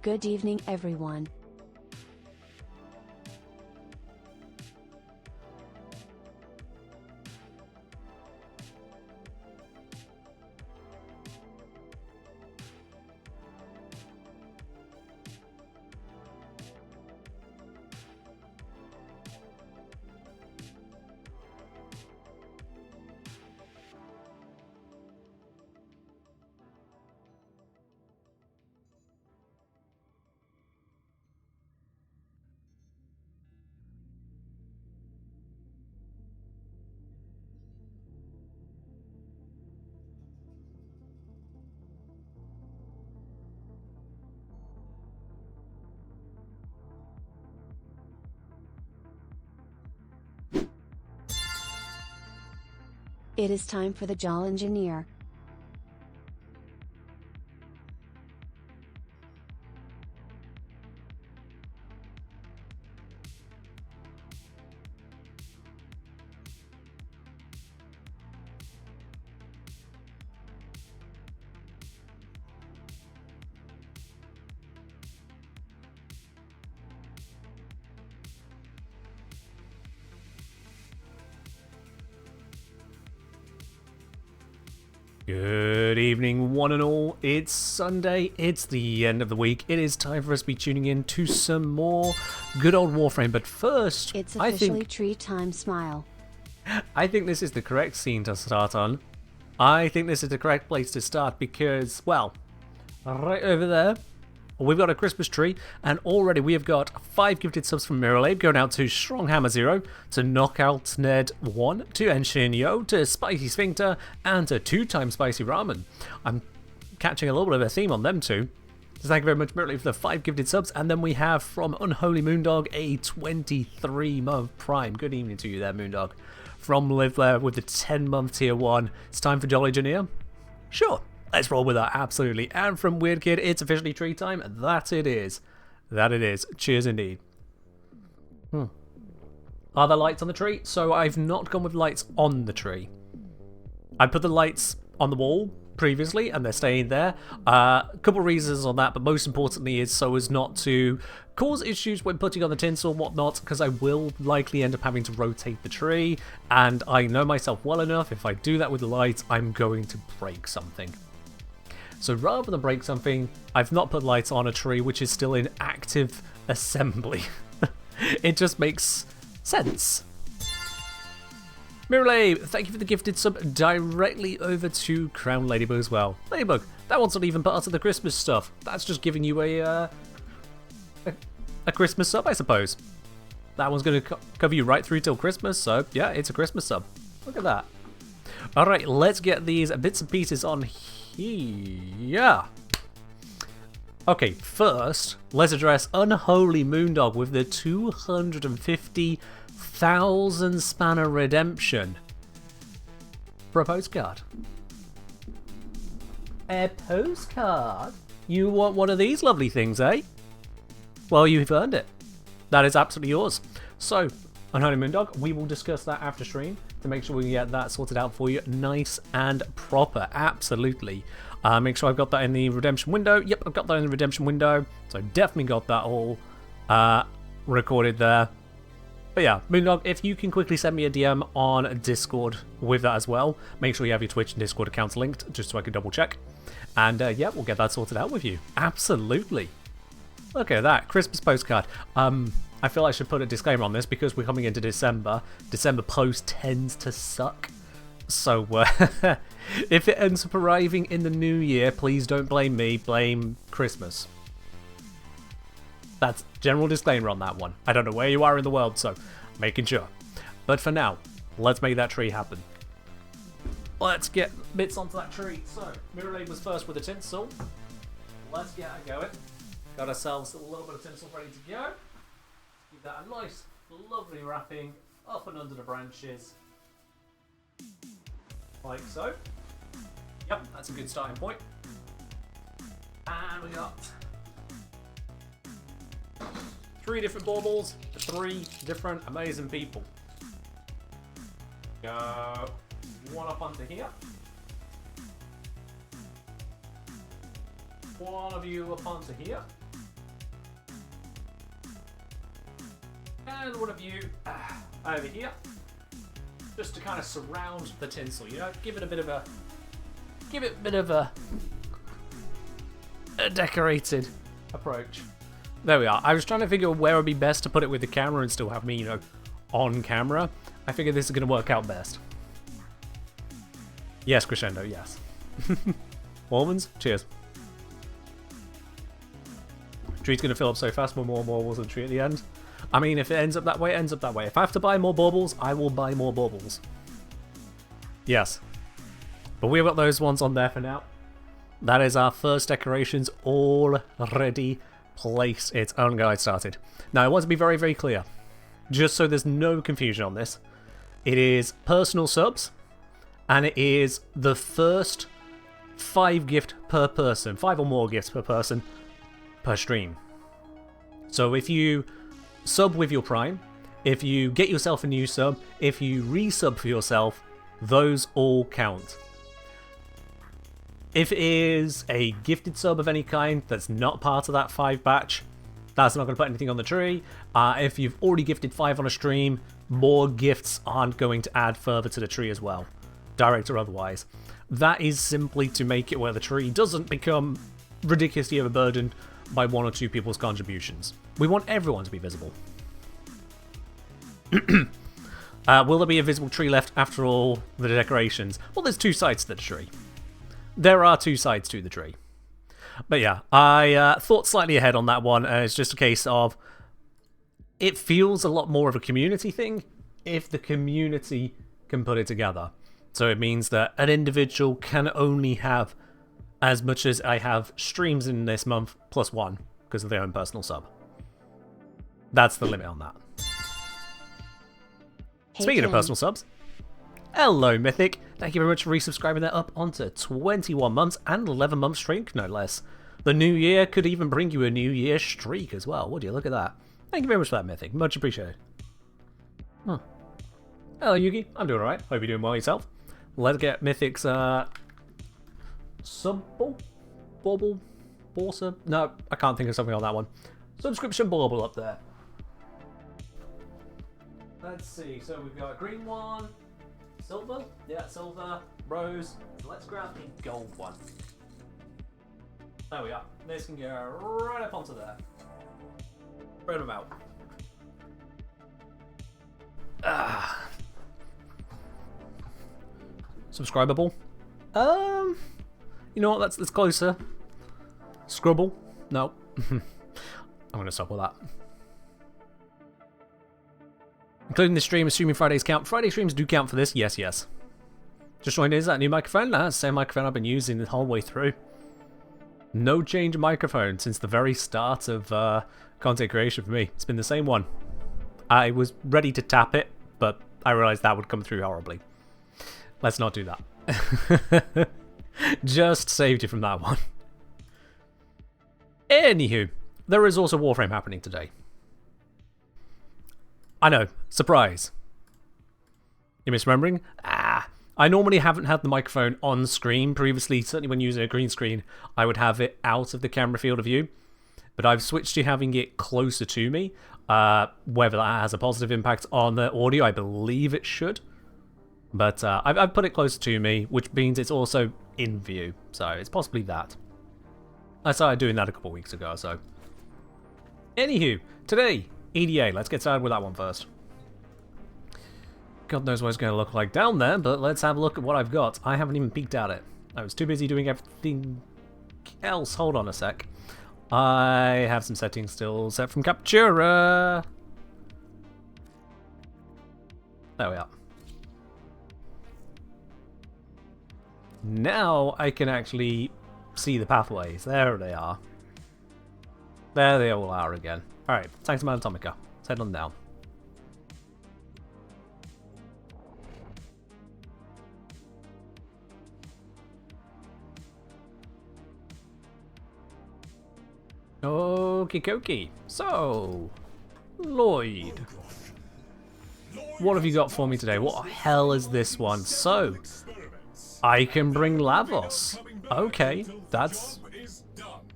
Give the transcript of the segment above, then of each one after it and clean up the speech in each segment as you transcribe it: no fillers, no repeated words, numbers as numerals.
Good evening, everyone. It is time for the Jol Engineer. Good evening, one and all. It's Sunday, it's the end of the week. It is time for us to be tuning in to some more good old Warframe. But first, It's officially tree time, smile. I think this is the correct scene to start on. I think this is the correct place to start because, well, right over there, we've got a Christmas tree, and already we have got 5 gifted subs from Miralabe going out to Strong Hammer 0, to Knockout Ned 1, to Enshin Yo, to Spicy Sphincter, and to 2-time Spicy Ramen. I'm catching a little bit of a theme on them too. So thank you very much, Miralabe, for the 5 gifted subs, and then we have from Unholy Moondog a 23-month Prime. Good evening to you there, Moondog. From Live There with the 10-month Tier 1. It's time for Jolly Engineer? Sure. Let's roll with that, absolutely. And from Weird Kid, it's officially tree time. That it is. That it is. Cheers indeed. Are there lights on the tree? So I've not gone with lights on the tree. I put the lights on the wall previously, and they're staying there. A couple of reasons on that, but most importantly is so as not to cause issues when putting on the tinsel and whatnot, because I will likely end up having to rotate the tree, and I know myself well enough, if I do that with the lights, I'm going to break something. So rather than break something, I've not put lights on a tree which is still in active assembly. It just makes sense. Miralabe, thank you for the gifted sub directly over to Crown Ladybug as well. Ladybug, that one's not even part of the Christmas stuff. That's just giving you a Christmas sub, I suppose. That one's going to cover you right through till Christmas, so yeah, it's a Christmas sub. Look at that. Alright, let's get these bits and pieces on here. Okay, first, let's address Unholy Moondog with the 250,000 spanner redemption for a postcard. A postcard? You want one of these lovely things, eh? Well, you've earned it. That is absolutely yours. So, Unholy Moondog, we will discuss that after stream to make sure we get that sorted out for you nice and proper. Absolutely. Make sure I've got that in the redemption window. Yep, I've got that in the redemption window. So definitely got that all recorded there. But yeah, Moondog, if you can quickly send me a DM on Discord with that as well. Make sure you have your Twitch and Discord accounts linked, just so I can double check. And yeah, we'll get that sorted out with you. Absolutely. Look at that, Christmas postcard. I feel I should put a disclaimer on this because we're coming into December. December post tends to suck. So if it ends up arriving in the new year, please don't blame me, blame Christmas. That's general disclaimer on that one. I don't know where you are in the world, so making sure. But for now, let's make that tree happen. Let's get bits onto that tree. So, Miralabe was first with the tinsel. Let's get it going. Got ourselves a little bit of tinsel ready to go. Give that a nice, lovely wrapping up and under the branches. Like so. Yep, that's a good starting point. And we got 3 different baubles for 3 different amazing people. Go one up onto here. One of you up onto here. And one of you over here. Just to kind of surround the tinsel, you know, give it a bit of a decorated approach. There we are. I was trying to figure where would be best to put it with the camera and still have me, you know, on camera. I figured this is going to work out best. Yes, crescendo, yes. Mormons, cheers. Tree's going to fill up so fast, more baubles and tree at the end. I mean, if it ends up that way, it ends up that way. If I have to buy more baubles, I will buy more baubles. Yes. But we've got those ones on there for now. That is our first decorations already placed. It's own guide started. Now, I want to be very, very clear. Just so there's no confusion on this. It is personal subs. And it is the first 5 gift per person. 5 or more gifts per person per stream. So if you sub with your Prime, if you get yourself a new sub, if you resub for yourself, those all count. If it is a gifted sub of any kind that's not part of that 5 batch, that's not going to put anything on the tree. If you've already gifted 5 on a stream, more gifts aren't going to add further to the tree as well, direct or otherwise. That is simply to make it where the tree doesn't become ridiculously overburdened by 1 or 2 people's contributions. We want everyone to be visible. Will there be a visible tree left after all the decorations? Well, there's 2 sides to the tree. There are 2 sides to the tree. But yeah, I thought slightly ahead on that one. It's just a case of it feels a lot more of a community thing if the community can put it together. So it means that an individual can only have as much as I have streams in this month plus 1 because of their own personal sub. That's the limit on that. Hey, Speaking Tim. of personal subs, hello Mythic. Thank you very much for resubscribing that up onto 21 months and 11 months streak, no less. The new year could even bring you a new year streak as well. Would you look at that? Thank you very much for that, Mythic. Much appreciated. Huh. Hello Yugi, I'm doing alright. Hope you're doing well yourself. Let's get Mythic's bauble? No, I can't think of something on that one. Subscription bauble up there. Let's see, so we've got a green one, silver, yeah, silver, rose. So let's grab the gold one. There we are. This can go right up onto there. Spread them out. Subscribable. You know what? That's closer. Scrubble. No. I'm gonna stop with that. Including the stream, assuming Fridays count. Friday streams do count for this. Yes, yes. Just joined in. Is that a new microphone? That's the same microphone I've been using the whole way through. No change in microphone since the very start of content creation for me. It's been the same one. I was ready to tap it, but I realized that would come through horribly. Let's not do that. Just saved you from that one. Anywho, there is also Warframe happening today. I know, surprise. You're misremembering? I normally haven't had the microphone on screen previously. Certainly when using a green screen, I would have it out of the camera field of view. But I've switched to having it closer to me. Whether that has a positive impact on the audio, I believe it should. But I've put it closer to me, which means it's also in view. So it's possibly that. I started doing that a couple weeks ago, so. Anywho, today, EDA. Let's get started with that one first. God knows what it's going to look like down there, but let's have a look at what I've got. I haven't even peeked at it. I was too busy doing everything else. Hold on a sec. I have some settings still set from Captura. There we are. Now I can actually see the pathways. There they are. There they all are again. Alright, thanks, Man Atomica. Let's head on down. Okie dokie. So, Lloyd. What have you got for me today? What the hell is this one? So, I can bring Lavos. Okay, that's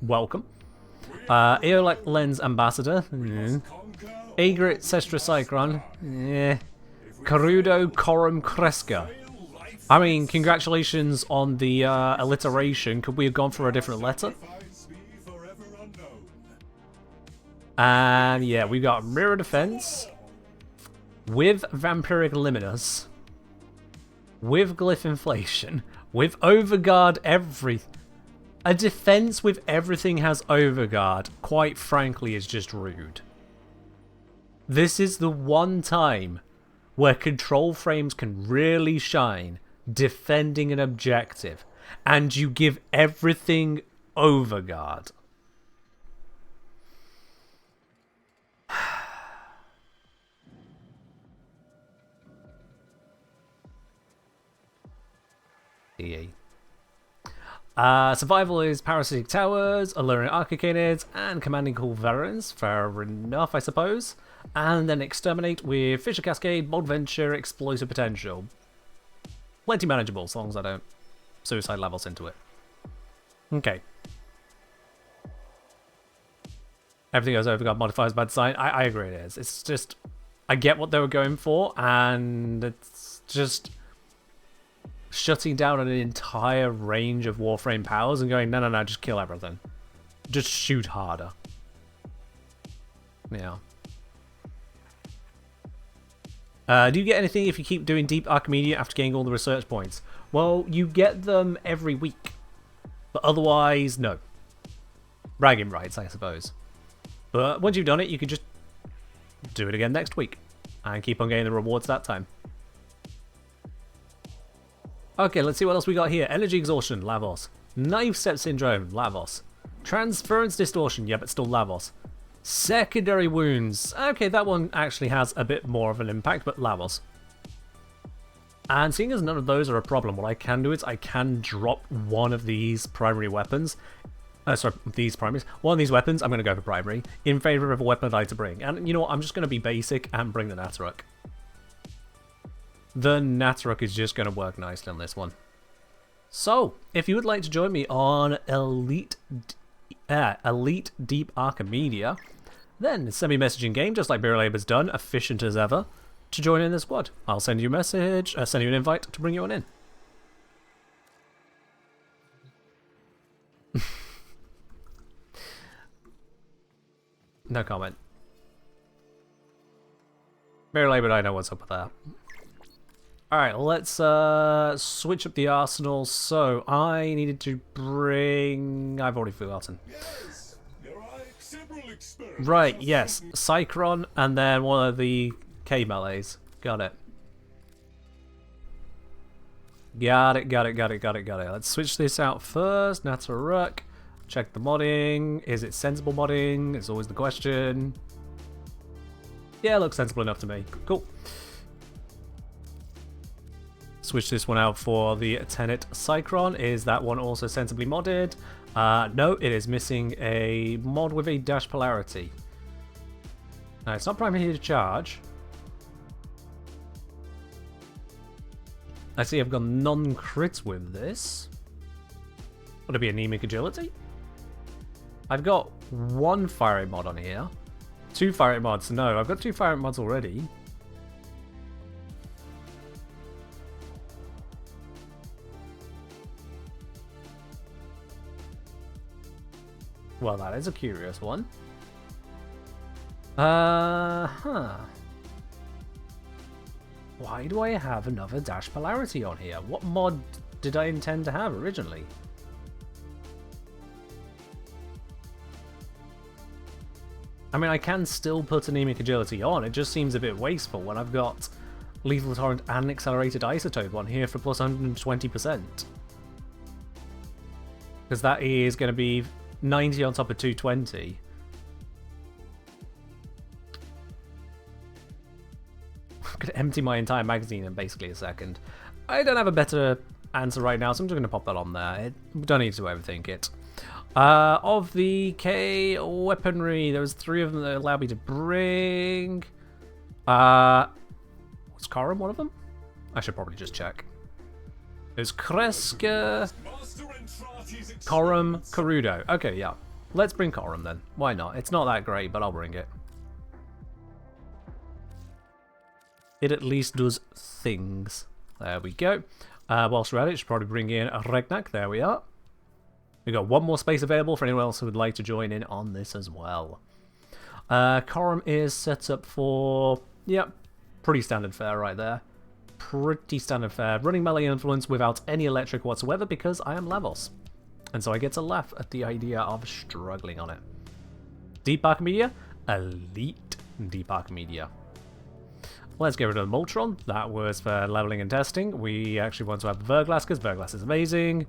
welcome. Eolect Lens Ambassador. Egret, Sestra, Cycron. Yeah. Carudo, Corum, Kreska. I mean, congratulations on the alliteration. Could we have gone for a different letter? And yeah, we've got Mirror Defense with Vampiric Limitus, with Glyph Inflation, with Overguard everything. A defense with everything has Overguard, quite frankly, is just rude. This is the one time where control frames can really shine defending an objective, and you give everything Overguard. EA. Survival is Parasitic Towers, Alluring Archicanids, and Commanding Cool Veterans. Fair enough, I suppose. And then Exterminate with Fisher Cascade, Bold Venture, Explosive Potential. Plenty manageable, as long as I don't suicide levels into it. Okay. Everything goes Overguard modifiers by design. I agree it is. It's just, I get what they were going for, and it's just shutting down an entire range of Warframe powers and going, no, just kill everything. Just shoot harder. Yeah. Do you get anything if you keep doing Deep Archimedia after getting all the research points? Well, you get them every week. But otherwise, no. Bragging rights, I suppose. But once you've done it, you can just do it again next week. And keep on getting the rewards that time. Okay, let's see what else we got here. Energy Exhaustion, Lavos. Knife Step Syndrome, Lavos. Transference Distortion, yeah, but still Lavos. Secondary Wounds. Okay, that one actually has a bit more of an impact, but Lavos. And seeing as none of those are a problem, what I can do is I can drop one of these primary weapons. Sorry, these primaries. One of these weapons, I'm going to go for primary, in favour of a weapon I'd like to bring. And you know what, I'm just going to be basic and bring the Nataruk. The Nataruk is just going to work nicely on this one. So, if you would like to join me on Elite Deep Archimedia, then send me a message in game, just like Beer Labor's done, efficient as ever, to join in the squad. I'll send you a message, send you an invite to bring you on in. No comment. Beer Labor, I know what's up with that. Alright, let's switch up the arsenal. So, I needed to bring... I've already forgotten. Yes, there are several experiments. Right, yes. Cycron, and then one of the K-melees. Got it. Got it. Let's switch this out first. Nataruk. Check the modding. Is it sensible modding? It's always the question. Yeah, looks sensible enough to me. Cool. Switch this one out for the Tenet Cycron. Is that one also sensibly modded? No, it is missing a mod with a dash polarity. Now, it's not primarily to charge. I see I've got non-crits with this. Would it be anemic agility? I've got one fire rate mod on here. 2 fire rate mods. No, I've got 2 fire rate mods already. Well, that is a curious one. Why do I have another dash polarity on here? What mod did I intend to have originally? I mean, I can still put anemic agility on. It just seems a bit wasteful when I've got lethal torrent and accelerated isotope on here for plus 120%. Because that is going to be 90 on top of 220. I'm going to empty my entire magazine in basically a second. I don't have a better answer right now, so I'm just going to pop that on there. We don't need to overthink it. Of the K weaponry, there was 3 of them that allowed me to bring. Was Karim one of them? I should probably just check. There's Kreska, Corum, Carudo. Okay, yeah. Let's bring Corum then. Why not? It's not that great, but I'll bring it. it at least does things. There we go. Whilst we're at it, should probably bring in a Regnak. There we are. We've got one more space available for anyone else who would like to join in on this as well. Corum is set up for, yep, pretty standard fare right there. Pretty standard fare. Running melee influence without any electric whatsoever because I am Lavos. And so I get to laugh at the idea of struggling on it. Deep Archimedia? Elite Deep Archimedia. Let's get rid of the Moltron. That was for leveling and testing. We actually want to have Verglass because Verglass is amazing.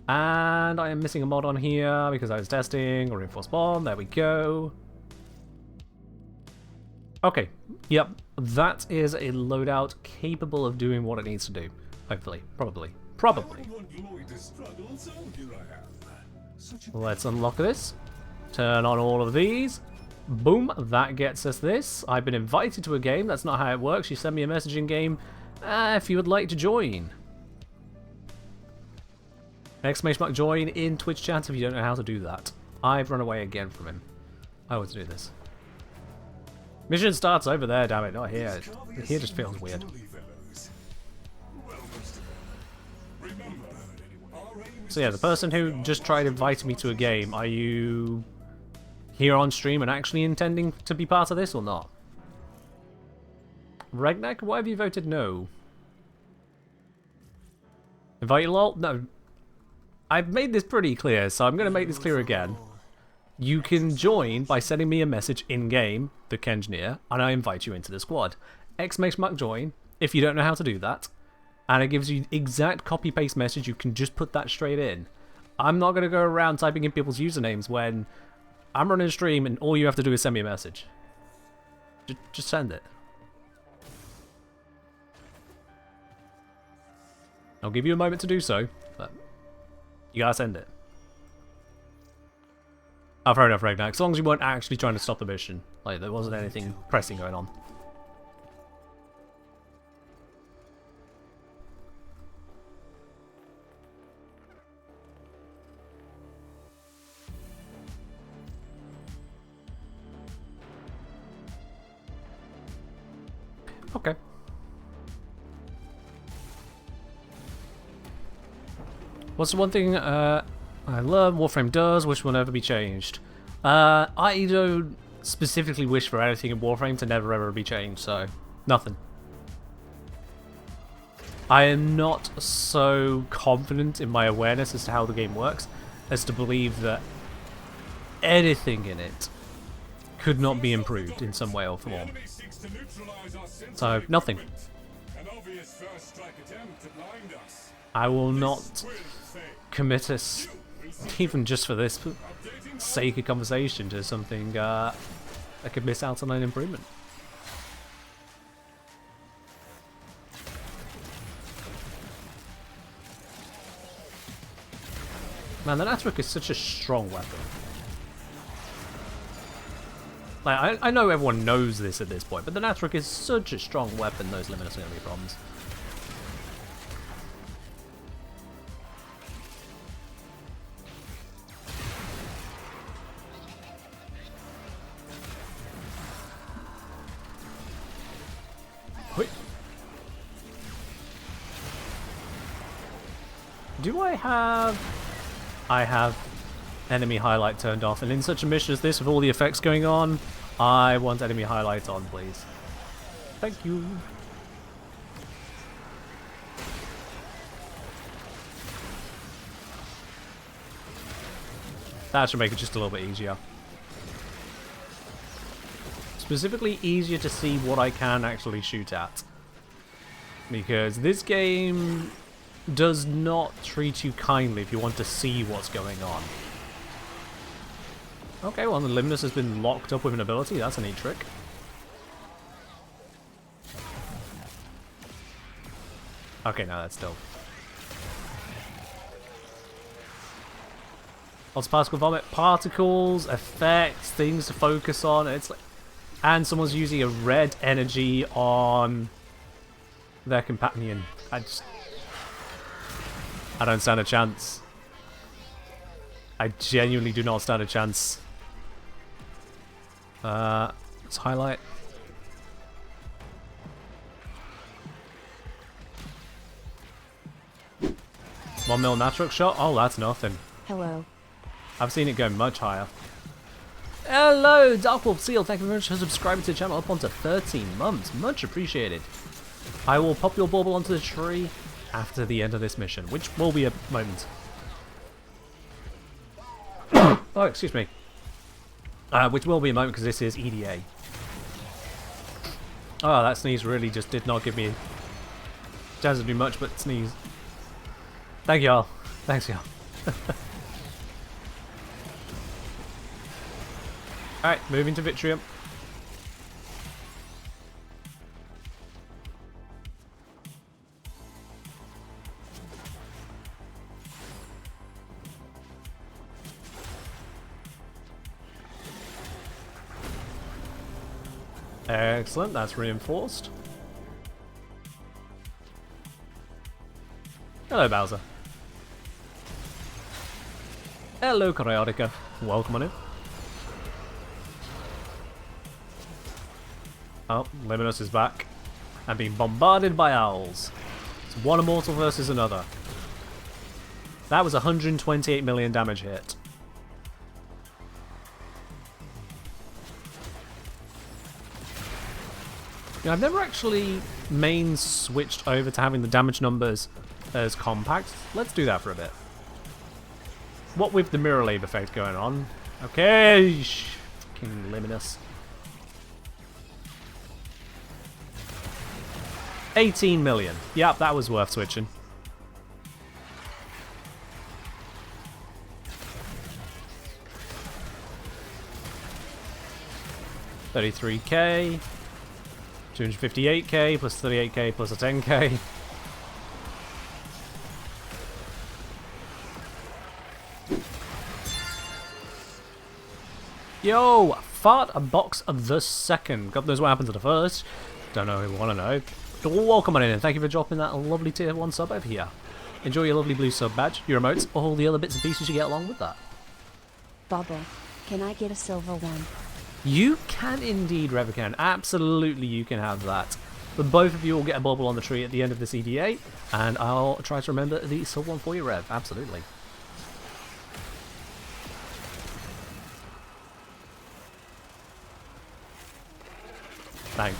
And I am missing a mod on here because I was testing. Reinforced Bomb. There we go. Okay. Yep. That is a loadout capable of doing what it needs to do. Hopefully. Probably. Probably. Let's unlock this. Turn on all of these. Boom. That gets us this. I've been invited to a game. That's not how it works. You send me a message in game if you would like to join. Exclamation mark join in Twitch chat if you don't know how to do that. I've run away again from him. I want to do this. Mission starts over there, damn it, not here. Here just feels weird. So yeah, the person who just tried inviting me to a game, are you here on stream and actually intending to be part of this or not? Regnak, why have you voted no? Invite lol? No. I've made this pretty clear, so I'm going to make this clear again. You can join by sending me a message in-game, the Kengineer, and I invite you into the squad. Exclamation mark join, if you don't know how to do that, and it gives you exact copy-paste message, you can just put that straight in. I'm not going to go around typing in people's usernames when I'm running a stream and all you have to do is send me a message. Just send it. I'll give you a moment to do so, but you gotta send it. Oh, fair enough, Regnak. As long as you weren't actually trying to stop the mission. Like, there wasn't anything pressing going on. Okay. What's the one thing I love Warframe does, which will never be changed? I don't specifically wish for anything in Warframe to never ever be changed, so nothing. I am not so confident in my awareness as to how the game works as to believe that anything in it could not be improved in some way or form. So, nothing. I will not commit us, even just for this sake of conversation, to something that could miss out on an improvement. Man, the Natrik is such a strong weapon. Like, I know everyone knows this at this point, but the Natrik is such a strong weapon, those limiters are going to be problems. Do I have... I have enemy highlight turned off, and in such a mission as this, with all the effects going on, I want enemy highlight on, please. Thank you. That should make it just a little bit easier. Specifically easier to see what I can actually shoot at. Because this game does not treat you kindly if you want to see what's going on. Okay, well, the Limnus has been locked up with an ability. That's a neat trick. Okay, now that's dope. Lots of particle vomit, particles, effects, things to focus on. It's like, and someone's using a red energy on their companion. I don't stand a chance. I genuinely do not stand a chance. Let's highlight. 1 mil natural shot? Oh, that's nothing. Hello. I've seen it go much higher. Hello, Darkwolf Seal. Thank you very much for subscribing to the channel up onto 13 months. Much appreciated. I will pop your bauble onto the tree after the end of this mission, which will be a moment. Oh, excuse me. Which will be a moment because this is EDA. Oh, that sneeze really just did not give me... Doesn't do much but sneeze. Thank y'all. Thanks y'all. Alright, moving to Vitrium. Excellent, that's reinforced. Hello, Bowser. Hello, Chaotica. Welcome on in. Oh, Luminous is back. And being bombarded by owls. It's one immortal versus another. That was 128 million damage hit. Yeah, I've never actually main switched over to having the damage numbers as compact. Let's do that for a bit. What with the mirror lab effect going on. Okay, fucking Luminous. 18 million. Yep, that was worth switching. $33k. 258k plus 38k plus a 10k. Yo, fart a box of the second. God knows what happened to the first. Don't know if you want to know. Welcome on in and thank you for dropping that lovely tier 1 sub over here. Enjoy your lovely blue sub badge, your emotes, all the other bits and pieces you get along with that. Bubble, can I get a silver one? You can indeed, Revocan. Absolutely you can have that. But both of you will get a bubble on the tree at the end of this EDA, and I'll try to remember the silver one for you, Rev. Absolutely. Thank.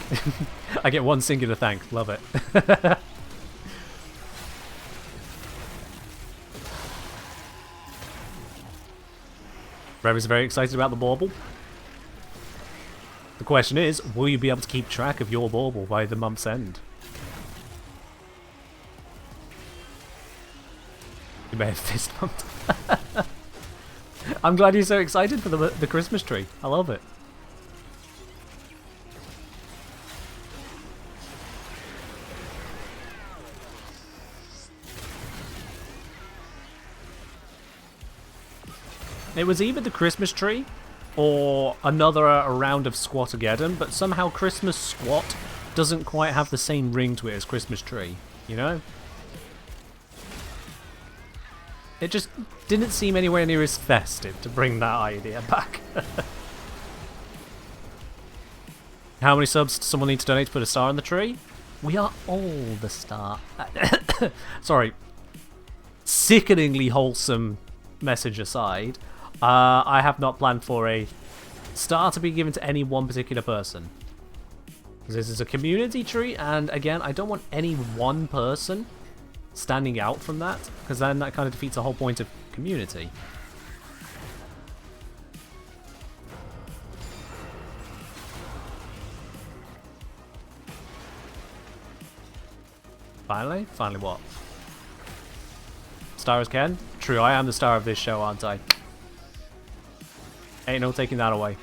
I get one singular thank. Love it. Rev is very excited about the bauble. The question is, will you be able to keep track of your bauble by the month's end? You may have fist bumped. I'm glad you're so excited for the Christmas tree. I love it. It was either the Christmas tree or another round of Squatageddon, but somehow Christmas Squat doesn't quite have the same ring to it as Christmas tree, you know? It just didn't seem anywhere near as festive to bring that idea back. How many subs does someone need to donate to put a star on the tree? We are all the star. Sorry. Sickeningly wholesome message aside, I have not planned for a star to be given to any one particular person. This is a community tree, and again, I don't want any one person standing out from that, because then that kind of defeats the whole point of community. Finally? Finally what? Star as Ken? True, I am the star of this show, aren't I? Ain't no taking that away.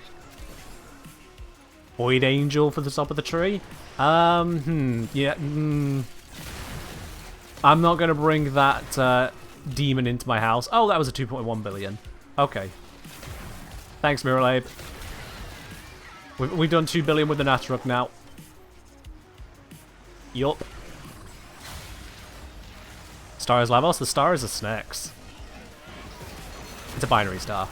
Void Angel for the top of the tree? Yeah, I'm not going to bring that demon into my house. Oh, that was a 2.1 billion. Okay. Thanks, Miralabe. We've done 2 billion with the Natruk now. Yup. Star is Lavos. The star is a Snex. It's a binary star.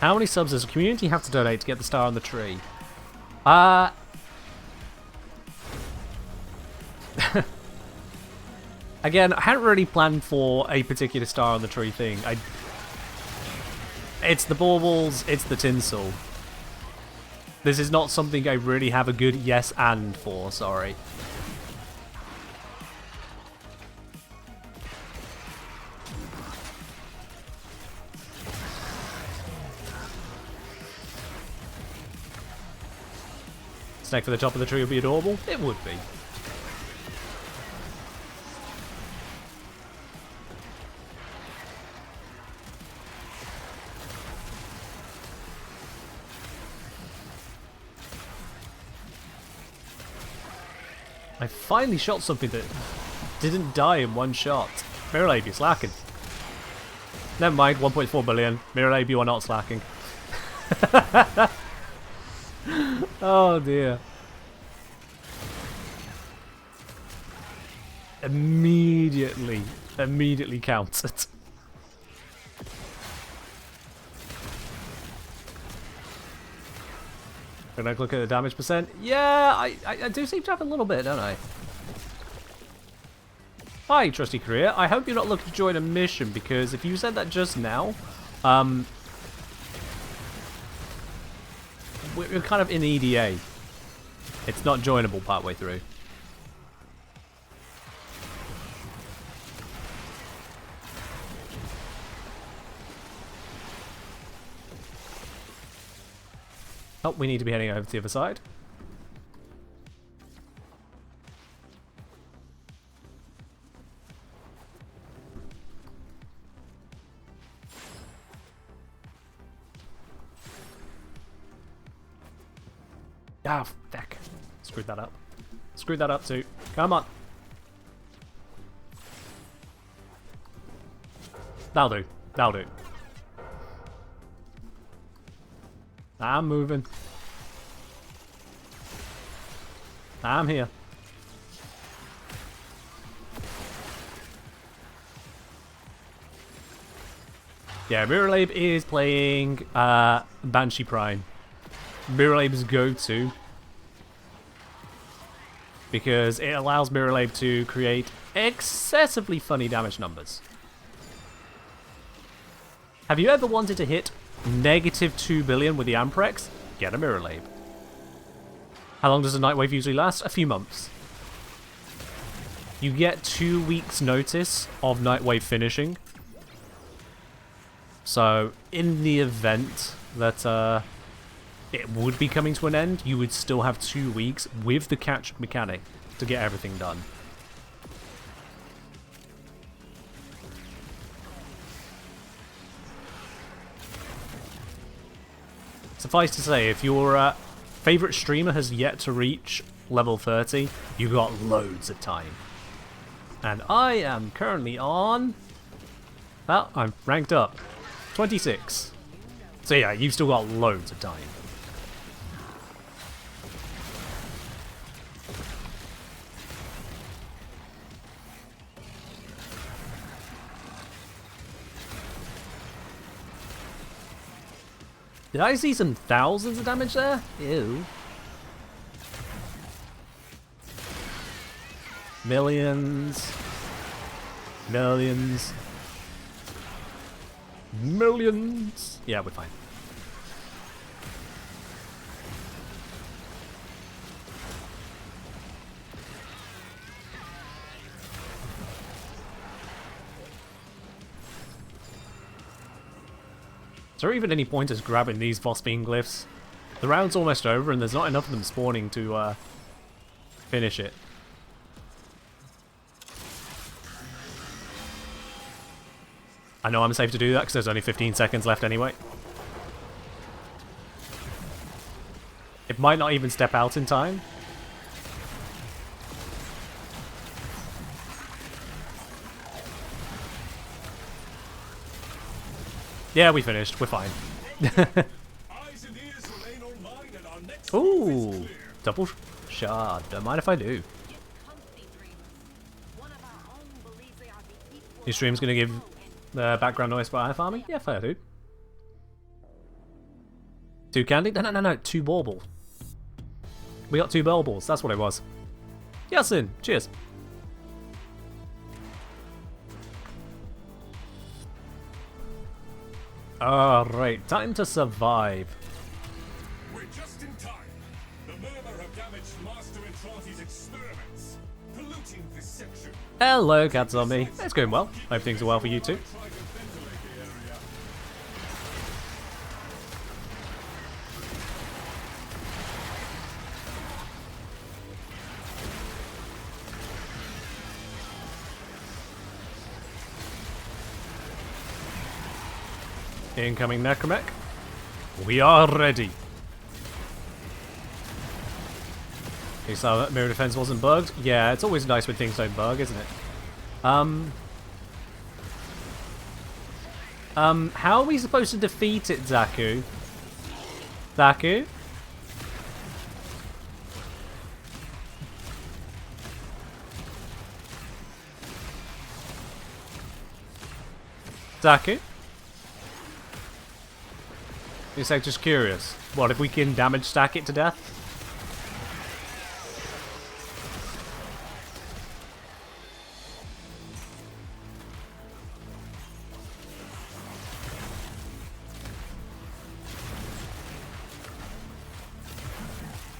How many subs does the community have to donate to get the star on the tree? Again, I hadn't really planned for a particular star on the tree thing. It's the baubles, it's the tinsel. This is not something I really have a good yes and for, sorry. Snake for the top of the tree would be adorable? It would be. I finally shot something that didn't die in one shot. Mirror Lab, you're slacking. Never mind, 1.4 billion. Mirror Lab, you are not slacking. Oh dear. Immediately counts it. Can I look at the damage percent? Yeah, I do seem to have a little bit, don't I? Hi, Trusty Career. I hope you're not looking to join a mission, because if you said that just now, we're kind of in EDA. It's not joinable partway through. Oh, we need to be heading over to the other side. Ah, fuck. Screwed that up. Screwed that up too. Come on. That'll do. That'll do. I'm moving. I'm here. Yeah, Mirror Lab is playing Banshee Prime. Mirror Lab's go-to, because it allows Mirror Lab to create excessively funny damage numbers. Have you ever wanted to hit -2 billion with the Amprex? Get a Mirror Lab. How long does a Nightwave usually last? A few months. You get 2 weeks notice of Nightwave finishing. So, in the event that it would be coming to an end, you would still have 2 weeks with the catch mechanic to get everything done. Suffice to say, if your favorite streamer has yet to reach level 30, you've got loads of time. And I am currently on... well, I'm ranked up. 26. So yeah, you've still got loads of time. Did I see some thousands of damage there? Ew. Millions. Millions. Millions. Yeah, we're fine. Is there even any point as grabbing these Vospein glyphs? The round's almost over and there's not enough of them spawning to finish it. I know I'm safe to do that because there's only 15 seconds left anyway. It might not even step out in time. Yeah, we finished. We're fine. Ooh, double shard. Don't mind if I do. Your stream's gonna give the background noise for farming? Yeah, fair dude. 2 candy? No. 2 baubles. We got 2 baubles. That's what it was. Yasin, cheers. Alright, time to survive. We're just in time. The Murmur have damaged Master Entrante's experiments, polluting this section. Hello, Cat Zombie. It's going well. Hope things are well for you too. Try to ventilate the area. Incoming Necromech. We are ready. You saw that mirror defense wasn't bugged? Yeah, it's always nice when things don't bug, isn't it? How are we supposed to defeat it, Zaku? Zaku? Zaku? It's like just curious. What if we can damage stack it to death?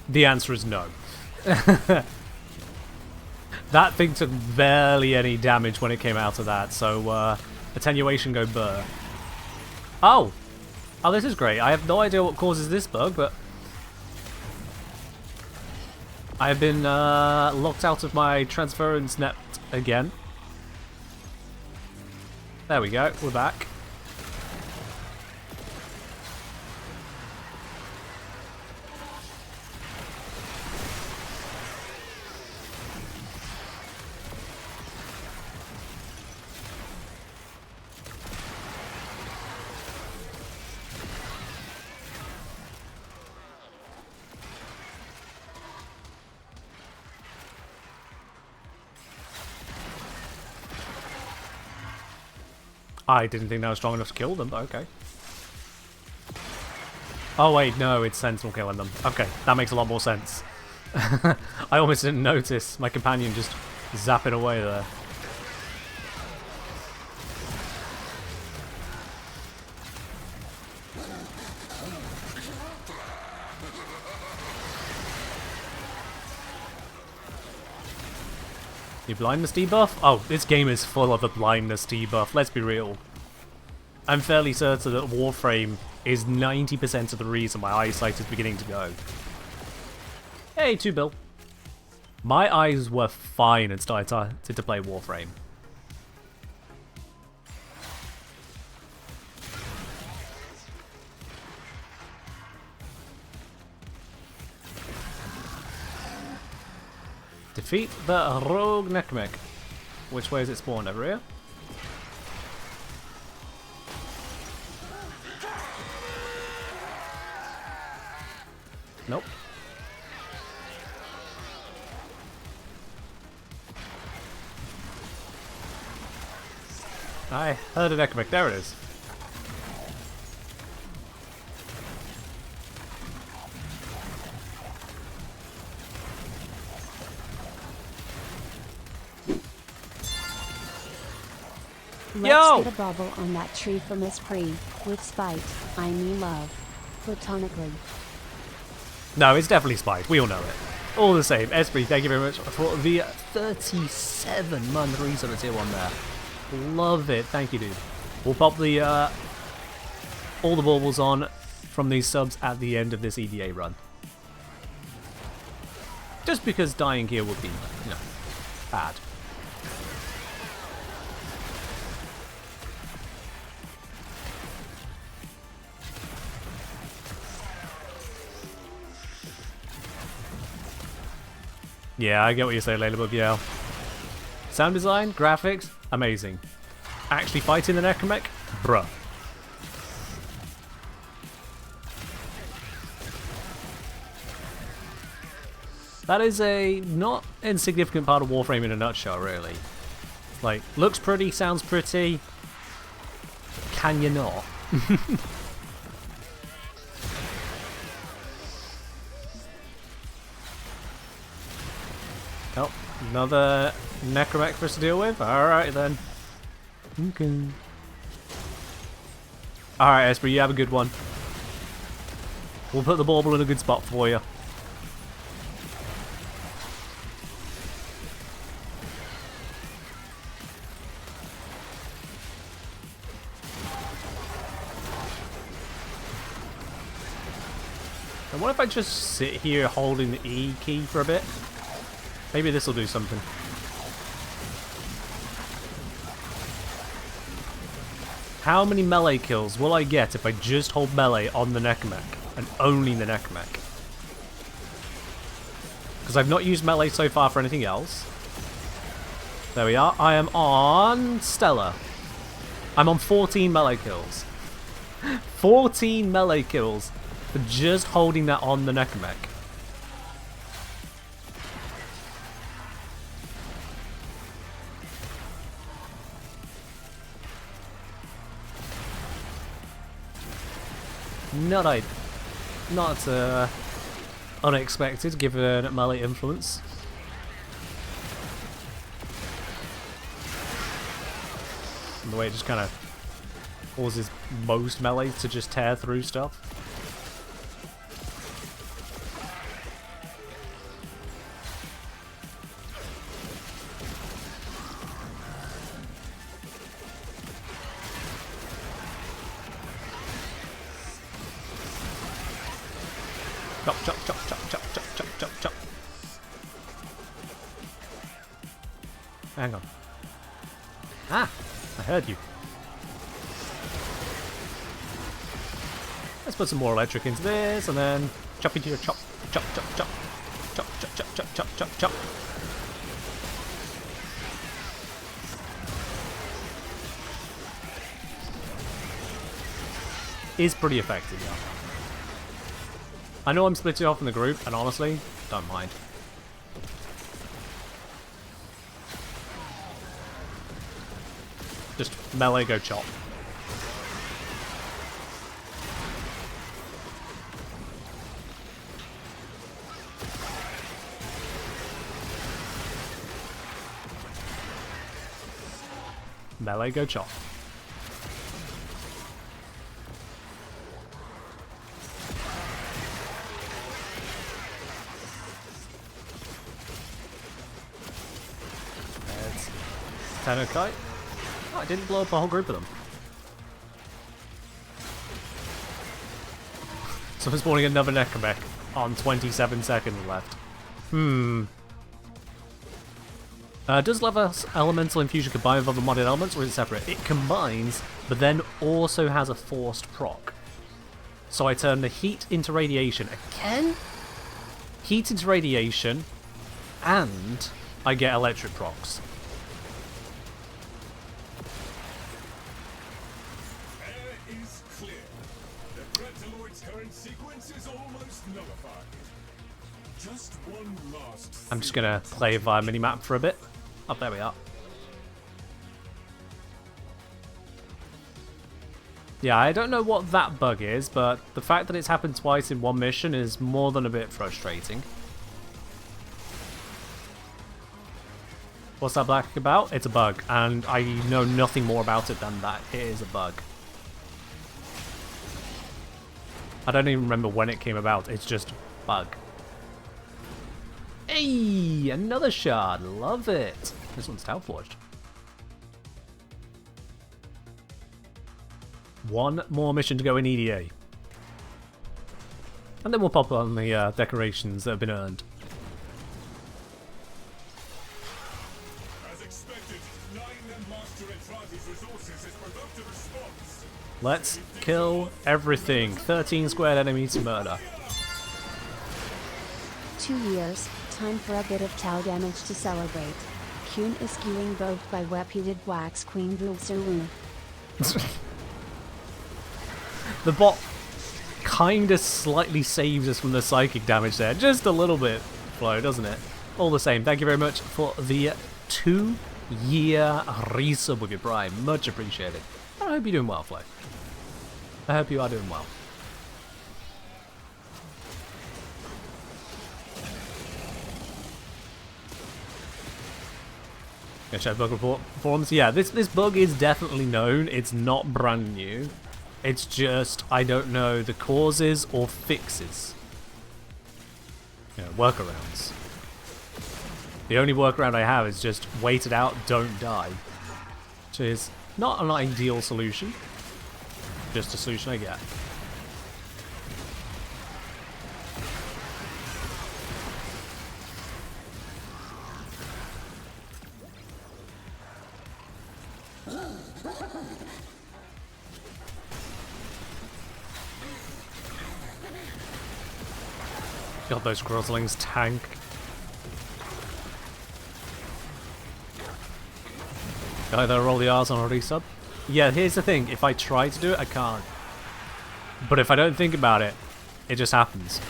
The answer is no. That thing took barely any damage when it came out of that, so attenuation go burr. Oh! Oh, this is great. I have no idea what causes this bug, but I have been locked out of my transference net again. There we go. We're back. I didn't think that was strong enough to kill them, but okay. Oh wait, no, it's Sentinel killing them. Okay, that makes a lot more sense. I almost didn't notice my companion just zapping away there. The blindness debuff? Oh, this game is full of a blindness debuff, let's be real. I'm fairly certain that Warframe is 90% of the reason my eyesight is beginning to go. Hey, 2 Bill. My eyes were fine and started to play Warframe. Defeat the rogue Necromech. Which way is it spawned? Over here? Nope. I heard a Necromech. There it is. Let's get a bubble on that tree for Miss Pre. With spite, I mean love. Platonically. No, it's definitely spite. We all know it. All the same. Esprit, thank you very much for the 37-month resub at tier 1 there. Love it. Thank you, dude. We'll pop the all the baubles on from these subs at the end of this EDA run. Just because dying here would be, you know, bad. Yeah, I get what you say, Layla Bubiel. Sound design, graphics, amazing. Actually fighting the Necromech? Bruh. That is a not insignificant part of Warframe in a nutshell, really. Like, looks pretty, sounds pretty. Can you not? Oh, another Necromech for us to deal with? Alright then. Okay. Alright, Esper, you have a good one. We'll put the bauble in a good spot for you. And what if I just sit here holding the E key for a bit? Maybe this will do something. How many melee kills will I get if I just hold melee on the Necromech? And only the Necromech? Because I've not used melee so far for anything else. There we are. I am on Stella. I'm on 14 melee kills. 14 melee kills for just holding that on the Necromech. Not unexpected given melee influence. And the way it just kind of causes most melee to just tear through stuff. Chop, chop, chop, chop, chop, chop, chop, chop, chop. Hang on. Ah! I heard you. Let's put some more electric into this, and then chop into your chop, chop, chop, chop. Chop, chop, chop, chop, chop, chop, chop. Is pretty effective, yeah. I know I'm splitting off in the group, and honestly, don't mind. Just melee, go chop. Melee, go chop. Okay. Oh, I didn't blow up a whole group of them. So I'm spawning another Necromech on 27 seconds left. Does Lava Elemental Infusion combine with other modded elements, or is it separate? It combines, but then also has a forced proc. So I turn the heat into radiation again? Heat into radiation, and I get electric procs. I'm just gonna play via minimap for a bit. Oh, there we are. Yeah, I don't know what that bug is, but the fact that it's happened twice in one mission is more than a bit frustrating. What's that black about? It's a bug, and I know nothing more about it than that. It is a bug. I don't even remember when it came about. It's just bug. Hey, another shard. Love it. This one's Tau Forged. One more mission to go in EDA. And then we'll pop on the decorations that have been earned. As expected, Master Entrati's resources has provoked a response. Let's kill everything. 13 squared enemies to murder. 2 years. Time for a bit of Tau damage to celebrate. Kuhn is skewing both by reputed wax queen Bulsaru. The bot kinda slightly saves us from the psychic damage there. Just a little bit, Flo, doesn't it? All the same, thank you very much for the 2-year resub with your Prime. Much appreciated. I hope you're doing well, Flo. I hope you are doing well. Gonna check bug report forums. Yeah, this bug is definitely known. It's not brand new. It's just, I don't know the causes or fixes. You know, workarounds. The only workaround I have is just wait it out, don't die. Which is not an ideal solution. Just a solution I get. God, those Groslings tank. Either roll the R's on a resub. Yeah, here's the thing. If I try to do it, I can't. But if I don't think about it, it just happens.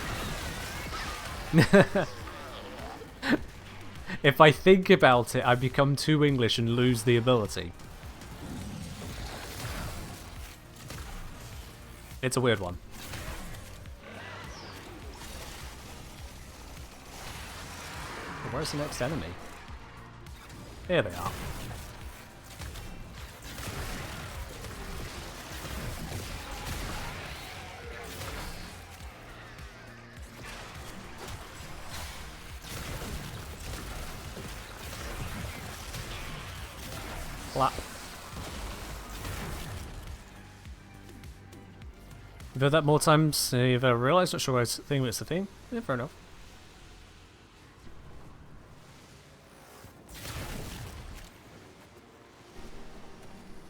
If I think about it, I become too English and lose the ability. It's a weird one. Where's the next enemy? Here they are. Flap. I've heard that more times than you've ever realised. Not sure why it's the thing, but it's the thing. Yeah, fair enough.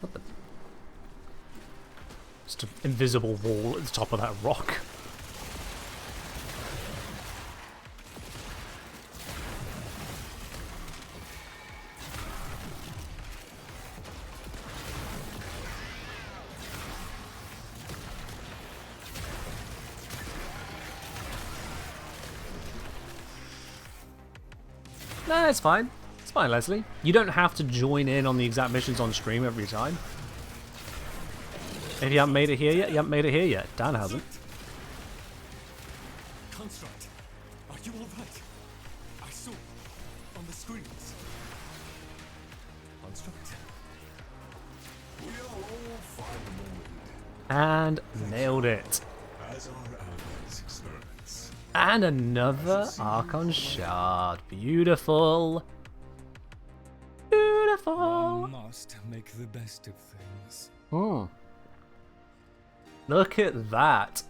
What the? Just an invisible wall at the top of that rock. No, it's fine. It's fine, Leslie. You don't have to join in on the exact missions on stream every time. If you haven't made it here yet, you haven't made it here yet. Dan hasn't. Construct, are you alright? I saw on the screens. Construct. We are all fine. And nailed it. As are Allies' experiments. And another Archon Shard. Beautiful. Beautiful. One must make the best of things. Hmm. Look at that.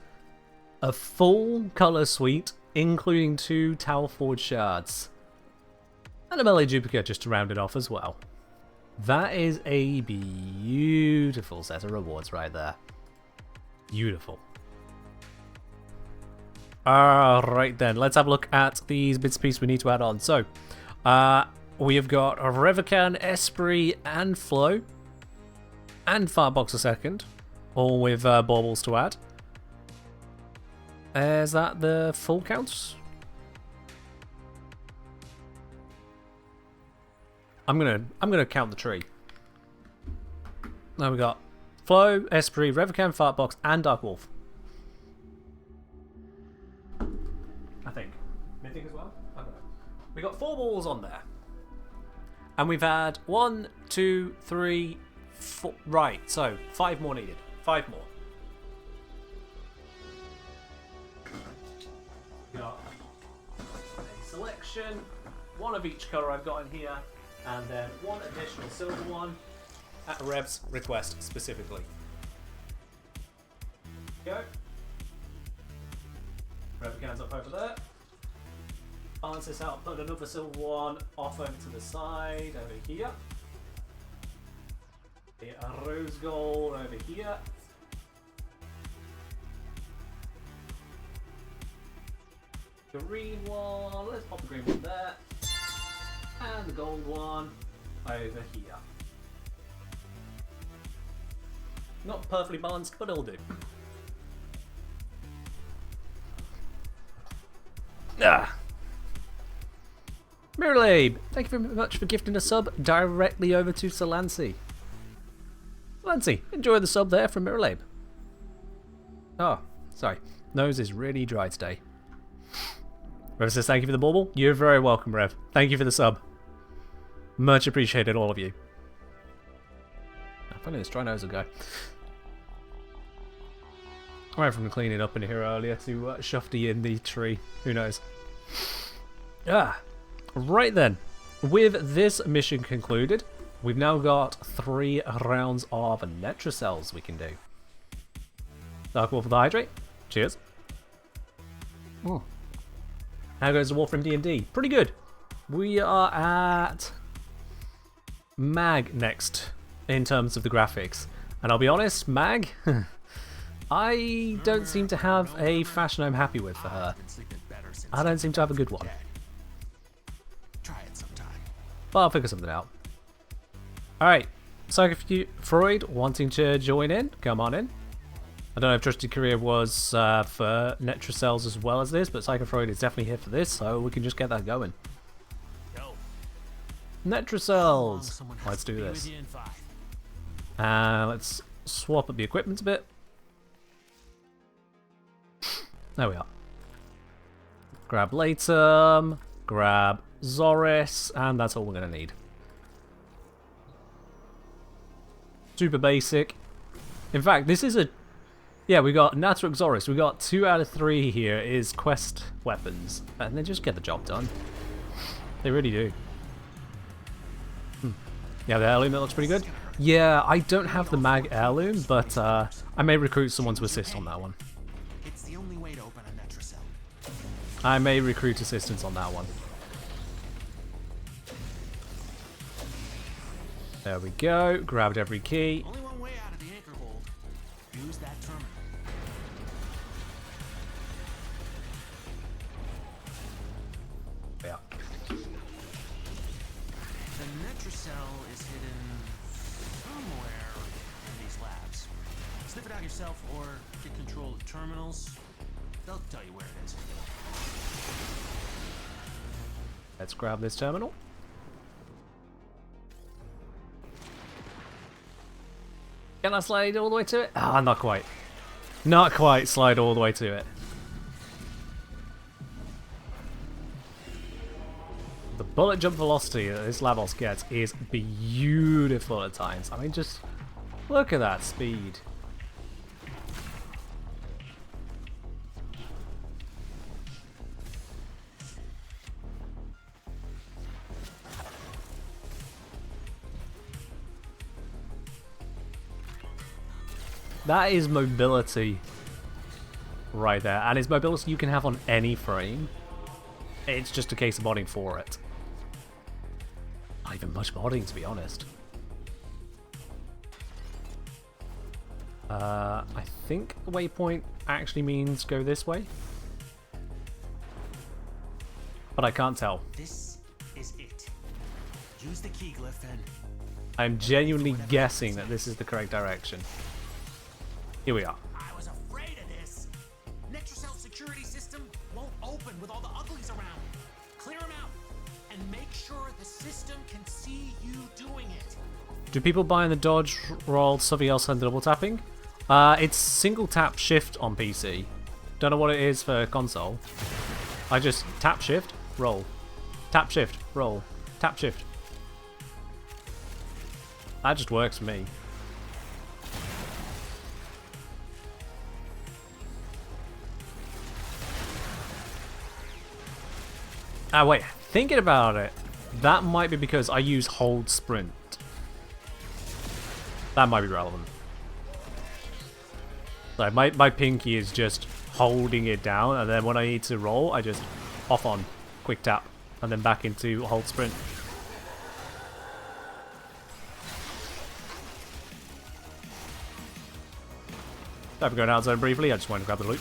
A full colour suite, including 2 Tower Forge shards. And a melee duplicate just to round it off as well. That is a beautiful set of rewards right there. Beautiful. Alright then, let's have a look at these bits and pieces we need to add on. So, we have got Revocan, Esprit, and Flow. And Firebox a second. All with baubles to add. Is that the full counts? I'm gonna count the tree. Now we got Flow, Esprit, Revocan, Firebox, and Dark Wolf. I think. Mythic as well? I don't know. We got 4 balls on there. And we've had 1, 2, 3, 4. Right, so 5 more needed. 5 more. Got a selection, 1 of each colour I've got in here, and then 1 additional silver one at Rev's request specifically. Go. Revocan's up over there. Balance this out, put another silver one off over to the side over here. A rose gold over here. Green one, let's pop the green one there. And the gold one over here. Not perfectly balanced, but it'll do. Ah. Miralabe, thank you very much for gifting a sub directly over to Solancy. Solancy, enjoy the sub there from Miralabe. Oh, sorry. Nose is really dry today. Rev says thank you for the bauble. You're very welcome, Rev. Thank you for the sub. Much appreciated, all of you. If only this dry nose will go. I might from cleaning up in here earlier to shufty in the tree. Who knows? Right then. With this mission concluded, we've now got 3 rounds of Netra cells we can do. Dark Wolf for the hydrate. Cheers. Oh. How goes the Warframe D&D? Pretty good. We are at Mag next in terms of the graphics. And I'll be honest, Mag, I don't seem to have a fashion I'm happy with for her. I don't seem to have a good one. But I'll figure something out. Alright, Freud wanting to join in, come on in. I don't know if Trusted Career was for Netra cells as well as this, but Freud is definitely here for this, so we can just get that going. Netra cells! Let's do this. Let's swap up the equipment a bit. There we are. Grab Latum, grab Zoris, and that's all we're going to need. Super basic. In fact, this is a... Yeah, we got Natrux Zoris. We got 2 out of 3 here is quest weapons. And they just get the job done. They really do. Yeah, the heirloom, that looks pretty good. Yeah, I don't have the mag heirloom, but I may recruit someone to assist on that one. It's the only way to open a Netra cell. I may recruit assistance on that one. There we go. Grabbed every key. Only one way out of the anchor hold. Use that terminal. Yeah. The Netra cell is hidden somewhere in these labs. Sniff it out yourself or get control of terminals. They'll tell you where it is. Let's grab this terminal. Can I slide all the way to it? Ah, not quite. Not quite slide all the way to it. The bullet jump velocity that this Lavos gets is beautiful at times. I mean, just look at that speed. That is mobility right there, and it's mobility you can have on any frame. It's just a case of modding for it. Not even much modding, to be honest. I think the waypoint actually means go this way, but I can't tell. This is it. Use the key glyph and... I'm genuinely guessing that this is the correct direction. Here we are. I was afraid of this. Netra cell security system won't open with all the uglies around. Clear them out and make sure the system can see you doing it. Do people buy in the dodge roll something else than double tapping? It's single tap shift on PC. Don't know what it is for console. I just tap shift, roll. Tap shift, roll. Tap shift. That just works for me. Ah, wait, thinking about it, that might be because I use hold sprint. That might be relevant. Like, my pinky is just holding it down, and then when I need to roll, I just off on, quick tap, and then back into hold sprint. Time for going out zone briefly, I just wanted to grab the loot.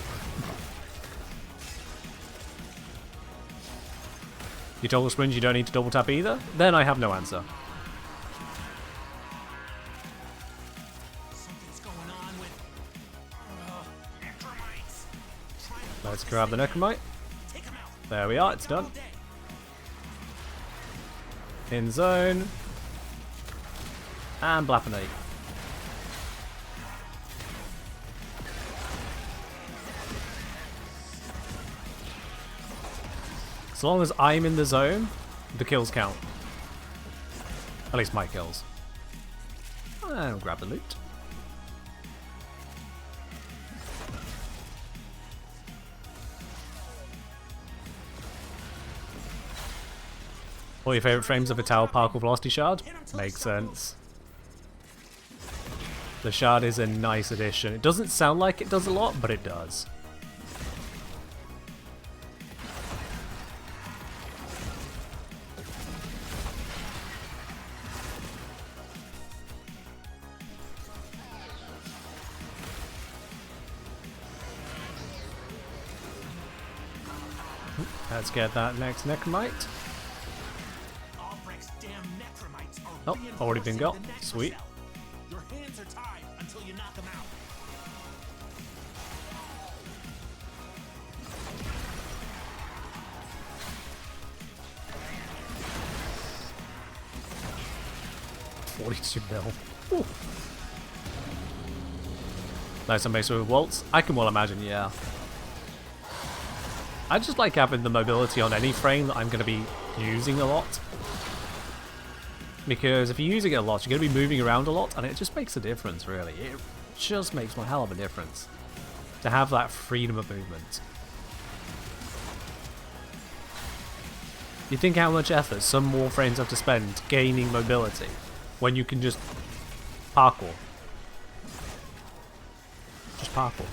You toggle sprint, you don't need to double tap either? Then I have no answer. Something's going on with necromites. Let's grab the necromite. Take 'em out. There we are, it's done. Double dead. In zone. And Blapinate. As long as I'm in the zone, the kills count. At least my kills. And grab the loot. All your favourite frames of a tower parkour velocity shard? Makes sense. The shard is a nice addition. It doesn't sound like it does a lot, but it does. Let's get that next Necromite. Oh, already been got. Sweet. Your hands are tied until you knock them out. $42 mil. Ooh. Nice and base with waltz. I can well imagine, yeah. I just like having the mobility on any frame that I'm going to be using a lot. Because if you're using it a lot, you're going to be moving around a lot, and it just makes a difference, really. It just makes one hell of a difference to have that freedom of movement. You think how much effort some Warframes have to spend gaining mobility when you can just parkour. Just parkour.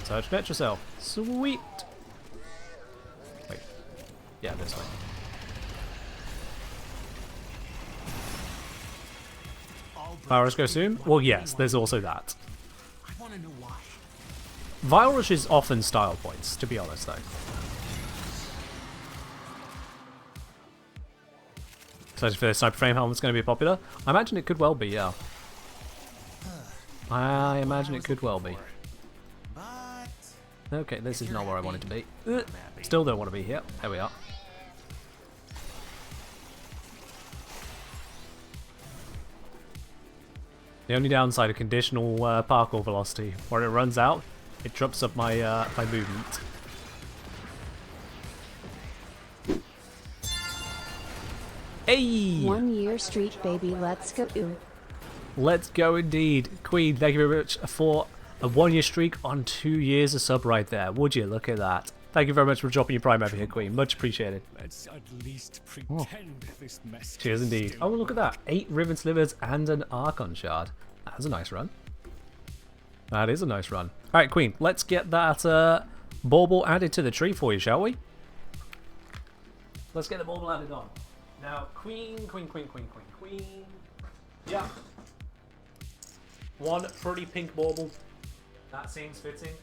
Search Metrocell. Sweet. Wait. Yeah, this way. Virus go soon? Well, yes, there's also that. I want to know why. Vial Rush is often style points, to be honest, though. So if the Sniper Frame helmet's going to be popular, I imagine it could well be, yeah. I imagine it could well be. Okay, this is not where I wanted to be. Still don't want to be here. There we are. The only downside of conditional parkour velocity, when it runs out, it drops up my my movement. Hey! 1 year streak, baby. Let's go. Let's go indeed. Queen, thank you very much for a 1 year streak on 2 years of sub right there. Would you look at that? Thank you very much for dropping your prime over here, Queen. Much appreciated. Let's at least pretend this mess. Cheers indeed. Oh, look at that. 8 Riven Slivers and an Archon Shard. That's a nice run. That is a nice run. Alright, Queen, let's get that bauble added to the tree for you, shall we? Let's get the bauble added on. Now, Queen. Yeah. One pretty pink bauble. That seems fitting.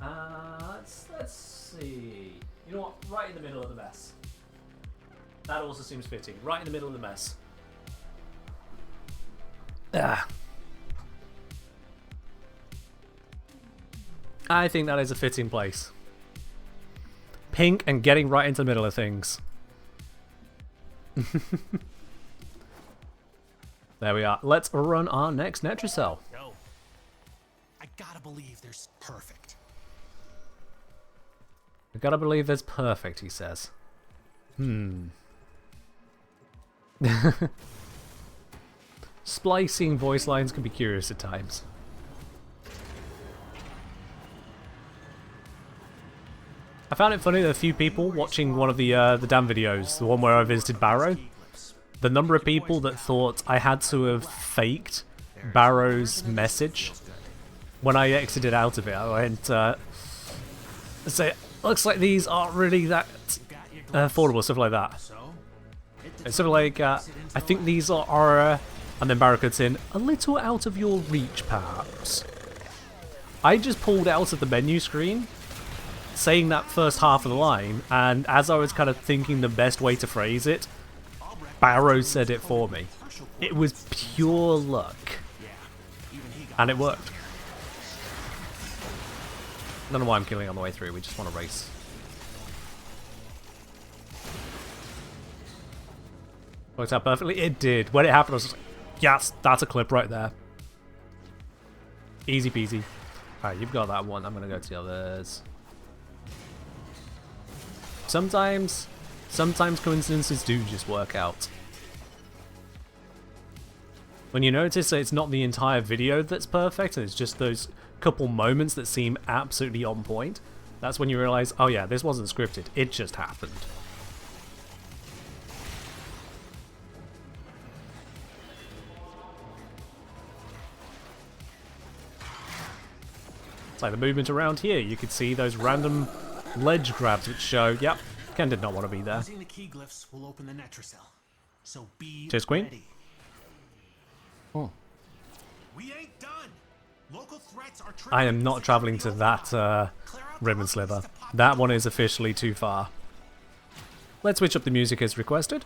Let's see. You know what? Right in the middle of the mess. That also seems fitting. Right in the middle of the mess. Ah. I think that is a fitting place. Pink and getting right into the middle of things. There we are. Let's run our next Netrocell. Yo, I gotta believe there's perfect. I gotta believe there's perfect, he says. Splicing voice lines can be curious at times. I found it funny that a few people watching one of the damn videos, the one where I visited Barrow, the number of people that thought I had to have faked Barrow's message when I exited out of it. I went, say, looks like these aren't really that affordable, stuff like that. It's sort of like, I think these are and then Barrow cuts in, a little out of your reach, perhaps. I just pulled out of the menu screen, saying that first half of the line, and as I was kind of thinking the best way to phrase it, Barrow said it for me. It was pure luck. And it worked. I don't know why I'm killing on the way through, we just want to race. Worked out perfectly? It did. When it happened, I was just like, yes, that's a clip right there. Easy peasy. Alright, you've got that one. I'm going to go to the others. Sometimes coincidences do just work out. When you notice that it's not the entire video that's perfect, and it's just those couple moments that seem absolutely on point, that's when you realize, oh yeah, this wasn't scripted, it just happened. It's like the movement around here. You could see those random ledge grabs which show, yep, Ken did not want to be there. Using the key glyphs will open the Netracell. So be Cheers, Queen. ready. Oh. We ain't done. Local threats are I am not traveling to that Ribbon Sliver. That one is officially too far. Let's switch up the music as requested.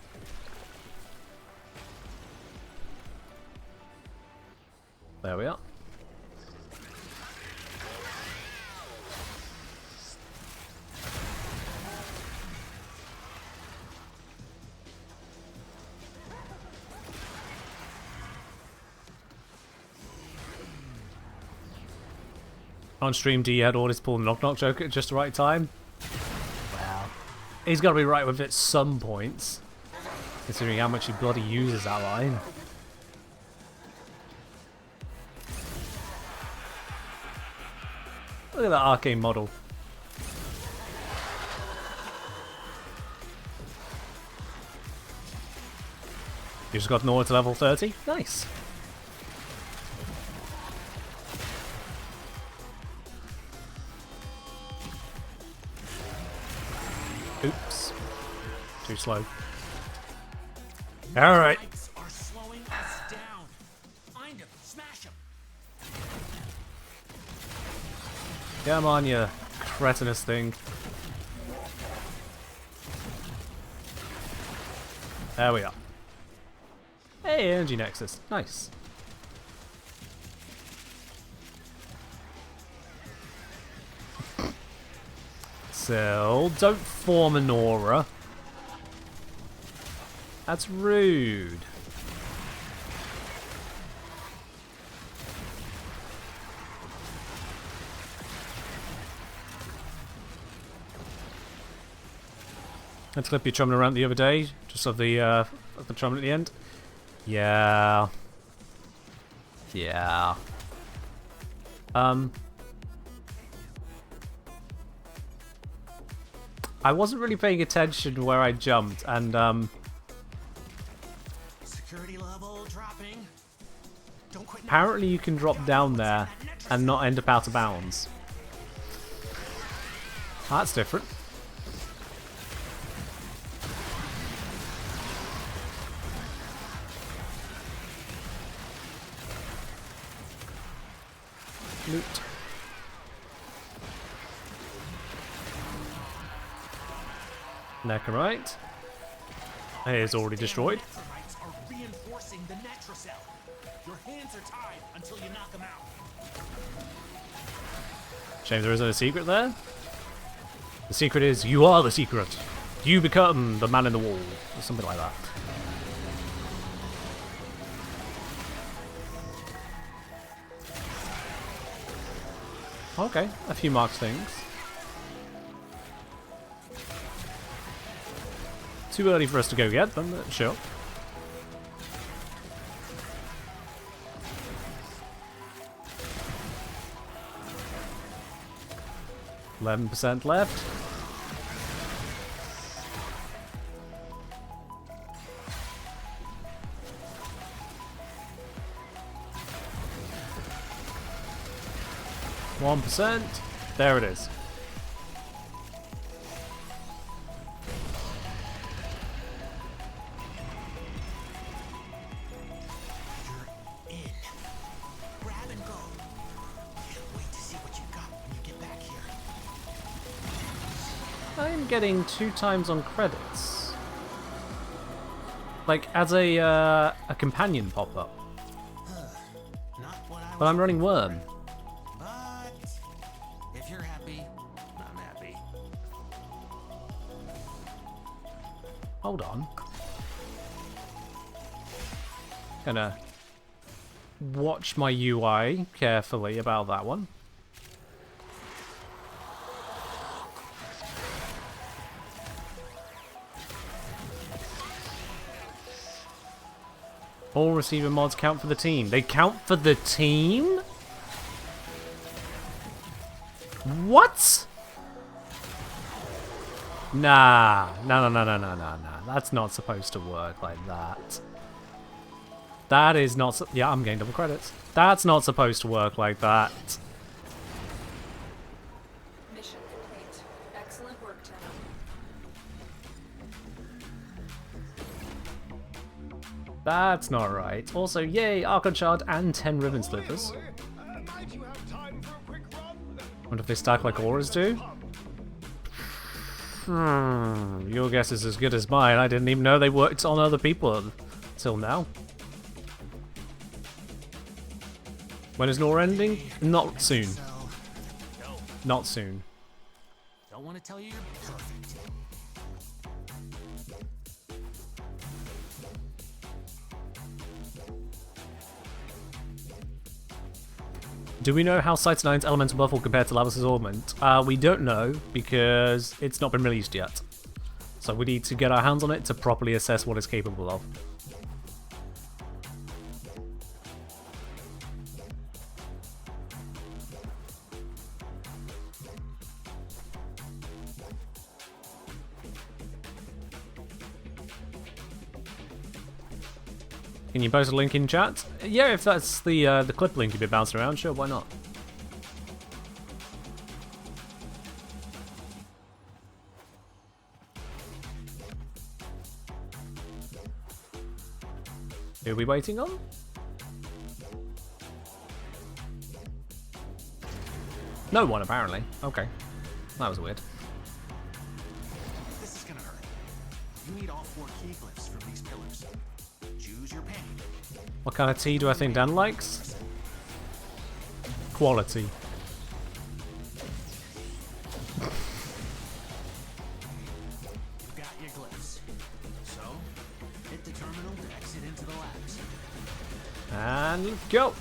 There we are. On stream, D had orders to pull the knock knock joke at just the right time. Well, he's got to be right with it some points, considering how much he bloody uses that line. Look at that arcane model. You just got an order to level 30? Nice. Oops. Too slow. Alright. Are slowing us down. Find him. Smash him. Come on, you cretinous thing. There we are. Hey, Energy Nexus. Nice. So, don't form an aura. That's rude. Let's clip your trumpet around the other day, just of the trumpet at the end. Yeah. Yeah. I wasn't really paying attention where I jumped, and Security level dropping. Don't quit now. apparently you can drop down there and not end up out of bounds. That's different. Loot. Necromite. It is already destroyed. Necromites are reinforcing the Netracell. Your hands are tied until you knock them out. Shame there isn't a secret there. The secret is you are the secret. You become the man in the wall. Or something like that. Okay, a few marks things. Too early for us to go get them, but sure. %11 left. %1. There it is. You're in. Grab and go. Can't wait to see what you got when you get back here. I'm getting 2 times on credits. Like, as a companion pop-up. Not what I was But I'm running Worm. But if you're happy, I'm happy. Hold on. Gonna watch my UI carefully about that one. All receiver mods count for the team. They count for the team? What? Nah. No. That's not supposed to work like that. That is not... Yeah, I'm getting double credits. That's not supposed to work like that. Mission complete. Excellent work, Tenno. That's not right. Also, yay, Archon Shard and 10 Ribbon Slippers. Wonder if they stack like auras do? Your guess is as good as mine. I didn't even know they worked on other people till now. When is Nora ending? Not soon. Not soon. Don't want to tell you you're perfect. Do we know how Site 9's Elemental Buff will compare to Lavos' Augment? We don't know, because it's not been released yet. So we need to get our hands on it to properly assess what it's capable of. Can you post a link in chat? Yeah, if that's the clip link you've been bouncing around, sure, why not? Who are we waiting on? No one, apparently. Okay. That was weird. This is gonna hurt. You need all 4 key glyphs from these pillars. Choose your pain. What kind of tea do I think Dan likes? Quality. You've got your glyphs. So, hit the terminal to exit into the labs. And go!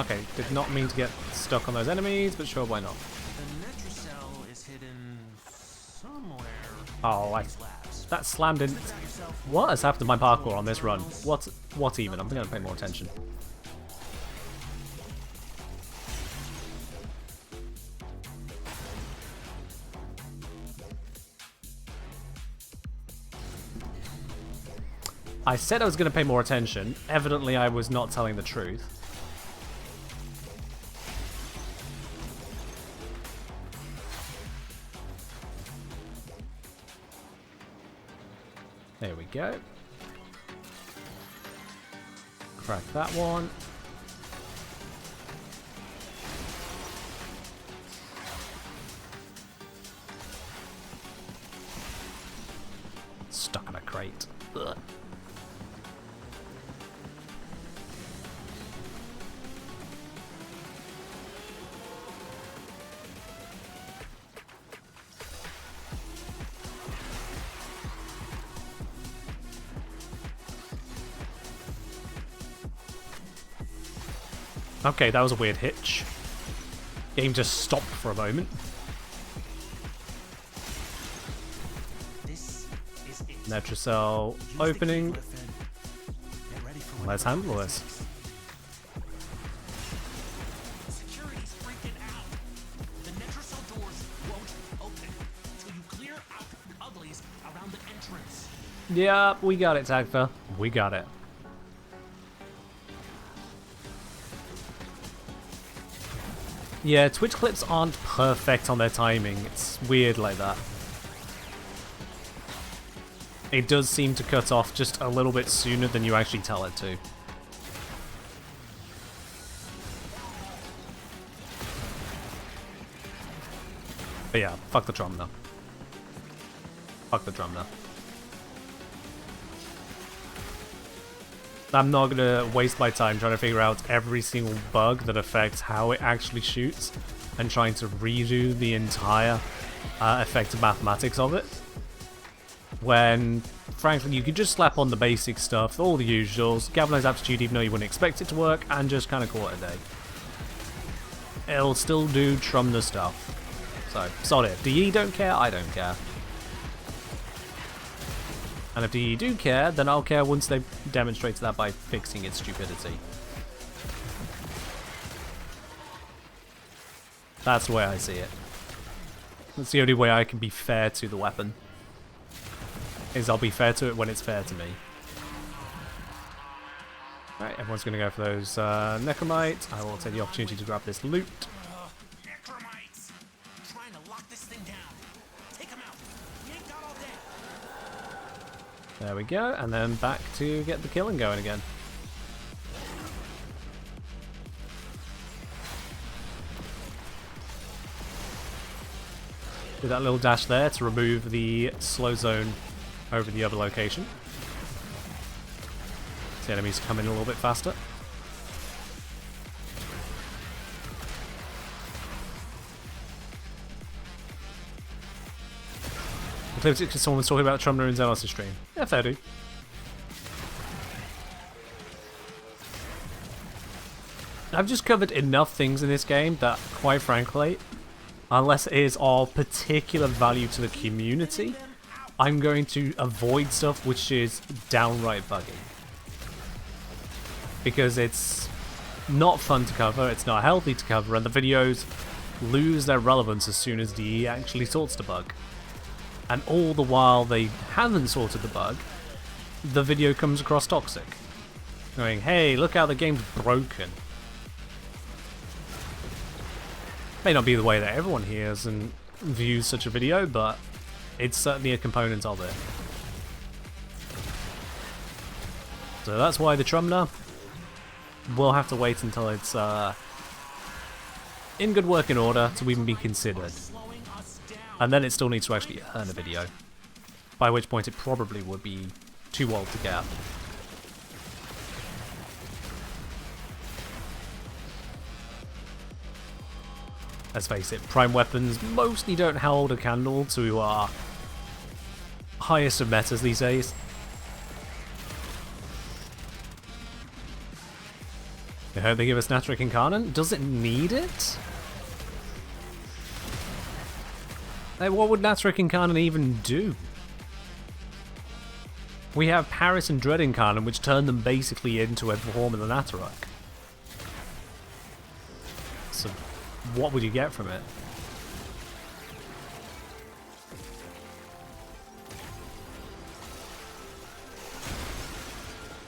Okay, did not mean to get stuck on those enemies, but sure, why not? The Netracell is hidden somewhere Oh, in these labs. that slammed in. What has happened to my parkour on this run? What even? I'm gonna pay more attention. I said I was gonna pay more attention. Evidently, I was not telling the truth. There we go. Crack that one. Stuck in a crate. Ugh. Okay, that was a weird hitch. Game just stopped for a moment. This is it. Netracell Use the key opening. glyph and get ready for what Let's comes handle next. this. Security's freaking out. The Netracell doors won't open until you clear out the uglies around the entrance. Yeah, we got it, Tagfa. We got it. Yeah, Twitch clips aren't perfect on their timing. It's weird like that. It does seem to cut off just a little bit sooner than you actually tell it to. But yeah, fuck the drum though. Fuck the drum though. I'm not gonna waste my time trying to figure out every single bug that affects how it actually shoots and trying to redo the entire effective mathematics of it. When, frankly, you could just slap on the basic stuff, all the usuals, galvanize aptitude even though you wouldn't expect it to work, and just kind of call it a day. It'll still do Trumna stuff. So, solid. DE don't care, I don't care. And if you do care, then I'll care once they've demonstrated that by fixing its stupidity. That's the way I see it. That's the only way I can be fair to the weapon. Is I'll be fair to it when it's fair to me. Alright, everyone's going to go for those necromites. I will take the opportunity to grab this loot. Necromites! Trying to lock this thing down. Take him out. We ain't got all day. There we go, and then back to get the killing going again. Do that little dash there to remove the slow zone over the other location. The enemies come in a little bit faster. Because someone's talking about Trumner and Zealous' stream. Yeah, fair do. I've just covered enough things in this game that, quite frankly, unless it is of particular value to the community, I'm going to avoid stuff which is downright buggy. Because it's not fun to cover, it's not healthy to cover, and the videos lose their relevance as soon as DE actually sorts the bug. And all the while they haven't sorted the bug, the video comes across toxic. Going, hey, look how the game's broken. May not be the way that everyone hears and views such a video, but it's certainly a component of it. So that's why the Trumner will have to wait until it's in good working order to even be considered. And then it still needs to actually earn a video. By which point it probably would be too old to get. Let's face it, prime weapons mostly don't hold a candle to our highest of metas these days. I hope they give us Natric Incarnate. Does it need it? Like, what would Natric Incarnate even do? We have Paris and Dread Incarnate, which turn them basically into a form of the Natarok. So, what would you get from it?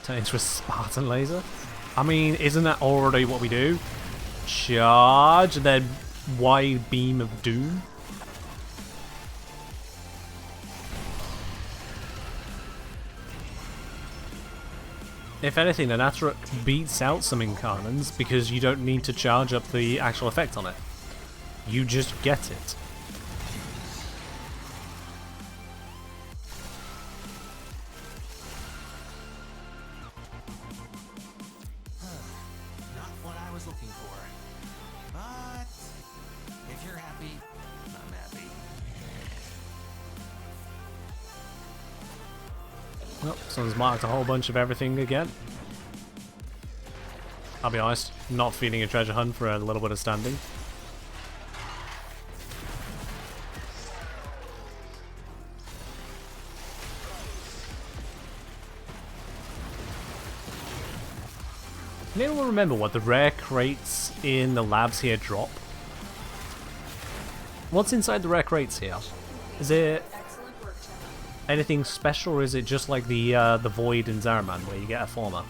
Turn into a Spartan laser? I mean, isn't that already what we do? Charge, then wide beam of doom? If anything, the Natarok beats out some Incarnans because you don't need to charge up the actual effect on it. You just get it. Not what I was looking for. But if you're happy, I'm happy. Well, someone's marked a whole bunch of everything again. I'll be honest, not feeling a treasure hunt for a little bit of standing. Can anyone remember what the rare crates in the labs here drop? What's inside the rare crates here? Is it Excellent work, Tim. anything special, or is it just like the Void in Zaraman, where you get a former?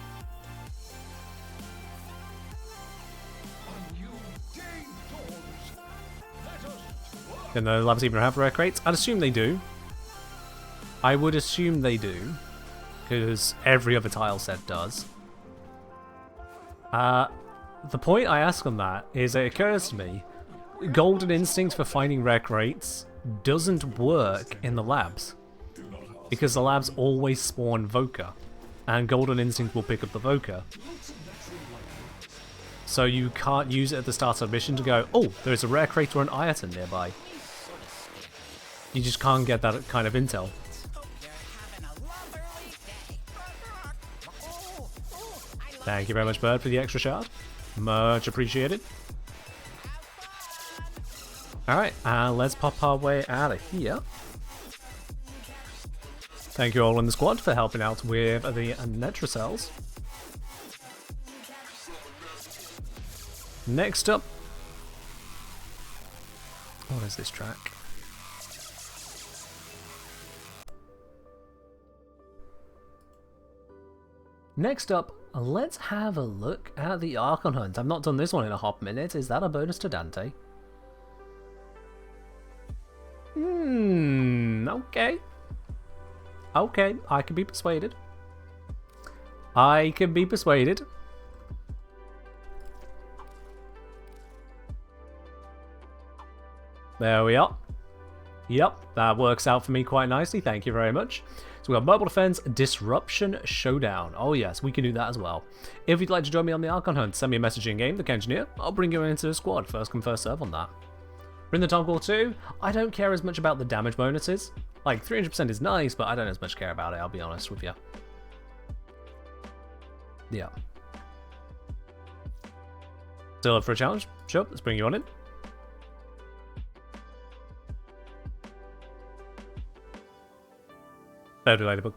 Then the labs even have rare crates? I'd assume they do. I would assume they do, because every other tile set does. The point I ask on that is it occurs to me, Golden Instinct for finding rare crates doesn't work in the labs. Because the labs always spawn Voca, and Golden Instinct will pick up the Voca. So you can't use it at the start of a mission to go, oh, there's a rare crate or an Ireton nearby. You just can't get that kind of intel. Thank you very much, Bird, for the extra shard. Much appreciated. Alright, let's pop our way out of here. Thank you all in the squad for helping out with the Netrocells. Next up, what is this track? Next up, let's have a look at the Archon Hunt. I've not done this one in a hot minute. Is that a bonus to Dante? Okay. Okay, I can be persuaded. I can be persuaded. There we are. Yep, that works out for me quite nicely. Thank you very much. So we've got Mobile Defense, Disruption, Showdown. Oh yes, we can do that as well. If you'd like to join me on the Archon Hunt, send me a message in game, the Engineer. I'll bring you into the squad. First come, first serve on that. We're in the Time Core 2. I don't care as much about the damage bonuses. Like, 300% is nice, but I don't as much care about it, I'll be honest with you. Yeah. Still up for a challenge? Sure, let's bring you on in. Better do Ladybug.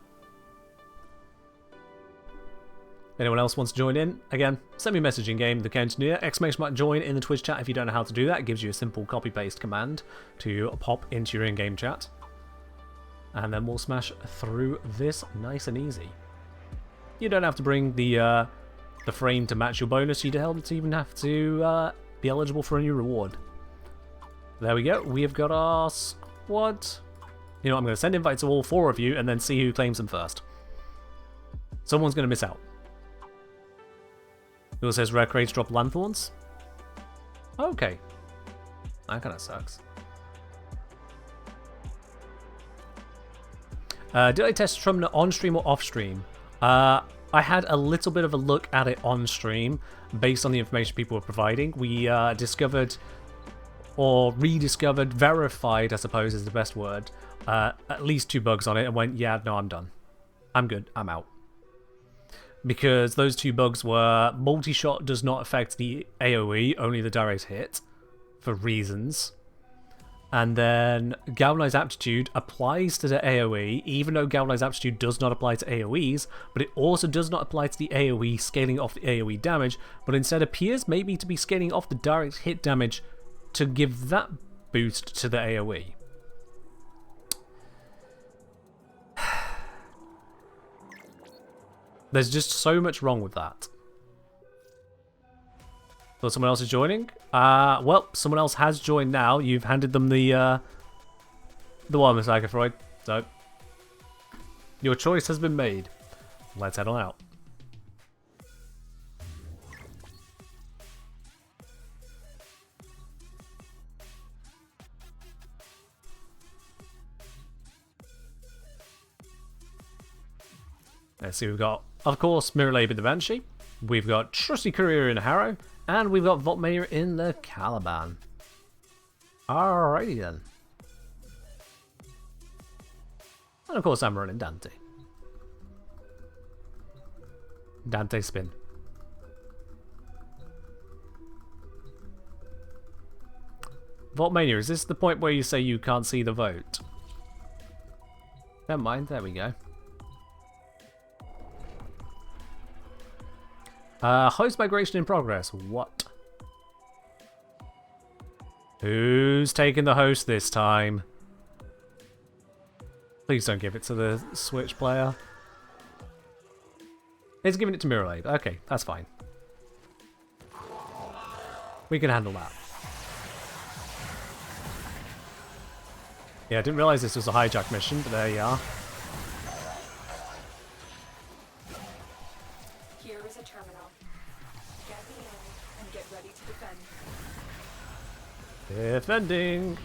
Anyone else wants to join in? Again, send me a message in game, the Engineer, ! join in the Twitch chat if you don't know how to do that. It gives you a simple copy-paste command to pop into your in-game chat. And then we'll smash through this nice and easy. You don't have to bring the frame to match your bonus. You don't even have to be eligible for a new reward. There we go. We have got our squad. You know, I'm going to send invites to all 4 of you and then see who claims them first. Someone's going to miss out. It also says rare crates drop lanthorns. Okay. That kind of sucks. Did I test Trumna on stream or off stream? I had a little bit of a look at it on stream based on the information people were providing. We discovered, or rediscovered, verified, I suppose is the best word, at least 2 bugs on it and went, yeah, no, I'm done. I'm good. I'm out. Because those 2 bugs were multi-shot does not affect the AoE, only the direct hit, for reasons. And then Galvanized Aptitude applies to the AoE, even though Galvanized Aptitude does not apply to AoEs, but it also does not apply to the AoE, scaling off the AoE damage, but instead appears maybe to be scaling off the direct hit damage to give that boost to the AoE. There's just so much wrong with that. So someone else is joining? Well, someone else has joined now. You've handed them the one, Miss Agafroid. So, your choice has been made. Let's head on out. Let's see, we've got, of course, Miralabe in the Banshee. We've got Trusty Courier in the Harrow. And we've got Voltmania in the Caliban. Alrighty then. And of course I'm running Dante. Dante spin. Voltmania, is this the point where you say you can't see the vote? Never mind, there we go. Host migration in progress. What? Who's taking the host this time? Please don't give it to the Switch player. It's giving it to Miralabe. Okay, that's fine. We can handle that. Yeah, I didn't realize this was a hijack mission, but there you are. Defending.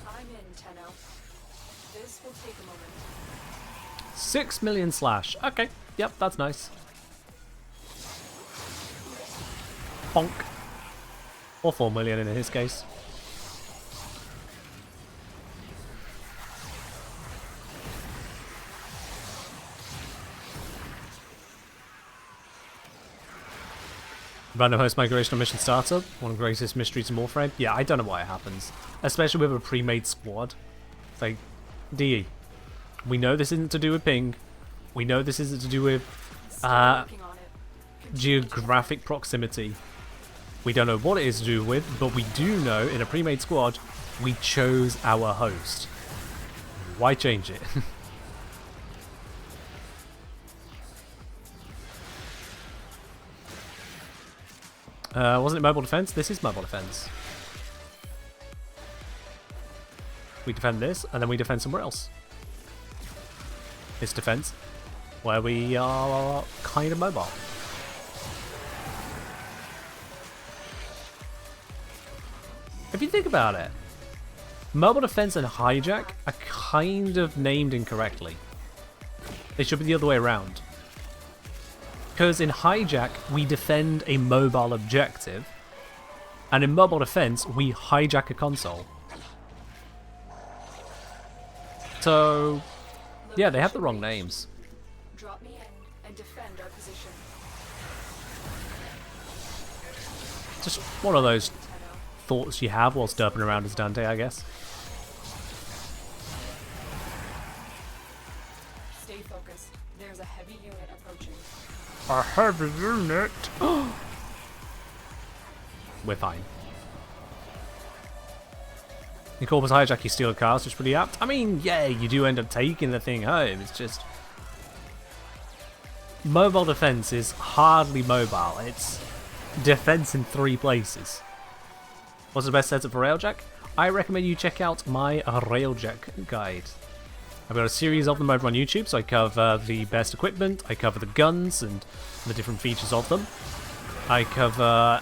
I'm in, Tenno. This will take a moment. 6 million slash. Okay. Yep, that's nice. Bonk. Or 4 million in his case. Random host migration on mission startup. One of the greatest mysteries in Warframe. Yeah, I don't know why it happens. Especially with a pre-made squad. It's like, DE, We know this isn't to do with ping. We know this isn't to do with Still working on it. geographic proximity. We don't know what it is to do with, but we do know in a pre-made squad, we chose our host. Why change it? Wasn't it mobile defense? This is mobile defense. We defend this, and then we defend somewhere else. It's defense, where we are kind of mobile. If you think about it, mobile defense and hijack are kind of named incorrectly. They should be the other way around. Because in hijack, we defend a mobile objective, and in mobile defense, we hijack a console. So, yeah, they have the wrong names. Drop me in and defend our position. Just one of those thoughts you have whilst derping around as Dante, I guess. Stay focused. There's a heavy unit approaching. A heavy unit. We're fine. Incorpus hijack, you steal cars, which is pretty apt. I mean, yeah, you do end up taking the thing home. It's just mobile defense is hardly mobile. It's defense in 3 places. What's the best setup for railjack? I recommend you check out my railjack guide. I've got a series of them over on YouTube, so I cover the best equipment, I cover the guns and the different features of them. I cover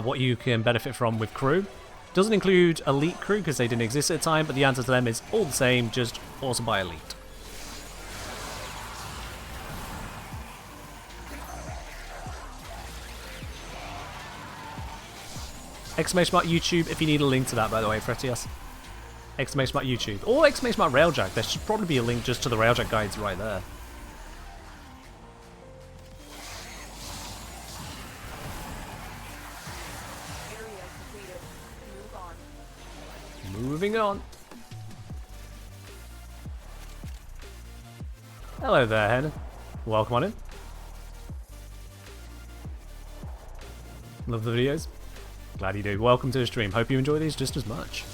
what you can benefit from with crew. Doesn't include elite crew because they didn't exist at the time, but the answer to them is all the same, just awesome by elite. Exclamation mark YouTube if you need a link to that, by the way, for FTS. Exclamation mark YouTube. Or exclamation mark Railjack. There should probably be a link just to the Railjack guides right there. Area completed. Move on. Moving on. Hello there, Hen. Welcome on in. Love the videos. Glad you do. Welcome to the stream. Hope you enjoy these just as much.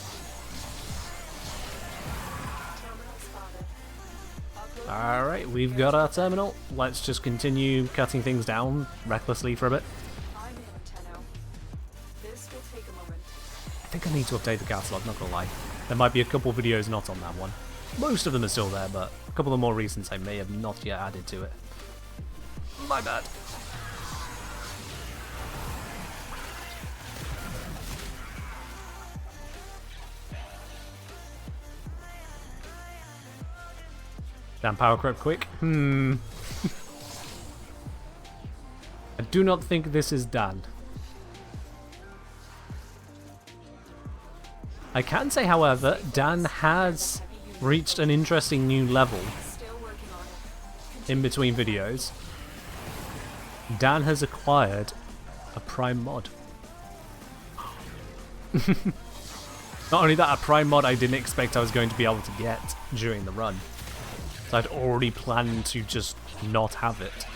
Terminal spotted. Alright, we've got our terminal. Let's just continue cutting things down recklessly for a bit. I'm in, Tenno. This will take a moment. I think I need to update the catalog, not gonna lie. There might be a couple videos not on that one. Most of them are still there, but a couple of the more recent I may have not yet added to it. My bad. Damn power creep quick. I do not think this is done. I can say, however, Dan has reached an interesting new level Still working on it. in between videos. Dan has acquired a Prime mod. Not only that, a Prime mod I didn't expect I was going to be able to get during the run. So I'd already planned to just not have it.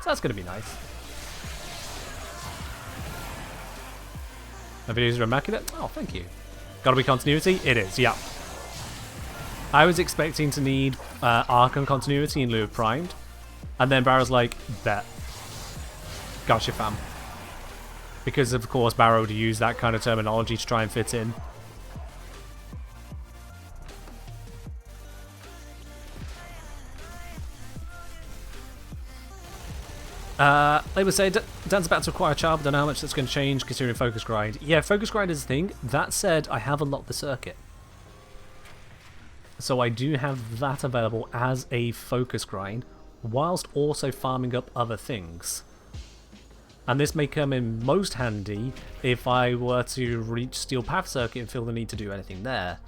So that's going to be nice. My videos are immaculate. Oh, thank you. Gotta be continuity? It is, yeah. I was expecting to need Archon continuity in lieu of Primed. And then Barrow's like, bet. Gotcha, fam. Because, of course, Barrow would use that kind of terminology to try and fit in. They would say, Dan's about to acquire a child, but don't know how much that's going to change considering Focus Grind. Yeah, Focus Grind is a thing. That said, I have unlocked the circuit. So I do have that available as a Focus Grind, whilst also farming up other things. And this may come in most handy if I were to reach Steel Path Circuit and feel the need to do anything there.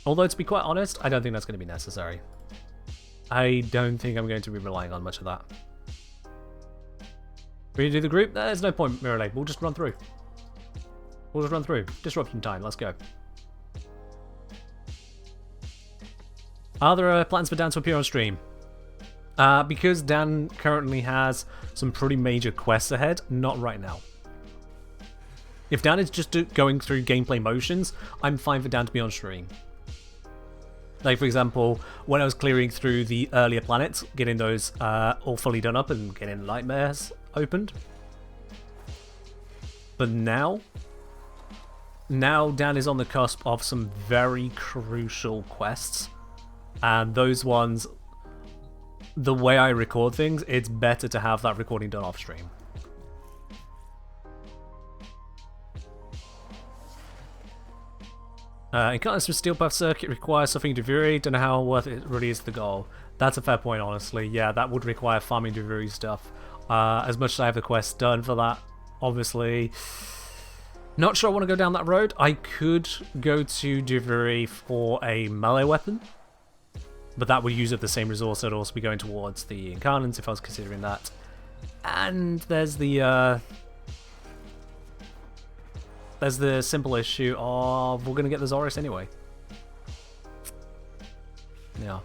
Although, to be quite honest, I don't think that's going to be necessary. I don't think I'm going to be relying on much of that. Ready to do the group? There's no point, Mirror. We'll just run through. We'll just run through. Disruption time, let's go. Are there plans for Dan to appear on stream? Because Dan currently has some pretty major quests ahead, not right now. If Dan is just going through gameplay motions, I'm fine for Dan to be on stream. Like, for example, when I was clearing through the earlier planets, getting those all fully done up and getting nightmares opened. But now Dan is on the cusp of some very crucial quests. And those ones, the way I record things, it's better to have that recording done off stream. Encounters with Steel Path Circuit requires something to Devuri. Don't know how worth it really is the goal. That's a fair point, honestly. Yeah, that would require farming Devuri stuff. As much as I have the quest done for that, obviously. Not sure I want to go down that road. I could go to Devuri for a melee weapon. But that would use up the same resource. I'd also be going towards the Incarnants if I was considering that. And there's the simple issue of we're going to get the Zoris anyway. Yeah.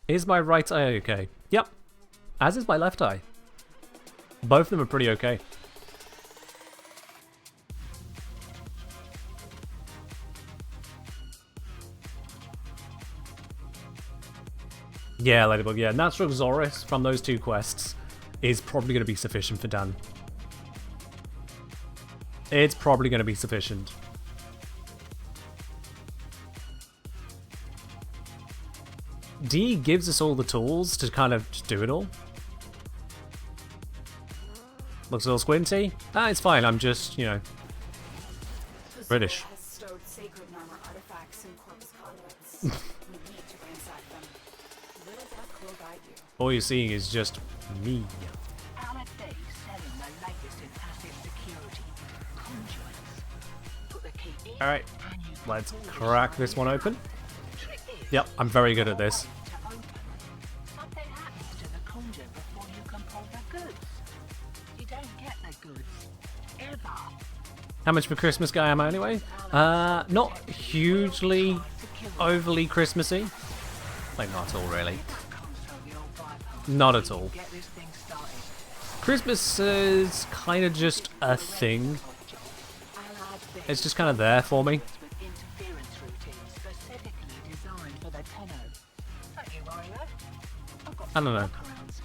Is my right eye okay? Yep. As is my left eye. Both of them are pretty okay. Yeah, Ladybug, yeah. Natural Zoris from those two quests is probably going to be sufficient for Dan. It's probably going to be sufficient. D gives us all the tools to kind of just do it all. Looks a little squinty. Ah, it's fine. I'm just, you know, British. Has stowed sacred armor artifacts in corpse conduits. We need to ransack them. Little Buck will guide you. All you're seeing is just me. Alec Bay selling the latest in asset security. Conduits. Put the key in. Alright, and you let's can crack this one open. Trick is Yep, I'm very good at this. to open. Something happens to the conduit before you can pull the goods. You don't get the goods. Ever. How much of a Christmas guy am I anyway? Not hugely overly Christmassy. Like, not at all, really. Not at all. Get this thing started. Christmas is kind of just a thing. It's just kind of there for me. With interference routines specifically designed for the Tenno. Don't you worry, lad. I've got I don't know. workarounds.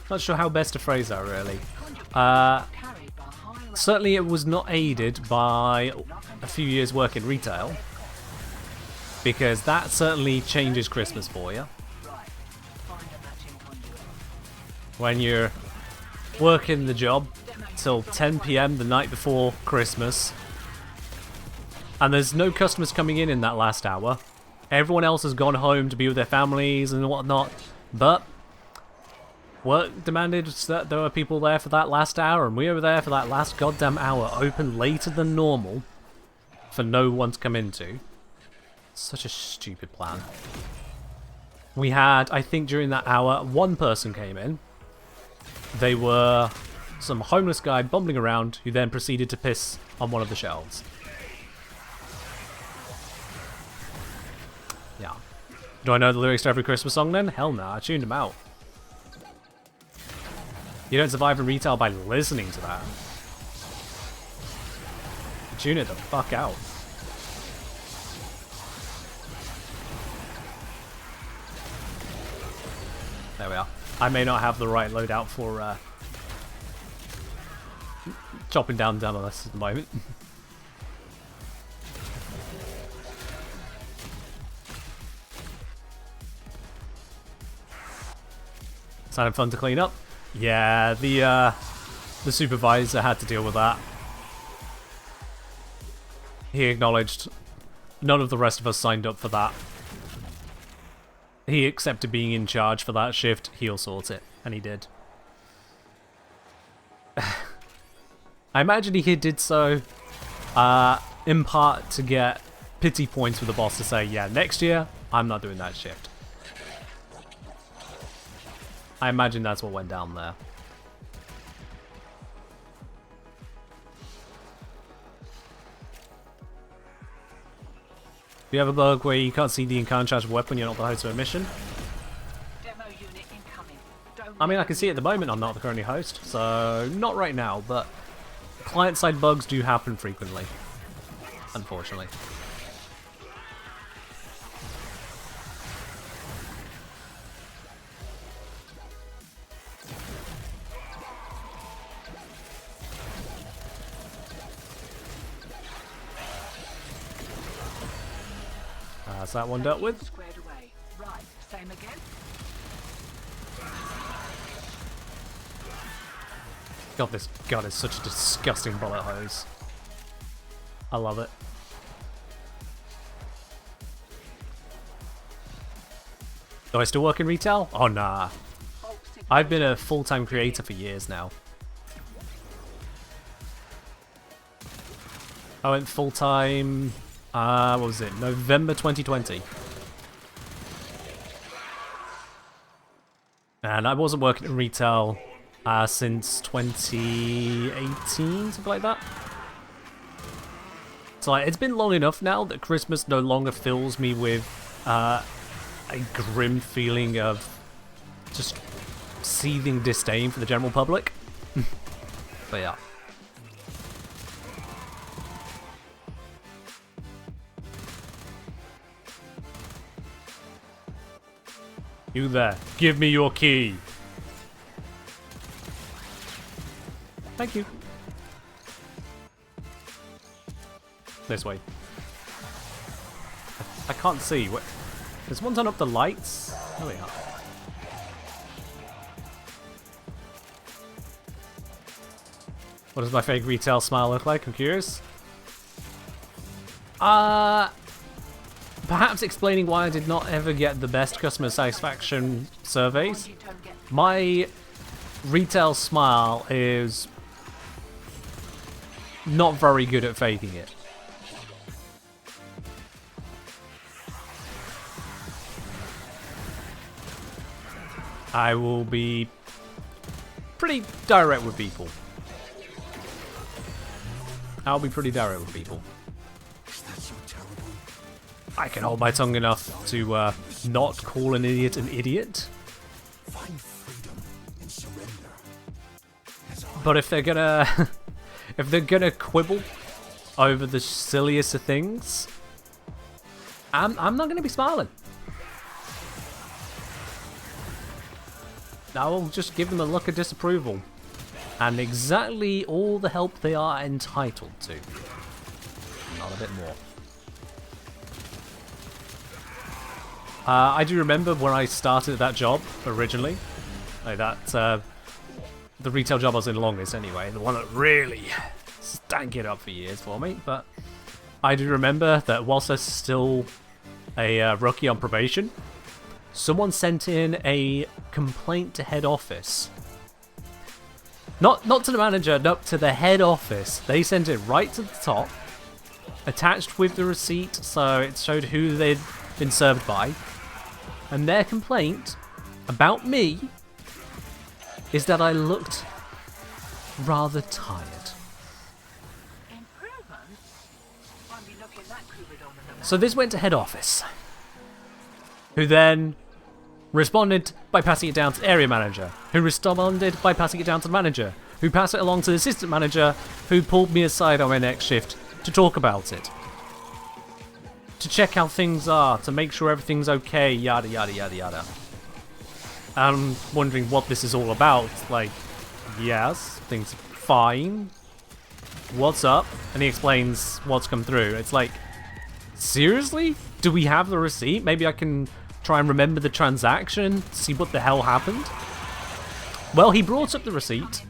Not sure how best to phrase that, really. Carried by high Certainly it was not aided by a few years' work in retail. Because that certainly changes Christmas for you. right. Find a matching conduit. When you're working the job till 10 PM the night before Christmas, and there's no customers coming in that last hour. Everyone else has gone home to be with their families and whatnot, but work demanded that there were people there for that last hour, and we were there for that last goddamn hour, open later than normal, for no one to come into. Such a stupid plan. We had, I think during that hour, one person came in. They were some homeless guy bumbling around who then proceeded to piss on one of the shelves. Yeah. Do I know the lyrics to every Christmas song then? Hell no, I tuned them out. You don't survive in retail by listening to that. Tune it the fuck out. There we are. I may not have the right loadout for chopping down Demolis at the moment. Sounded fun to clean up. Yeah, the supervisor had to deal with that. He acknowledged none of the rest of us signed up for that. He accepted being in charge for that shift. He'll sort it, and he did. I imagine he did so in part to get pity points with the boss to say, yeah, next year I'm not doing that shift. I imagine that's what went down there. Do you have a bug where you can't see the encounter charge of weapon when you're not the host of a mission? Demo unit incoming. Don't I mean, I can see at the moment I'm not currently host, so not right now, but client-side bugs do happen frequently, unfortunately. That's that one dealt with. squared away. Right, same again. God, this gun is such a disgusting bullet hose. I love it. Do I still work in retail? Oh, nah. I've been a full-time creator for years now. I went full-time, what was it? November 2020. And I wasn't working in retail since 2018, something like that. So like, it's been long enough now that Christmas no longer fills me with a grim feeling of just seething disdain for the general public. But yeah. You there, give me your key. Thank you. This way. I can't see. Does one turn up the lights? There we are. What does my fake retail smile look like? I'm curious. Perhaps explaining why I did not ever get the best customer satisfaction surveys. My retail smile is not very good at faking it. I will be pretty direct with people. I'll be pretty direct with people. I can hold my tongue enough to not call an idiot an idiot. But if they're gonna if they're gonna quibble over the silliest of things, I'm not gonna be smiling. I will just give them a look of disapproval and exactly all the help they are entitled to. Not a bit more. I do remember when I started that job originally, like that, the retail job I was in longest anyway, the one that really stank it up for years for me, but I do remember that whilst I was still a rookie on probation, someone sent in a complaint to head office. Not to the manager, no, to the head office. They sent it right to the top, attached with the receipt, so it showed who they'd been served by. And their complaint about me is that I looked rather tired. So this went to head office, who then responded by passing it down to the area manager, who responded by passing it down to the manager, who passed it along to the assistant manager, who pulled me aside on my next shift to talk about it. To check how things are, to make sure everything's okay, yada yada yada yada. I'm wondering what this is all about. Like, yes, things are fine. What's up? And he explains what's come through. It's like, seriously? Do we have the receipt? Maybe I can try and remember the transaction, see what the hell happened. Well, he brought up the receipt.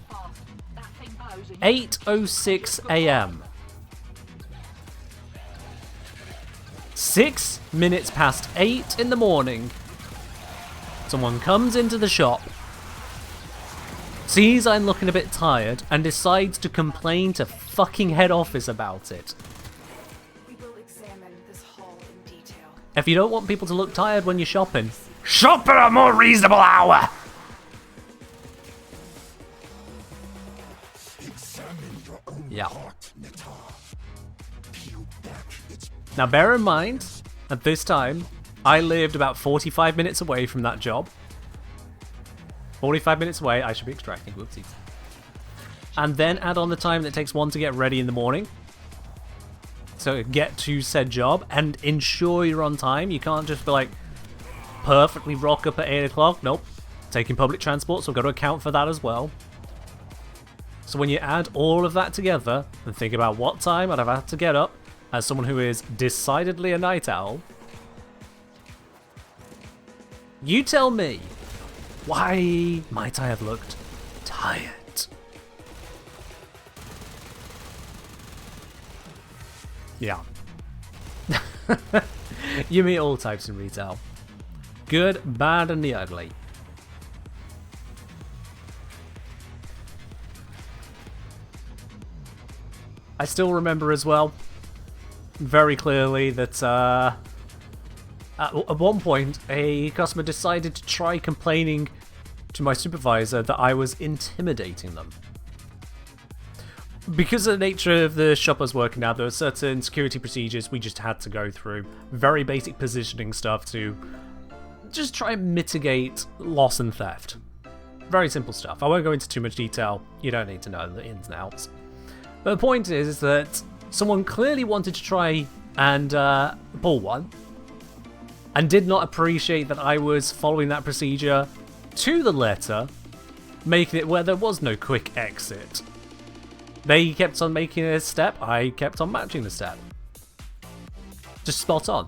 8:06 AM. 6 minutes past 8 in the morning. Someone comes into the shop, sees I'm looking a bit tired, and decides to complain to fucking head office about it. We will examine this haul in detail. If you don't want people to look tired when you're shopping, shop at a more reasonable hour! Yeah. Now bear in mind, at this time, I lived about 45 minutes away from that job. 45 minutes away, I should be extracting, whoopsies. And then add on the time that it takes one to get ready in the morning. So get to said job and ensure you're on time. You can't just be like, perfectly rock up at 8 o'clock. Nope. Taking public transport, so I've got to account for that as well. So when you add all of that together and think about what time I'd have had to get up as someone who is decidedly a night owl, you tell me, why might I have looked tired? Yeah. You meet all types in retail. Good, bad, and the ugly. I still remember as well, very clearly, that at one point a customer decided to try complaining to my supervisor that I was intimidating them. Because of the nature of the shop I was working at, there were certain security procedures we just had to go through. Very basic positioning stuff to just try and mitigate loss and theft. Very simple stuff. I won't go into too much detail. You don't need to know the ins and outs. But the point is that someone clearly wanted to try and pull one, and did not appreciate that I was following that procedure to the letter, making it where there was no quick exit. They kept on making a step, I kept on matching the step. Just spot on.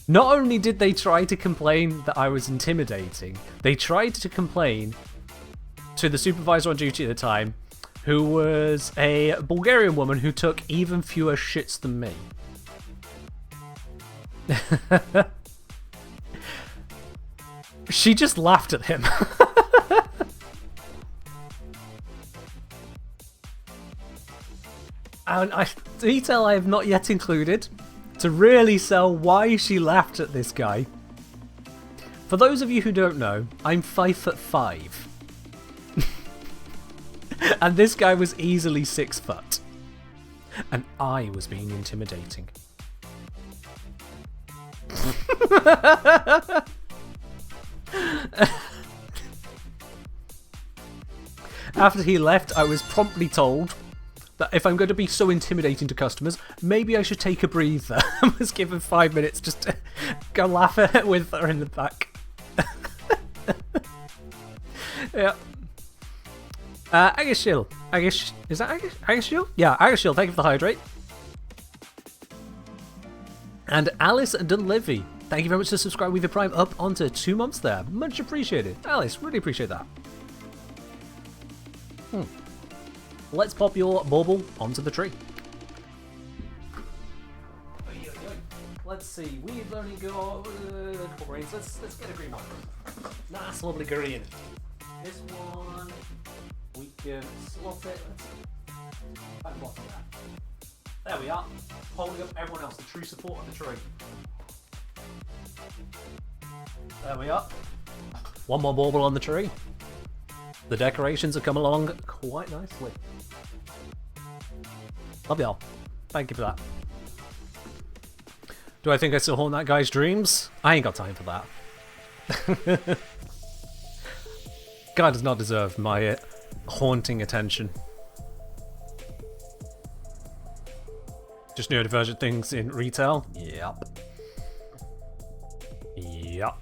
Not only did they try to complain that I was intimidating, they tried to complain to the supervisor on duty at the time, who was a Bulgarian woman who took even fewer shits than me. She just laughed at him. And a detail I have not yet included to really sell why she laughed at this guy. For those of you who don't know, I'm 5'5". And this guy was easily 6 foot. And I was being intimidating. After he left, I was promptly told that if I'm going to be so intimidating to customers, maybe I should take a breather. I was given 5 minutes just to go laugh at it with her in the back. Yeah. Agashil. Is that Agashil? Yeah, Agashil, thank you for the hydrate. And Alice Dunlevy, thank you very much for subscribing with your Prime up onto 2 months there. Much appreciated. Alice, really appreciate that. Let's pop your bauble onto the tree. Let's see, we've only got a couple greens. Let's get a green one. Nice, lovely green. This one, we can slot it. Back the bottom there. There we are. Holding up everyone else, the true support of the tree. There we are. One more bauble on the tree. The decorations have come along quite nicely. Love y'all. Thank you for that. Do I think I still haunt that guy's dreams? I ain't got time for that. Guy does not deserve my haunting attention. Just neurodivergent things in retail? Yep. Yep.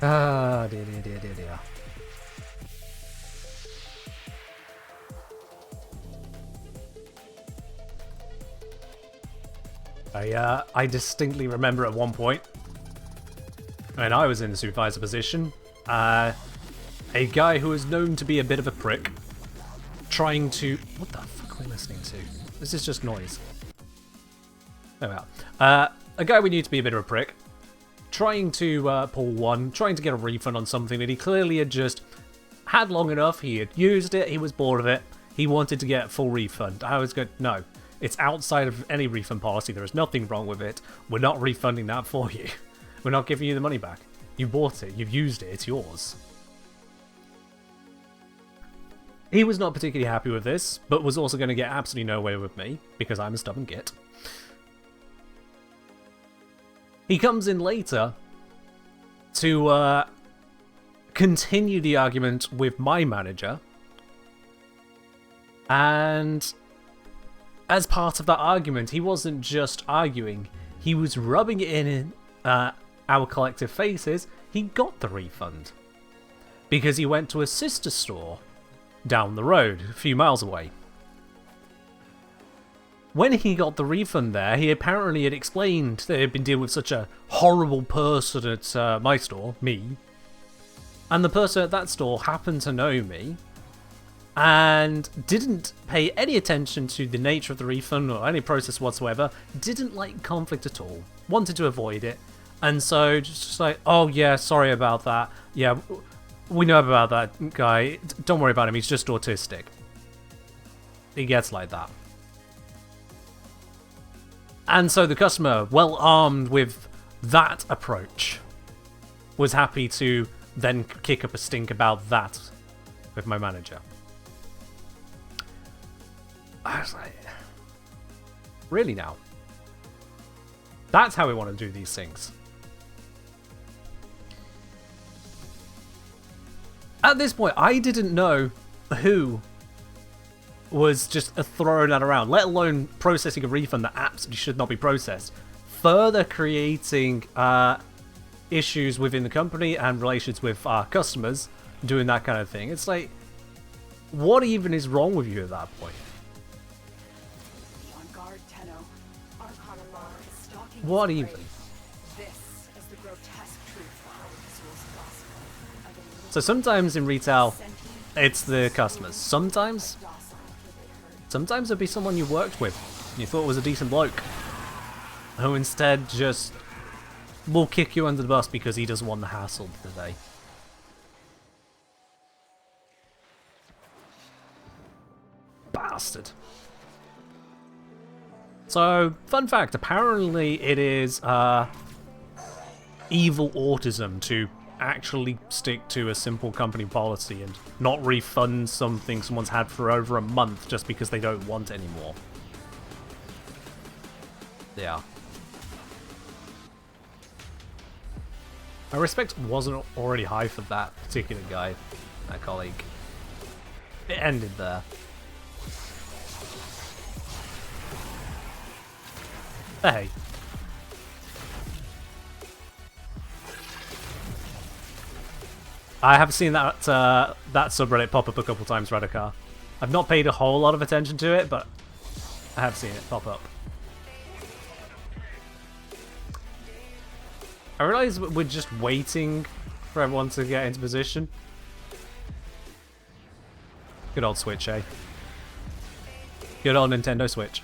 Ah, dear. I distinctly remember at one point, when I was in the supervisor position, a guy who was known to be a bit of a prick, trying to... What the fuck are we listening to? This is just noise. There we are. A guy we knew to be a bit of a prick, trying to pull one, trying to get a refund on something that he clearly had just had long enough, he had used it, he was bored of it, he wanted to get full refund. I was going, no, it's outside of any refund policy, there is nothing wrong with it, we're not refunding that for you. We're not giving you the money back. You bought it, you've used it, it's yours. He was not particularly happy with this, but was also going to get absolutely nowhere with me, because I'm a stubborn git. He comes in later to continue the argument with my manager, and as part of that argument, he wasn't just arguing, he was rubbing it in our collective faces. He got the refund because he went to a sister store down the road, a few miles away. When he got the refund there, he apparently had explained that he had been dealing with such a horrible person at my store, me, and the person at that store happened to know me and didn't pay any attention to the nature of the refund or any process whatsoever, didn't like conflict at all, wanted to avoid it, and so just like, oh yeah, sorry about that, yeah, we know about that guy, don't worry about him, he's just autistic. He gets like that. And so the customer, well armed with that approach, was happy to then kick up a stink about that with my manager. I was like, really now? That's how we want to do these things. At this point, I didn't know who was just throwing that around, let alone processing a refund that absolutely should not be processed. Further creating issues within the company and relations with our customers, doing that kind of thing. It's like, what even is wrong with you at that point? Be on guard, Tenno. Arcana Law is stalking What his even? grave. This is the grotesque truth behind Azul's gospel of a little So sometimes in retail, sentient it's the customers. Sometimes docile that they heard. Sometimes it'd be someone you worked with, and you thought was a decent bloke, who instead just will kick you under the bus because he doesn't want the hassle today. Bastard. So, fun fact, apparently it is evil autism to actually stick to a simple company policy and not refund something someone's had for over a month just because they don't want it anymore. Yeah. My respect wasn't already high for that particular guy, that colleague. It ended there. But hey. I have seen that that subreddit pop up a couple times, Radikar. I've not paid a whole lot of attention to it, but I have seen it pop up. I realise we're just waiting for everyone to get into position. Good old Switch, eh? Good old Nintendo Switch.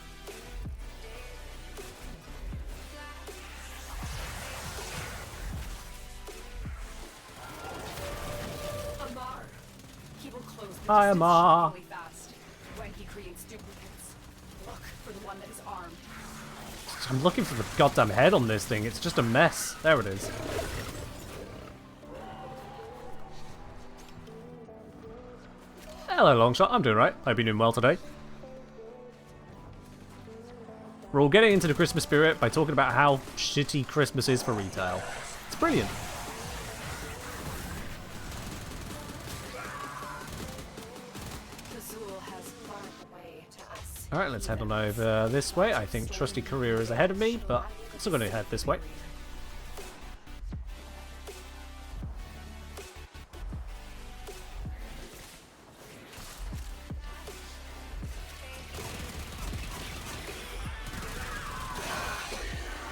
Amar. He will close the Hi, distance Amar. shockingly fast. When he creates duplicates, look for the one that is armed. I'm looking for the goddamn head on this thing. It's just a mess. There it is. Hello, Longshot. I'm doing right. Hope you're doing well today. We're all getting into the Christmas spirit by talking about how shitty Christmas is for retail. It's brilliant. Azul has barred the way to us. Alright, let's head on over this way. I think Trusty Courier is ahead of me, but I'm still going to head this way.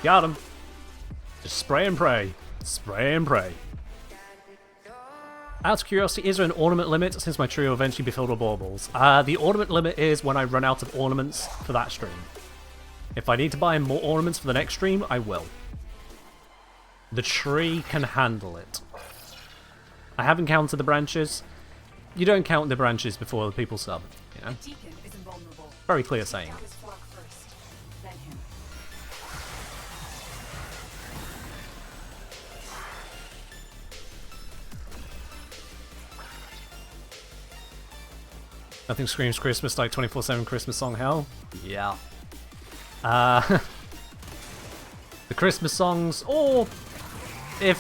Got him. Just spray and pray. Spray and pray. Out of curiosity, is there an ornament limit since my trio will eventually be filled with baubles? The ornament limit is when I run out of ornaments for that stream. If I need to buy more ornaments for the next stream, I will. The tree can handle it. I haven't counted the branches. You don't count the branches before the people sub, you know? Deacon is invulnerable. Very clear saying. Count his flock first, then him. Nothing screams Christmas like 24/7 Christmas song hell. Yeah. The Christmas songs, or if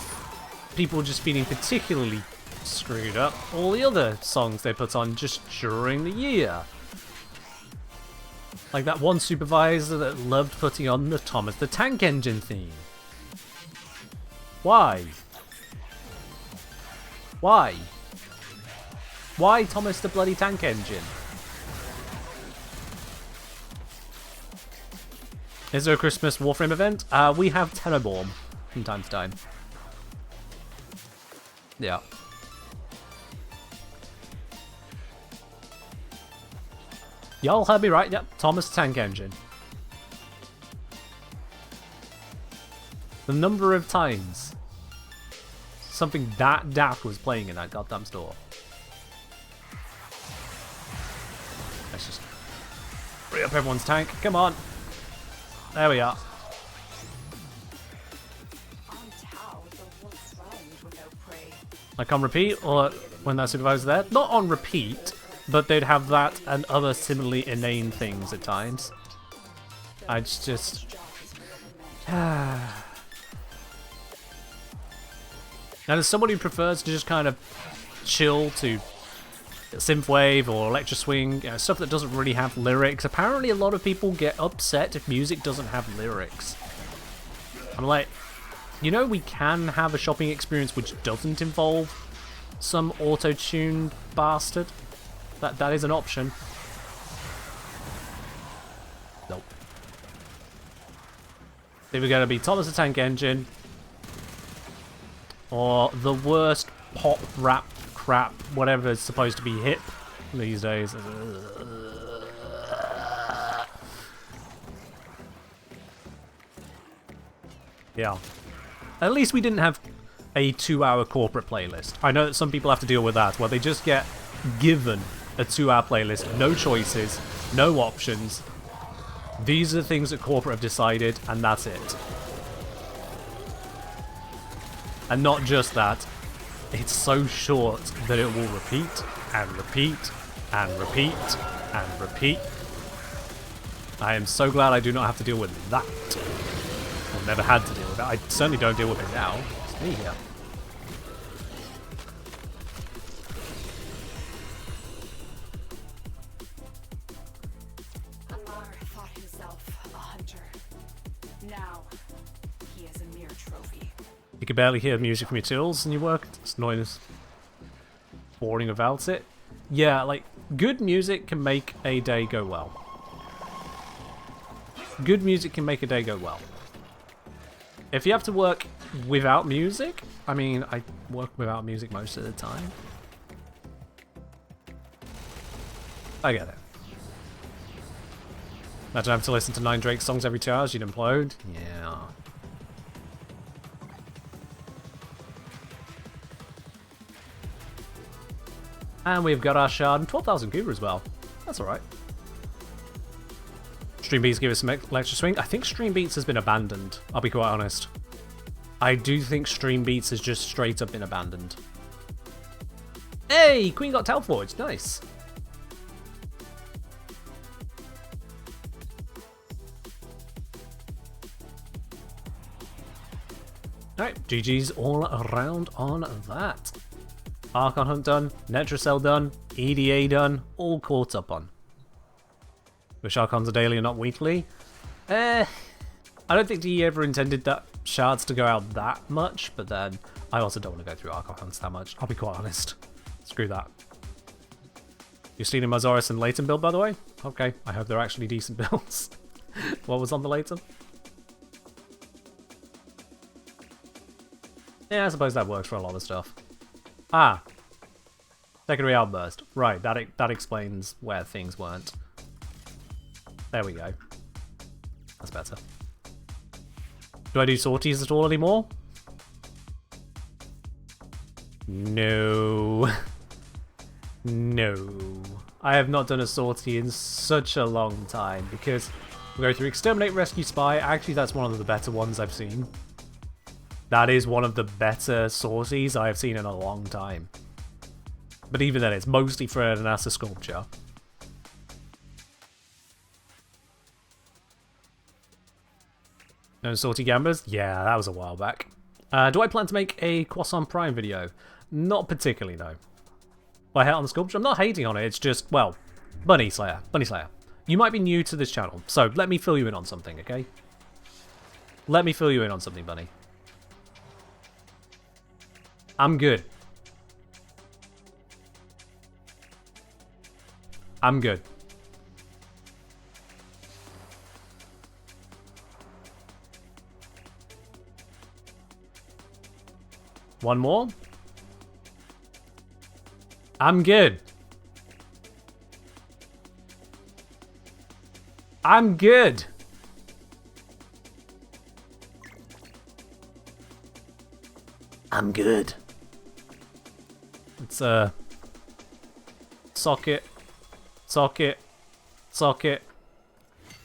people are just feeling particularly screwed up, all the other songs they put on just during the year. Like that one supervisor that loved putting on the Thomas the Tank Engine theme. Why? Why? Why Thomas the bloody Tank Engine? Is there a Christmas Warframe event? We have Tennoborn from time to time. Yeah. Y'all heard me right? Yep, Thomas the Tank Engine. The number of times something that daft was playing in that goddamn store. Let's just free up everyone's tank. Come on. There we are. Like on repeat, or when that supervisor's there? Not on repeat, but they'd have that and other similarly inane things at times. I just... And as somebody who prefers to just kind of chill to synthwave or electro swing, you know, stuff that doesn't really have lyrics, apparently a lot of people get upset if music doesn't have lyrics. I'm like, you know, we can have a shopping experience which doesn't involve some auto-tuned bastard. That is an option. Nope. Either going to be Thomas the Tank Engine, or the worst pop rap crap, whatever is supposed to be hip these days. Yeah. At least we didn't have a 2-hour corporate playlist. I know that some people have to deal with that, where they just get given a 2-hour playlist, no choices, no options. These are the things that corporate have decided, and that's it. And not just that, it's so short that it will repeat, and repeat, and repeat, and repeat. I am so glad I do not have to deal with that. I've never had to deal with it. I certainly don't deal with it now. It's me here. Amar thought himself a hunter. Now, he is a mere trophy. You can barely hear music from your tools and you work. It's annoying as boring about it. Yeah, like, good music can make a day go well. Good music can make a day go well. If you have to work without music, I mean, I work without music most of the time. I get it. Imagine having to listen to 9 Drake songs every 2 hours, you'd implode. Yeah. And we've got our shard and 12,000 Goober as well. That's alright. Stream Beats give us some electro swing. I think Stream Beats has been abandoned, I'll be quite honest. I do think Stream Beats has just straight up been abandoned. Hey! Queen got Telforged, nice. Alright, GG's all around on that. Archon Hunt done, Netracell done, EDA done, all caught up on. Wish Archons are daily and not weekly. I don't think he ever intended that shards to go out that much, but then I also don't want to go through Archon Hunts that much, I'll be quite honest. Screw that. You're stealing my Zoris and Leighton build, by the way? Okay, I hope they're actually decent builds. What was on the Leighton? Yeah, I suppose that works for a lot of stuff. Ah. Secondary outburst. Right, that explains where things weren't. There we go. That's better. Do I do sorties at all anymore? No. No. I have not done a sortie in such a long time because we go through Exterminate, Rescue, Spy. Actually, that's one of the better ones I've seen. That is one of the better sorties I have seen in a long time. But even then, it's mostly for an NASA sculpture. No salty gambers? Yeah, that was a while back. Do I plan to make a Croissant Prime video? Not particularly, no. I hate on the sculpture? I'm not hating on it, it's just, well, Bunny Slayer. Bunny Slayer. You might be new to this channel, so let me fill you in on something, okay? Let me fill you in on something, Bunny. I'm good. I'm good. One more. I'm good. I'm good. I'm good. It's socket, socket, socket,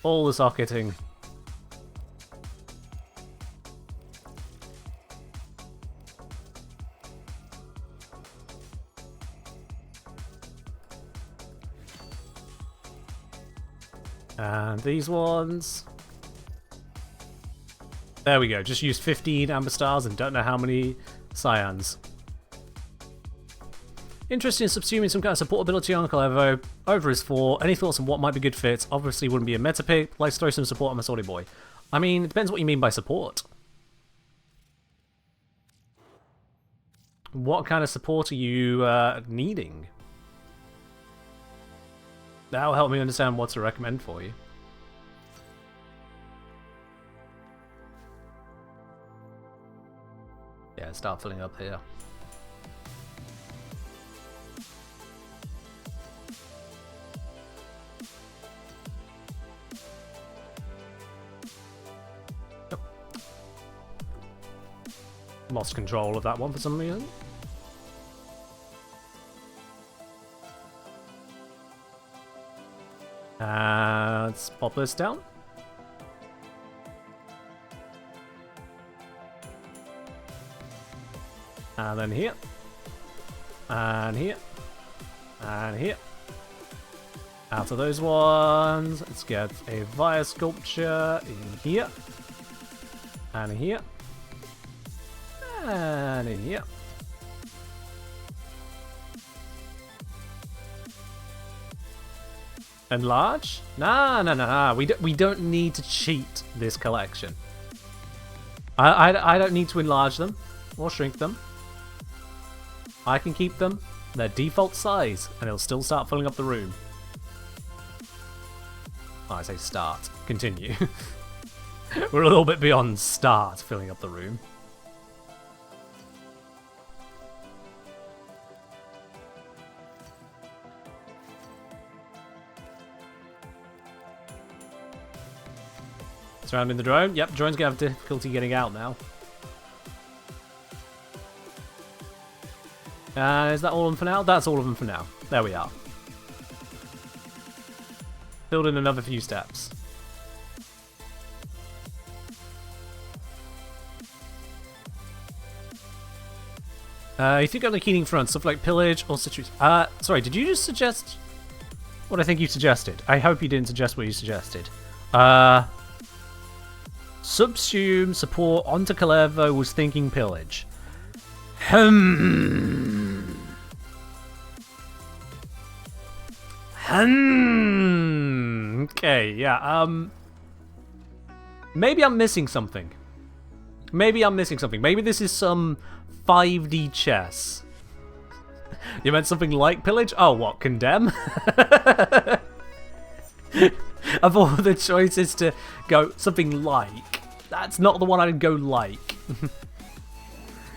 all the socketing. And these ones. There we go. Just used 15 amber stars and don't know how many cyans. Interested in subsuming some kind of support ability on Calevo. Over is 4. Any thoughts on what might be good fits? Obviously wouldn't be a meta pick. Let's throw some support on my Sorty Boy. I mean, it depends what you mean by support. What kind of support are you needing? That'll help me understand what to recommend for you. Yeah, start filling up here. Yep. Lost control of that one for some reason. Let's pop this down. And then here. And here. And here. Out of those ones, let's get a Via Sculpture in here. And here. And in here. Enlarge? Nah. We don't need to cheat this collection. I don't need to enlarge them or shrink them. I can keep them their default size, and it'll still start filling up the room. Oh, I say start. Continue. We're a little bit beyond start filling up the room. Surrounding the drone. Yep, drone's gonna have difficulty getting out now. Is that all of them for now? That's all of them for now. There we are. Filled in another few steps. You think on the Keening front, stuff like pillage or situation. Sorry, did you just suggest what I think you suggested? I hope you didn't suggest what you suggested. Subsume, support, onto Calevo, was thinking pillage. Okay, yeah, maybe I'm missing something. Maybe this is some 5D chess. You meant something like pillage? Oh, what, condemn? Of all the choices to go something like, that's not the one I'd go like.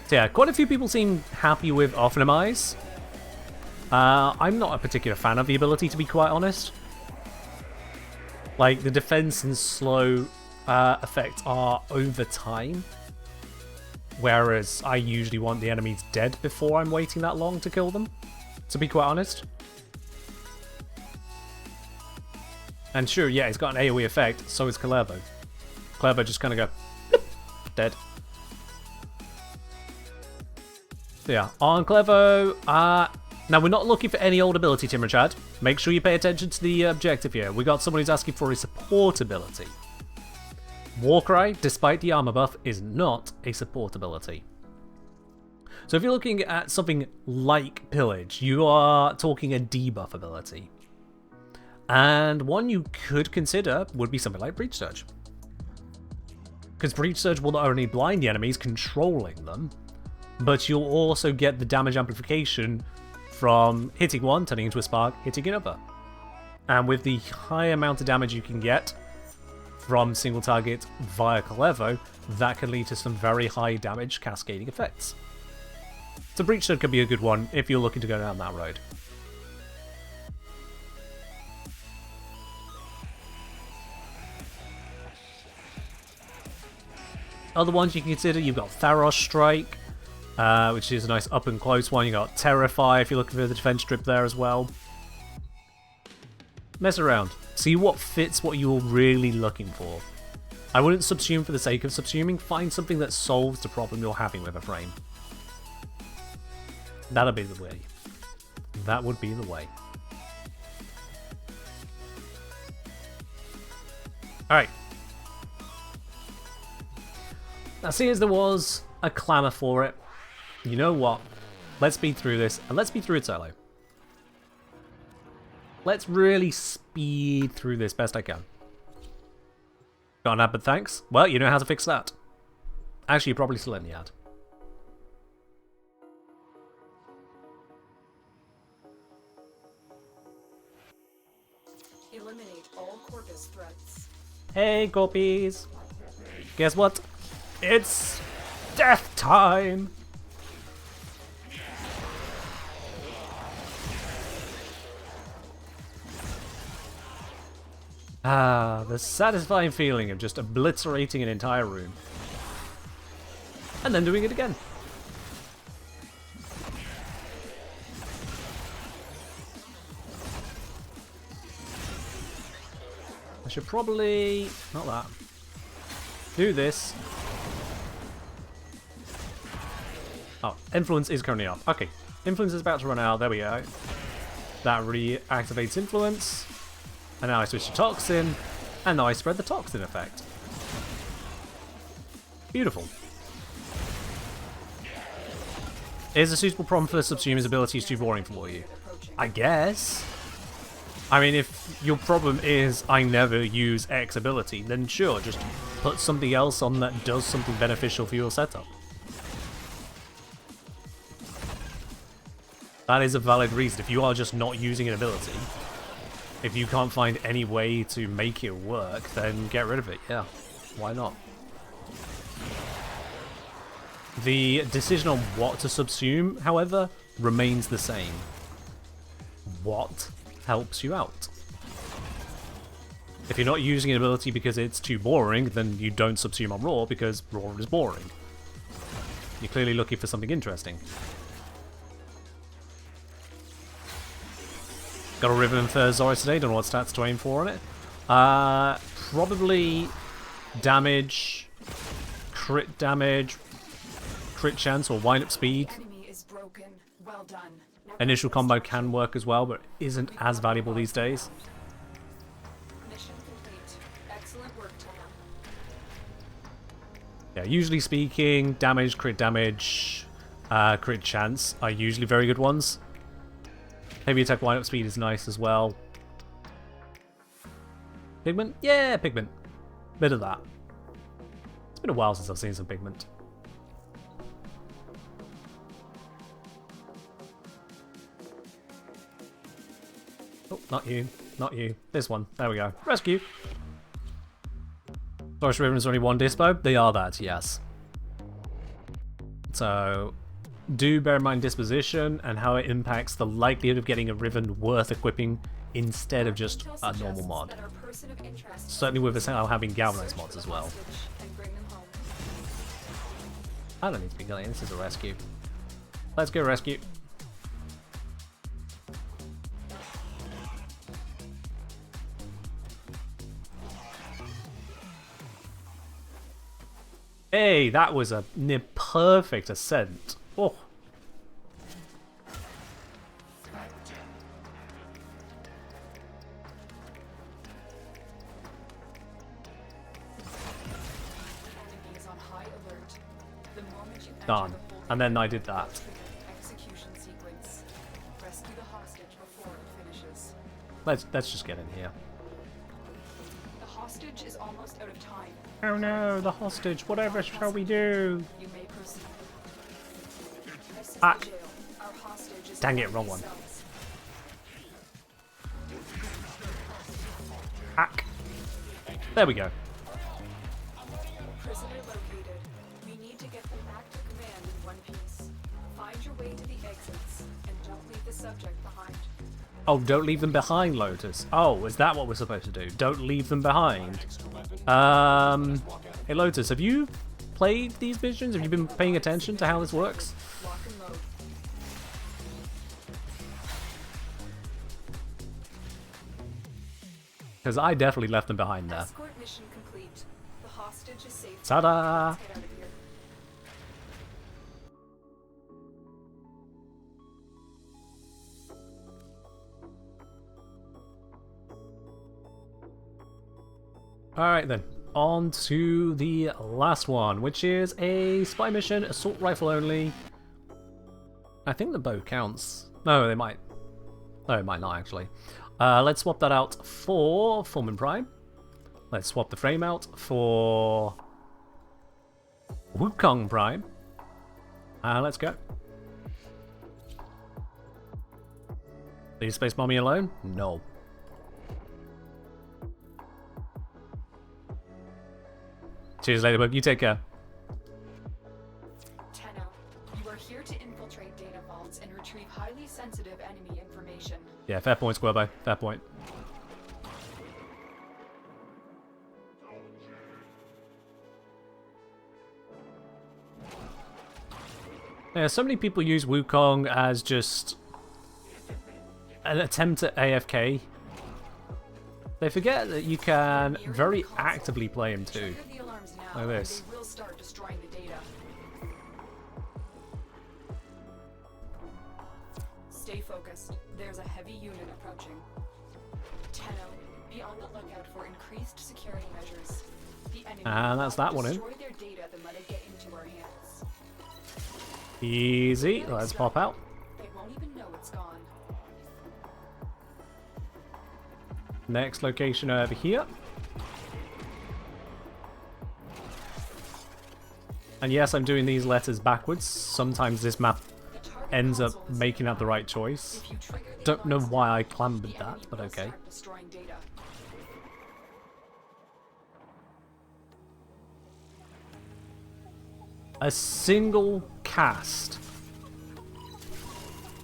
So yeah, quite a few people seem happy with Optimize. I'm not a particular fan of the ability, to be quite honest. Like, the defense and slow effects are over time. Whereas I usually want the enemies dead before I'm waiting that long to kill them, to be quite honest. And sure, yeah, it's got an AoE effect, so is Calevo. Calevo just kind of go, dead. So yeah, on Calevo, now we're not looking for any old ability, Timrachad. Make sure you pay attention to the objective here. We got someone who's asking for a support ability. Warcry, despite the armor buff, is not a support ability. So if you're looking at something like Pillage, you are talking a debuff ability. And one you could consider would be something like Breach Surge. Because Breach Surge will not only blind the enemies controlling them, but you'll also get the damage amplification from hitting one, turning into a spark, hitting another. And with the high amount of damage you can get from single target via Clevo, that can lead to some very high damage cascading effects. So Breach Surge could be a good one if you're looking to go down that road. Other ones you can consider, you've got Tharos Strike, which is a nice up and close one. You got Terrify if you're looking for the defense strip there as well. Mess around. See what fits what you're really looking for. I wouldn't subsume for the sake of subsuming. Find something that solves the problem you're having with a frame. That'll be the way. That would be the way. Alright. Now, seeing as there was a clamour for it, you know what? Let's speed through this, and let's speed through it solo. Let's really speed through this best I can. Got an ad, but thanks? Well, you know how to fix that. Actually, you're probably still in the ad. Eliminate all Corpus threats. Hey, Corpies! Guess what? It's death time! Ah, the satisfying feeling of just obliterating an entire room. And then doing it again. I should probably... not that. Do this. Oh, influence is currently off. Okay, influence is about to run out. There we go. That reactivates influence. And now I switch to toxin. And now I spread the toxin effect. Beautiful. Is a suitable problem for the subsumer's ability is too boring for you? I guess. I mean, if your problem is I never use X ability, then sure, just put something else on that does something beneficial for your setup. That is a valid reason. If you are just not using an ability, if you can't find any way to make it work, then get rid of it. Yeah, why not? The decision on what to subsume, however, remains the same. What helps you out? If you're not using an ability because it's too boring, then you don't subsume on Raw because Raw is boring. You're clearly looking for something interesting. Got a Riven for Zora today, don't know what stats to aim for on it. Probably damage, crit chance, or wind up speed. Enemy is broken. Well done. Initial combo can work as well, but isn't as valuable these days. Mission complete. Excellent work, Tom. Yeah, usually speaking, damage, crit chance are usually very good ones. Heavy attack wind up speed is nice as well. Pigment? Yeah, pigment. Bit of that. It's been a while since I've seen some pigment. Oh, not you. Not you. This one. There we go. Rescue! Forest Riven is only one dispo? They are that, yes. So, do bear in mind disposition and how it impacts the likelihood of getting a Riven worth equipping instead of just a normal mod. Certainly with us now having galvanized mods as well. I don't need to be killing. This is a rescue. Let's go rescue. Hey, that was a near perfect ascent. Oh. Done. And then I did that. Execution sequence. Rescue the hostage before it finishes. Let's just get in here. The hostage is almost out of time. Oh no, the hostage. Whatever shall we do? You may proceed. This is Ah. the jail. Our hostage is Dang in it, one wrong of one. these cells. Hack. There we go. Prisoner located. We need to get them back to command in one piece. Find your way to the exits and don't leave the subject behind. Oh, don't leave them behind, Lotus. Oh, is that what we're supposed to do? Don't leave them behind. Hey, Lotus, have you played these missions? Have you been paying attention to how this works? Lock and load. Because I definitely left them behind there. Escort mission complete. The hostage is safe. Ta-da! Let's get out of here. Alright then, on to the last one, which is a spy mission, assault rifle only. I think the bow counts. No, they might. No, it might not actually. Let's swap that out for Foreman Prime. Let's swap the frame out for Wukong Prime. Let's go. Leave Space Mommy alone? No. Cheers, Ladybug. You take care. Tenno, you are here to infiltrate data vaults and retrieve highly sensitive enemy information. Yeah, fair point, Squirbo. Fair point. Yeah, so many people use Wukong as just an attempt at AFK. They forget that you can very actively play him too. Trigger the alarms now, Like and this. they will start destroying the data. Stay focused. There's a heavy unit approaching. Tenno, be on the lookout for increased security measures. The enemy And will that's not that one in. destroy their data than let it get into our hands. Easy. Let's pop out. They won't even know it's gone. Next location over here. And yes, I'm doing these letters backwards. Sometimes this map The target ends up console is making out the down. right choice. If you trigger the Don't know alarms why now, I clambered the that, enemy but will okay. start destroying data. A single cast.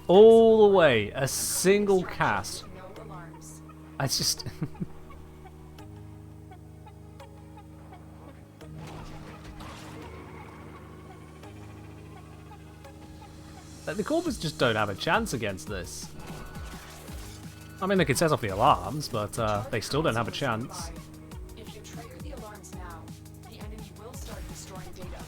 All the way. A single cast. No alarms. I just... Like, the Corvus just don't have a chance against this. I mean, they could set off the alarms, but they still don't have a chance. If you trigger the alarms now, the enemy will start destroying data.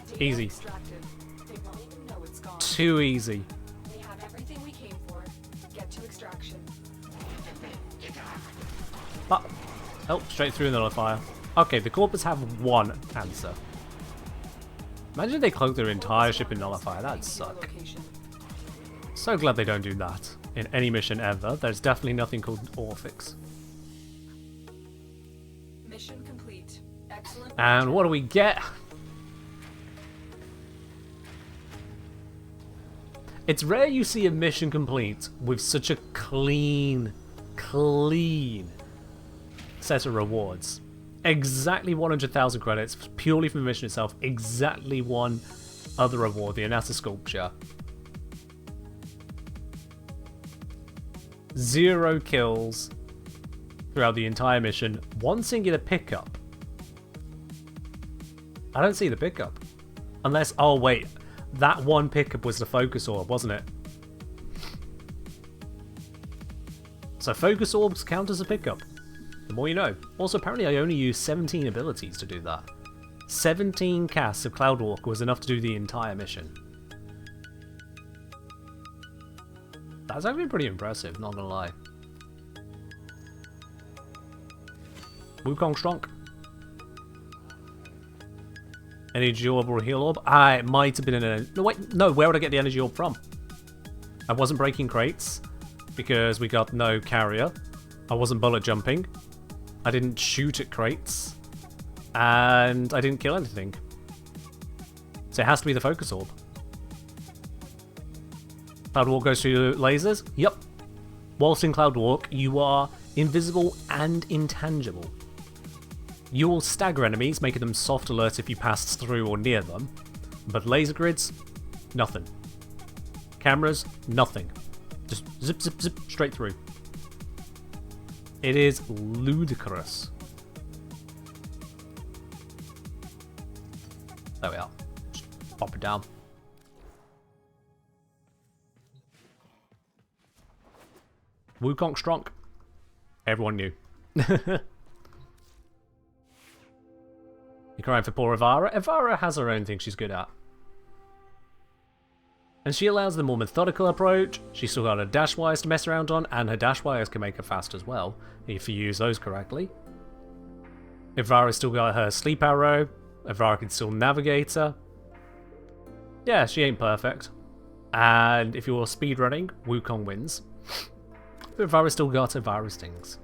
Data Easy. extracted. They won't even know it's gone. Too easy. We have everything we came for. Get to extraction. But, oh, straight through the nullifier. Okay, the Corpus have one answer. Imagine if they cloak their entire ship in nullifier. That'd Thanks to your suck. location. So glad they don't do that in any mission ever. There's definitely nothing called Orphix. Mission complete. Excellent. And what do we get? It's rare you see a mission complete with such a clean set of rewards. Exactly 100,000 credits purely from the mission itself. Exactly one other reward, the Anata Sculpture. 0 kills throughout the entire mission. One singular pickup. I don't see the pickup. Unless, oh wait, that one pickup was the focus orb, wasn't it? So focus orbs count as a pickup. The more you know. Also, apparently I only used 17 abilities to do that. 17 casts of Cloudwalker was enough to do the entire mission. That's actually pretty impressive, not gonna lie. Wukong Strong. Energy orb or heal orb? It might have been an... No, wait, no, where would I get the energy orb from? I wasn't breaking crates, because we got no carrier. I wasn't bullet jumping. I didn't shoot at crates. And I didn't kill anything. So it has to be the focus orb. Cloud Walk goes through lasers? Yep. Whilst in Cloud Walk, you are invisible and intangible. You will stagger enemies, making them soft alerts if you pass through or near them. But laser grids? Nothing. Cameras? Nothing. Just zip, zip, zip, straight through. It is ludicrous. There we are. Just pop it down. Wukong Strong. Everyone knew. You're crying for poor Ivara? Ivara has her own thing she's good at. And she allows the more methodical approach. She's still got her dash wires to mess around on, and her dash wires can make her fast as well, if you use those correctly. Ivara's still got her sleep arrow. Ivara can still navigate her. Yeah, she ain't perfect. And if you're speedrunning, Wukong wins. But Ivara's still got Ivara's things.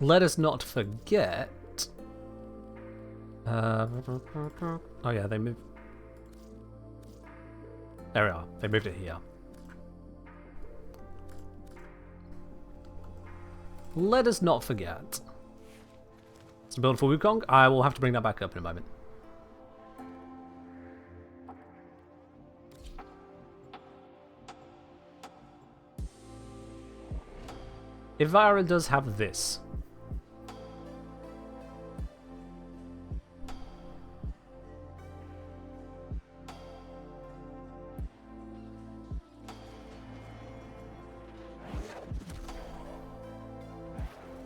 Let us not forget... oh yeah, they moved... There we are. They moved it here. Let us not forget. It's a build for Wukong. I will have to bring that back up in a moment. Ivara does have this.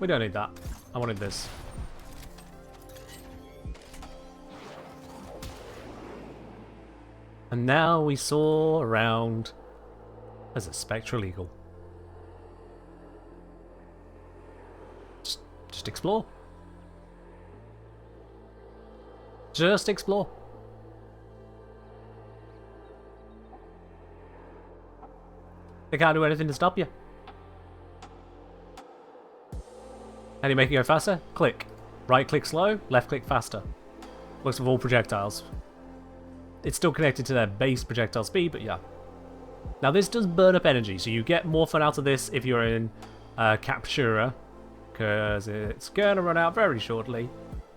We don't need that. I wanted this. And now we saw around as a spectral eagle. Just explore. Just explore. They can't do anything to stop you. How do you make it go faster? Click. Right click slow, left click faster. Works with all projectiles. It's still connected to their base projectile speed, but yeah. Now this does burn up energy, so you get more fun out of this if you're in Captura, because it's going to run out very shortly.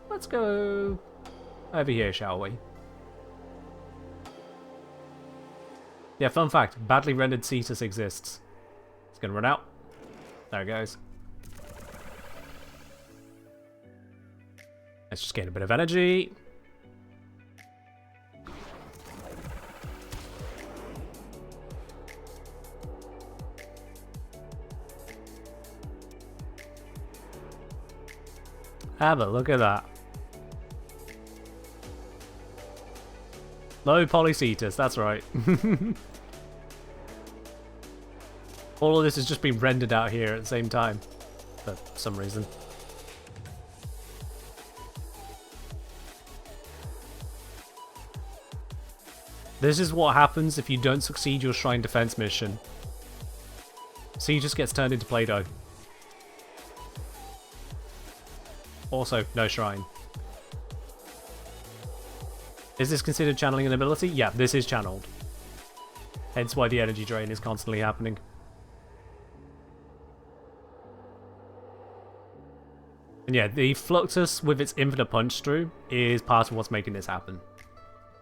Let's go over here, shall we? Yeah, fun fact, badly rendered Cetus exists. It's going to run out. There it goes. Let's just gain a bit of energy. Have a look at that. Low Polycetus, that's right. All of this is just being rendered out here at the same time, for some reason. This is what happens if you don't succeed your Shrine Defense mission. So he just gets turned into Play-Doh. Also, no shrine. Is this considered channeling an ability? Yeah, this is channeled. Hence why the energy drain is constantly happening. And yeah, the Fluxus with its infinite punch through is part of what's making this happen.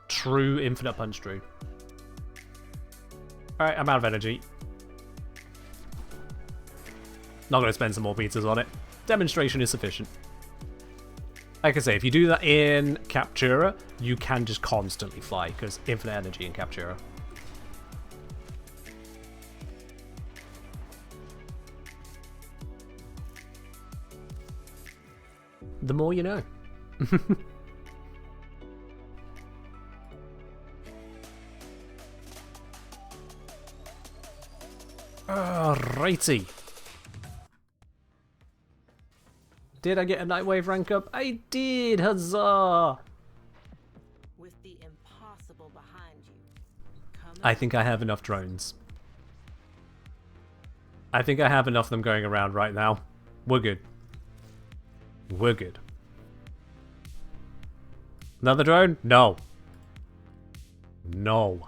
True infinite punch through. Alright, I'm out of energy. Not going to spend some more pizzas on it. Demonstration is sufficient. Like I say, if you do that in Captura, you can just constantly fly, because infinite energy in Captura. The more you know. Alrighty. Did I get a Nightwave rank up? I did! Huzzah! With the impossible behind you. I think I have enough drones. I think I have enough of them going around right now. We're good. We're good. Another drone? No. No.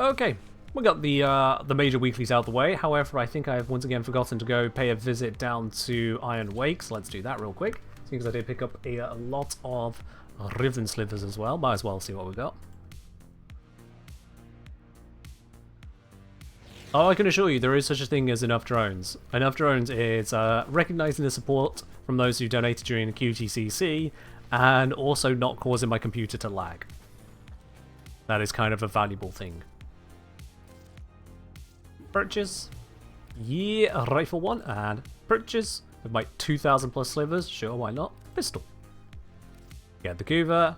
Okay, we got the major weeklies out of the way. However, I think I've once again forgotten to go pay a visit down to Iron Wake, so let's do that real quick. Seeing as I did pick up a lot of Riven Slivers as well. Might as well see what we got. Oh, I can assure you, there is such a thing as enough drones. Enough drones is recognizing the support from those who donated during the QTCC, and also not causing my computer to lag. That is kind of a valuable thing. Purchase. Yeah, rifle one, and purchase with my 2,000 plus slivers. Sure, why not? Pistol. Get the Kuva.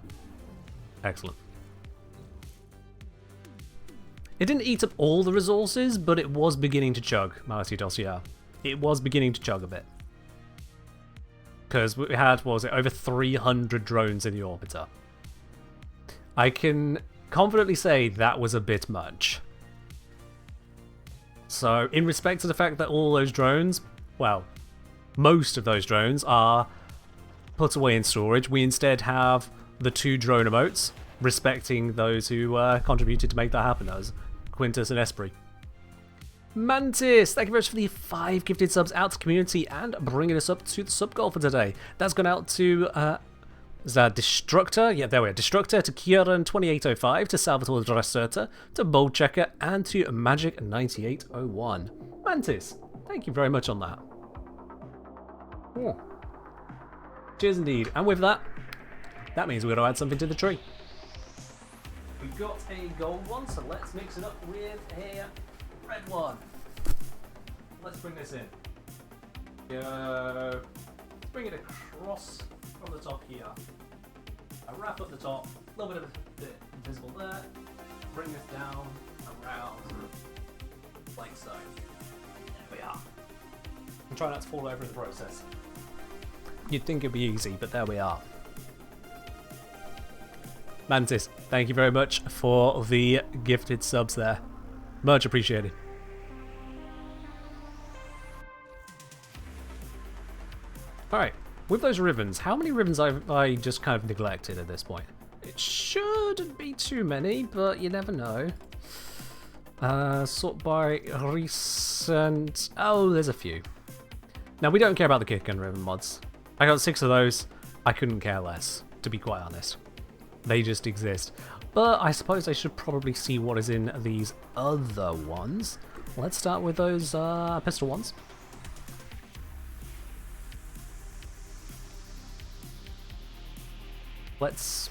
Excellent. It didn't eat up all the resources, but it was beginning to chug, Marcy Dossier. It was beginning to chug a bit. Because we had, what was it, over 300 drones in the orbiter. I can confidently say that was a bit much. So, in respect to the fact that all those drones, well, most of those drones are put away in storage, we instead have the 2 drone emotes, respecting those who contributed to make that happen. That was Quintus and Esprit. Mantis, thank you very much for the 5 gifted subs out to community and bringing us up to the sub goal for today. That's gone out to is that Destructor? Yeah, there we are. Destructor, to Kieran2805, to Salvatore Dresserta, to Bold Checker, and to Magic9801. Mantis, thank you very much on that. Oh. Cheers indeed. And with that, that means we're going to add something to the tree. We've got a gold one, so let's mix it up with a red one. Let's bring this in. Go. Bring it across from the top here. I wrap up the top, a little bit of it invisible there. Bring this down, around, like so. There we are. And try not to fall over in the process. You'd think it'd be easy, but there we are. Mantis, thank you very much for the gifted subs there. Much appreciated. Alright, with those ribbons, how many ribbons have I just kind of neglected at this point? It shouldn't be too many, but you never know. Sort by recent... Oh, there's a few. Now, we don't care about the kick gun ribbon mods. I got 6 of those. I couldn't care less, to be quite honest. They just exist. But I suppose I should probably see what is in these other ones. Let's start with those pistol ones. Let's...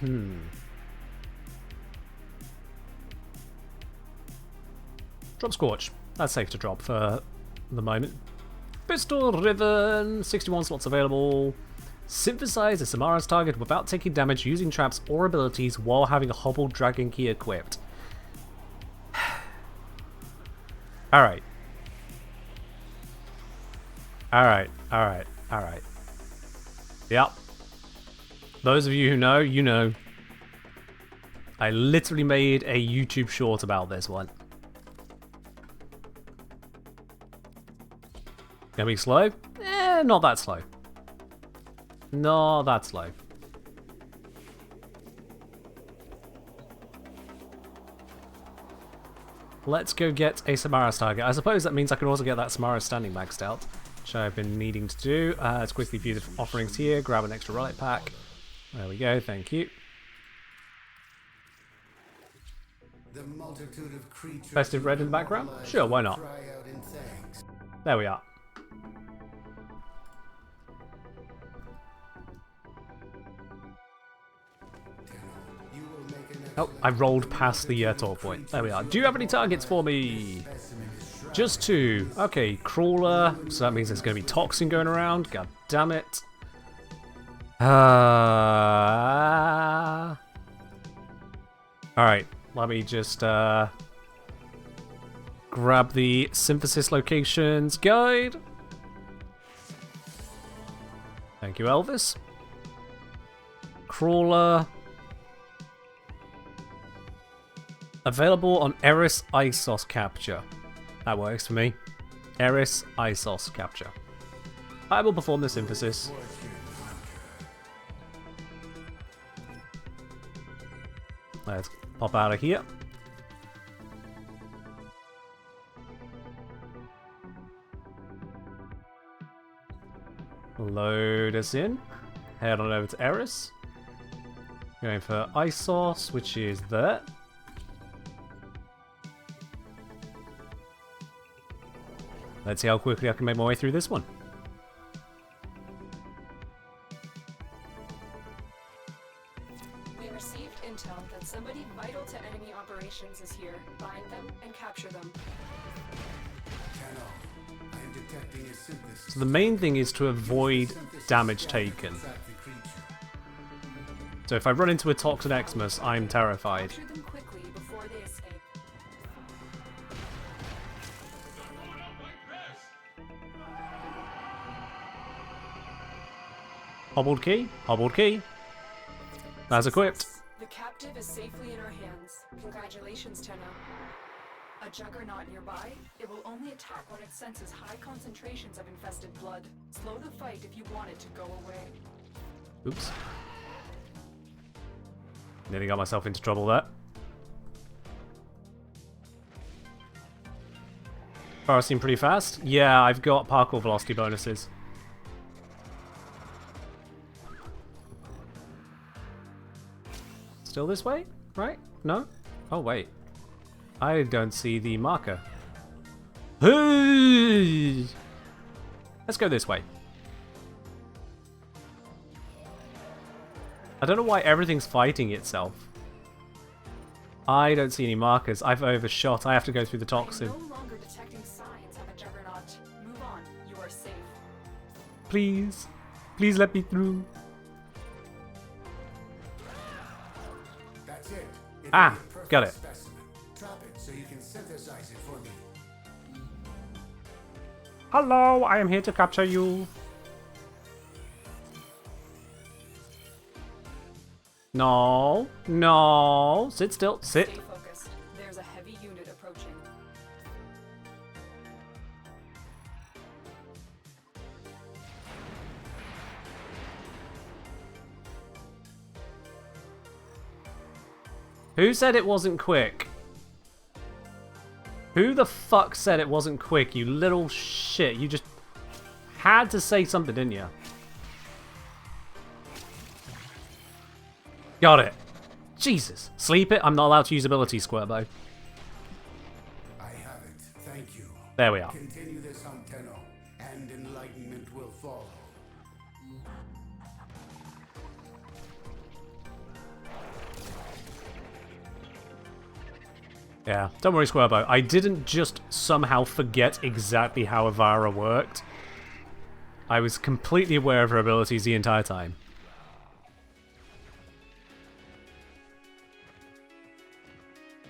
Drop Scorch. That's safe to drop for the moment. Pistol Ribbon, 61 slots available. Synthesize a Samara's target without taking damage using traps or abilities while having a hobbled dragon key equipped. Alright. Alright. Yep. Those of you who know, you know. I literally made a YouTube short about this one. Gonna be slow? Not that slow. Not that slow. Let's go get a Samara's target. I suppose that means I can also get that Samara's standing maxed out, which I've been needing to do. Let's quickly view the offerings here, grab an extra relic pack. There we go, thank you. The multitude of creatures Festive red in the background? Sure, why not? There we are. Oh, I rolled past the talk point. There we are. Do you have any targets for me? Just 2. Okay, Crawler. So that means there's going to be Toxin going around. God damn it. Alright. Let me just grab the synthesis locations guide. Thank you, Elvis. Crawler. Available on Eris Isos capture. That works for me. Eris Isos capture. I will perform the synthesis. Let's pop out of here. Load us in. Head on over to Eris. Going for Isos, which is there. Let's see how quickly I can make my way through this one. We received intel that somebody vital to enemy operations is here. Find them and capture them. Tenno, I am detecting a synthesis. So the main thing is to avoid damage taken. Track the creature. So if I run into a Toxin Xmas, I'm terrified. Capture them quickly before they escape. Hobbled key, hobbled key. That's equipped. The captive is safely in our hands. Congratulations, Tenno. A juggernaut nearby? It will only attack when it senses high concentrations of infested blood. Slow the fight if you want it to go away. Oops. Nearly got myself into trouble there. Far seem pretty fast. Yeah, I've got parkour velocity bonuses. Still this way? Right? No? Oh, wait. I don't see the marker. Hey! Let's go this way. I don't know why everything's fighting itself. I don't see any markers. I've overshot. I have to go through the toxin. I'm no longer detecting signs of a juggernaut. Move on. You are safe. Please. Please let me through. That's it. It Ah, will be a perfect got it. specimen. Drop it so you can synthesize it for me. Hello, I am here to capture you. No, no. Sit still. Sit. Stay focused. There's a heavy unit approaching. Who said it wasn't quick? Who the fuck said it wasn't quick, you little shit? You just had to say something, didn't you? Got it. Jesus. Sleep it? I'm not allowed to use ability, Squirbo. I have it. Thank you. There we are. Continue this on Tenno, and enlightenment will follow. Yeah, don't worry, Squirbo. I didn't just somehow forget exactly how Avara worked. I was completely aware of her abilities the entire time.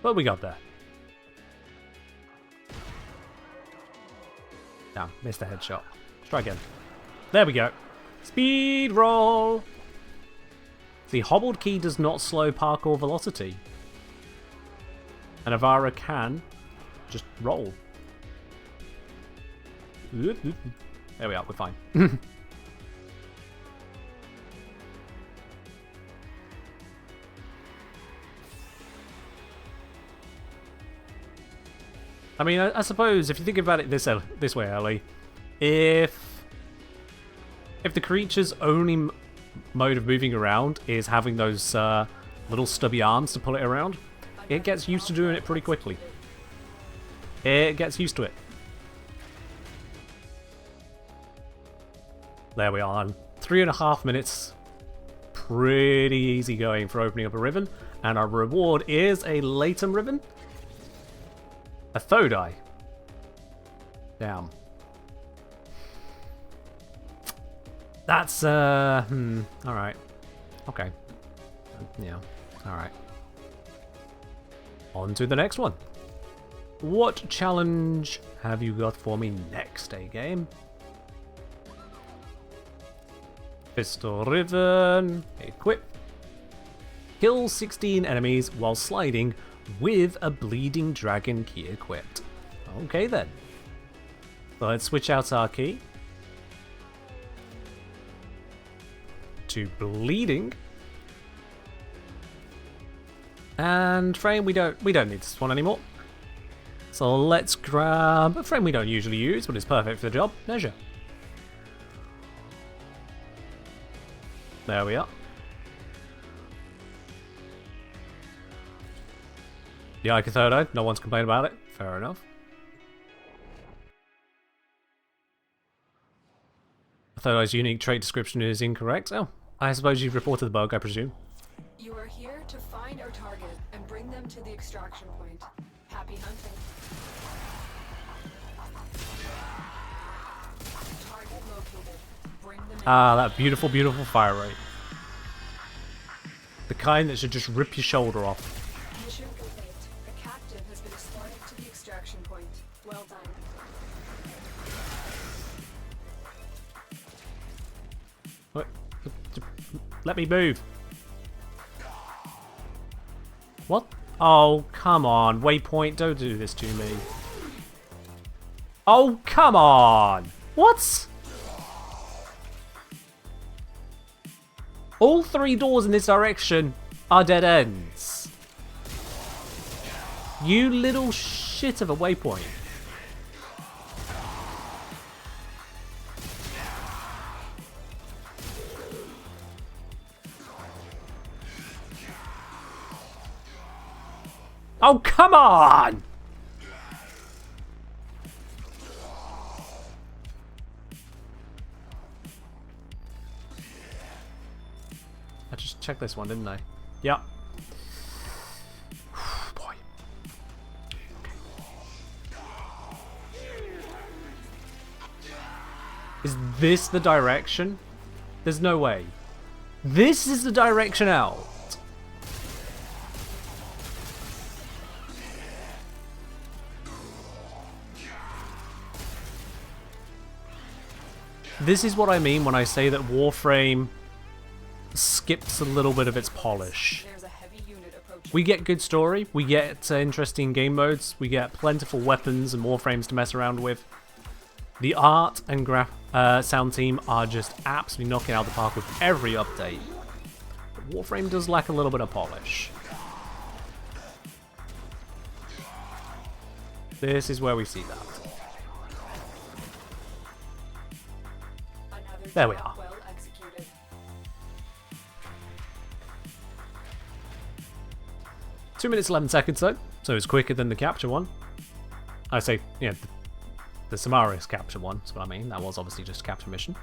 But we got there. Damn, missed a headshot. Let's try again. There we go. Speed roll! The hobbled key does not slow parkour velocity. And Avara can just roll. There we are, we're fine. I mean, I suppose if you think about it this way, Ellie, if the creature's only mode of moving around is having those little stubby arms to pull it around, it gets used to doing it pretty quickly. It gets used to it. There we are. 3.5 minutes. Pretty easy going for opening up a ribbon. And our reward is a Latent ribbon. A Thodai. Damn. That's, alright. Okay. Yeah, alright. On to the next one. What challenge have you got for me next, game? Pistol Riven, equip. Kill 16 enemies while sliding with a bleeding dragon key equipped. Okay then. So let's switch out our key to bleeding. And frame, we don't need this one anymore. So let's grab a frame we don't usually use, but it's perfect for the job. Measure. There we are. The Icathodo, no one's complained about it. Fair enough. Athodo's unique trait description is incorrect. Oh, I suppose you've reported the bug, I presume. You are here to find our target and bring them to the extraction point. Happy hunting. Target located. Bring them in. Ah, that beautiful, beautiful fire rate. The kind that should just rip your shoulder off. Mission complete. The captive has been escorted to the extraction point. Well done. What? Let me move. What? Oh, come on. Waypoint, don't do this to me. Oh, come on. What? All 3 doors in this direction are dead ends. You little shit of a waypoint. Oh, come on! I just checked this one, didn't I? Yep. Boy. Is this the direction? There's no way. This is the direction out. This is what I mean when I say that Warframe skips a little bit of its polish. There's a heavy unit approaching. We get good story, we get interesting game modes, we get plentiful weapons and Warframes to mess around with. The art and sound team are just absolutely knocking out of the park with every update. But Warframe does lack a little bit of polish. This is where we see that. Another There we job are. well executed. 2 minutes 11 seconds though, so it's quicker than the capture one. I say, yeah, the Samaris capture one, that's what I mean. That was obviously just a capture mission.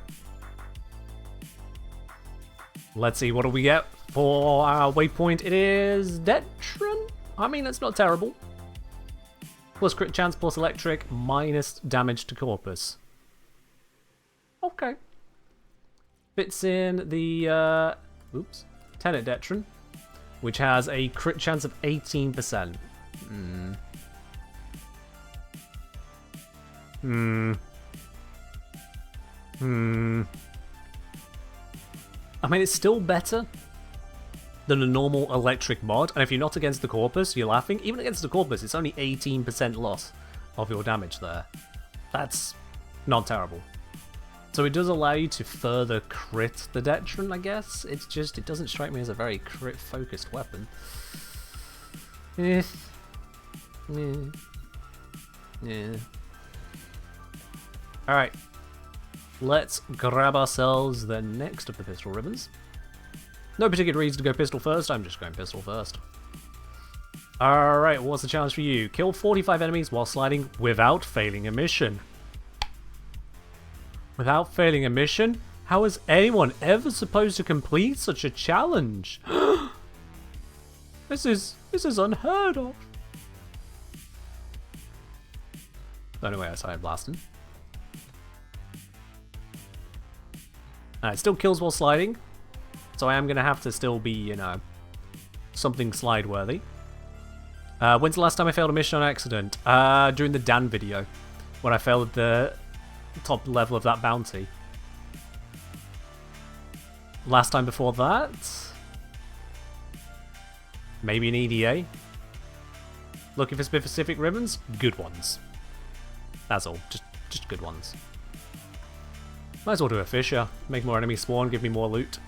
Let's see, what do we get for our waypoint? It is Detron? I mean, that's not terrible. Plus crit chance, plus electric, minus damage to corpus. Okay. Fits in the, Tenet Detron, which has a crit chance of 18%. I mean, it's still better than a normal electric mod, and if you're not against the corpus, you're laughing. Even against the corpus, it's only 18% loss of your damage there. That's not terrible. So it does allow you to further crit the Detron, I guess. It's just, it doesn't strike me as a very crit-focused weapon. Yeah. Alright. Let's grab ourselves the next of the pistol ribbons. No particular reason to go pistol first, I'm just going pistol first. Alright, what's the challenge for you? Kill 45 enemies while sliding without failing a mission. Without failing a mission? How is anyone ever supposed to complete such a challenge? This is unheard of. Anyway, I started blasting. It still kills while sliding, so I am going to have to still be, you know, something slide-worthy. When's the last time I failed a mission on accident? During the Dan video, when I failed the top level of that bounty. Last time before that? Maybe an EDA? Looking for specific ribbons? Good ones. That's all. Just good ones. Might as well do a fisher. Make more enemies spawn, give me more loot.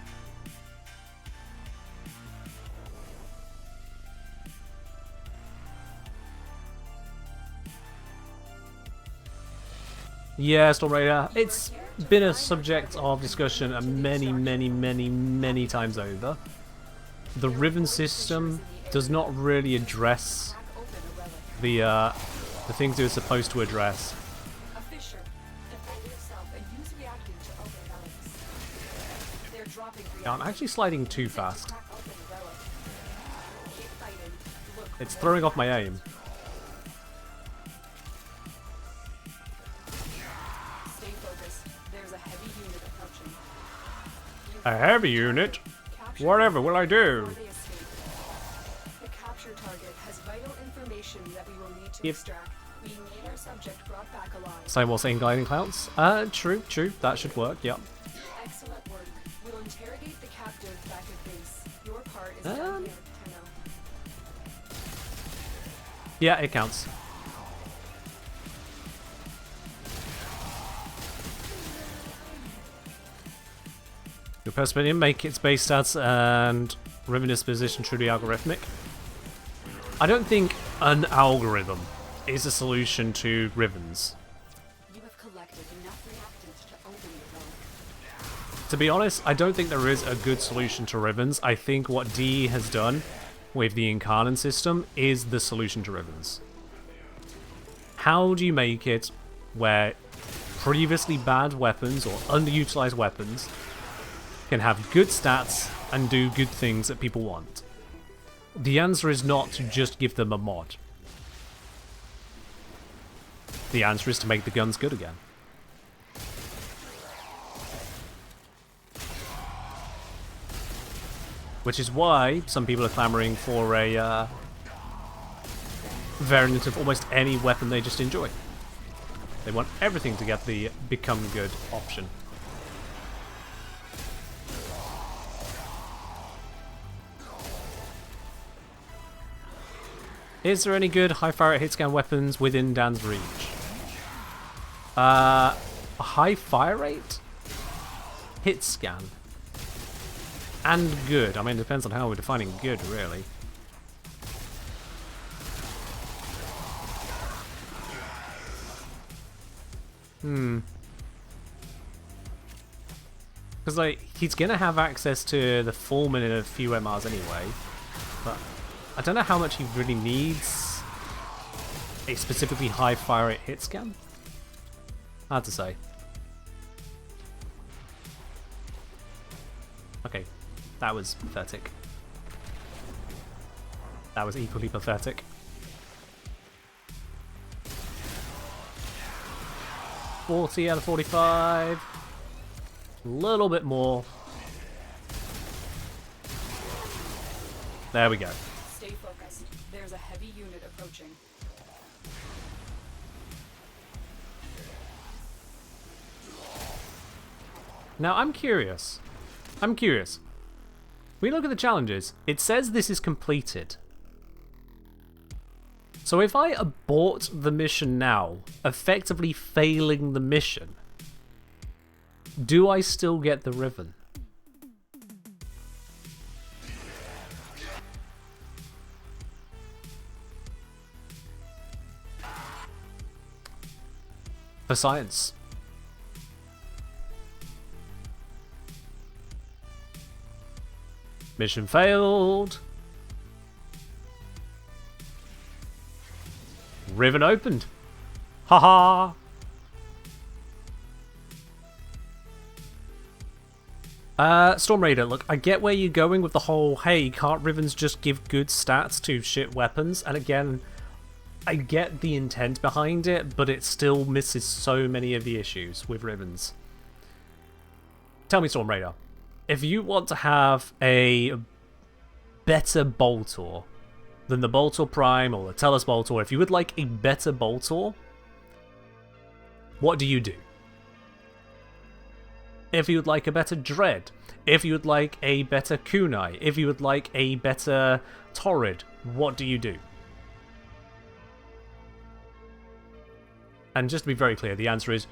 Yeah, Storm Raider. It's been a subject of discussion many times over. The ribbon system does not really address the things it was supposed to address. A fisher. Defend yourself and use reacting to open relics. They're dropping Yeah, I'm actually sliding too fast. Attack open relic. Keep fighting. Look for It's more throwing off my aim. Stay focused. There's a heavy unit approaching. A heavy unit? Capture Whatever will I do? before they escape. The capture target has vital information that we will need to Yep. extract. We need our subject brought back alive. Same while saying gliding clouds? True. That should work, yep. Excellent work. We'll interrogate the captive back at base. Your part is down here, Tenno. Yeah, it counts. Your perseverance make its base stats and ribbon disposition truly algorithmic. I don't think an algorithm is a solution to ribbons. You have collected enough reactants to open the relic. To be honest, I don't think there is a good solution to ribbons. I think what DE has done with the Incarnon system is the solution to ribbons. How do you make it where previously bad weapons or underutilized weapons can have good stats and do good things that people want? The answer is not to just give them a mod. The answer is to make the guns good again. Which is why some people are clamoring for a variant of almost any weapon they just enjoy. They want everything to get the become good option. Is there any good high fire rate hit scan weapons within Dan's reach? A high fire rate hit scan and good. I mean, it depends on how we're defining good, really. Because, like, he's gonna have access to the Foreman in a few MRs anyway, but I don't know how much he really needs a specifically high fire rate hit scan. Hard to say. Okay, that was pathetic. That was equally pathetic. 40 out of 45. A little bit more. There we go. Stay focused. There's a heavy unit approaching. Now, I'm curious. We look at the challenges. It says this is completed. So if I abort the mission now, effectively failing the mission, do I still get the ribbon? For science. Mission failed. Ribbon opened. Haha. Storm Raider, look, I get where you're going with the whole, hey, can't ribbons just give good stats to shit weapons? And again, I get the intent behind it, but it still misses so many of the issues with ribbons. Tell me, Storm Raider, if you want to have a better Boltor than the Boltor Prime or the Tellus Boltor, if you would like a better Boltor, what do you do? If you would like a better Dread, if you would like a better Kunai, if you would like a better Torrid, what do you do? And just to be very clear, the answer is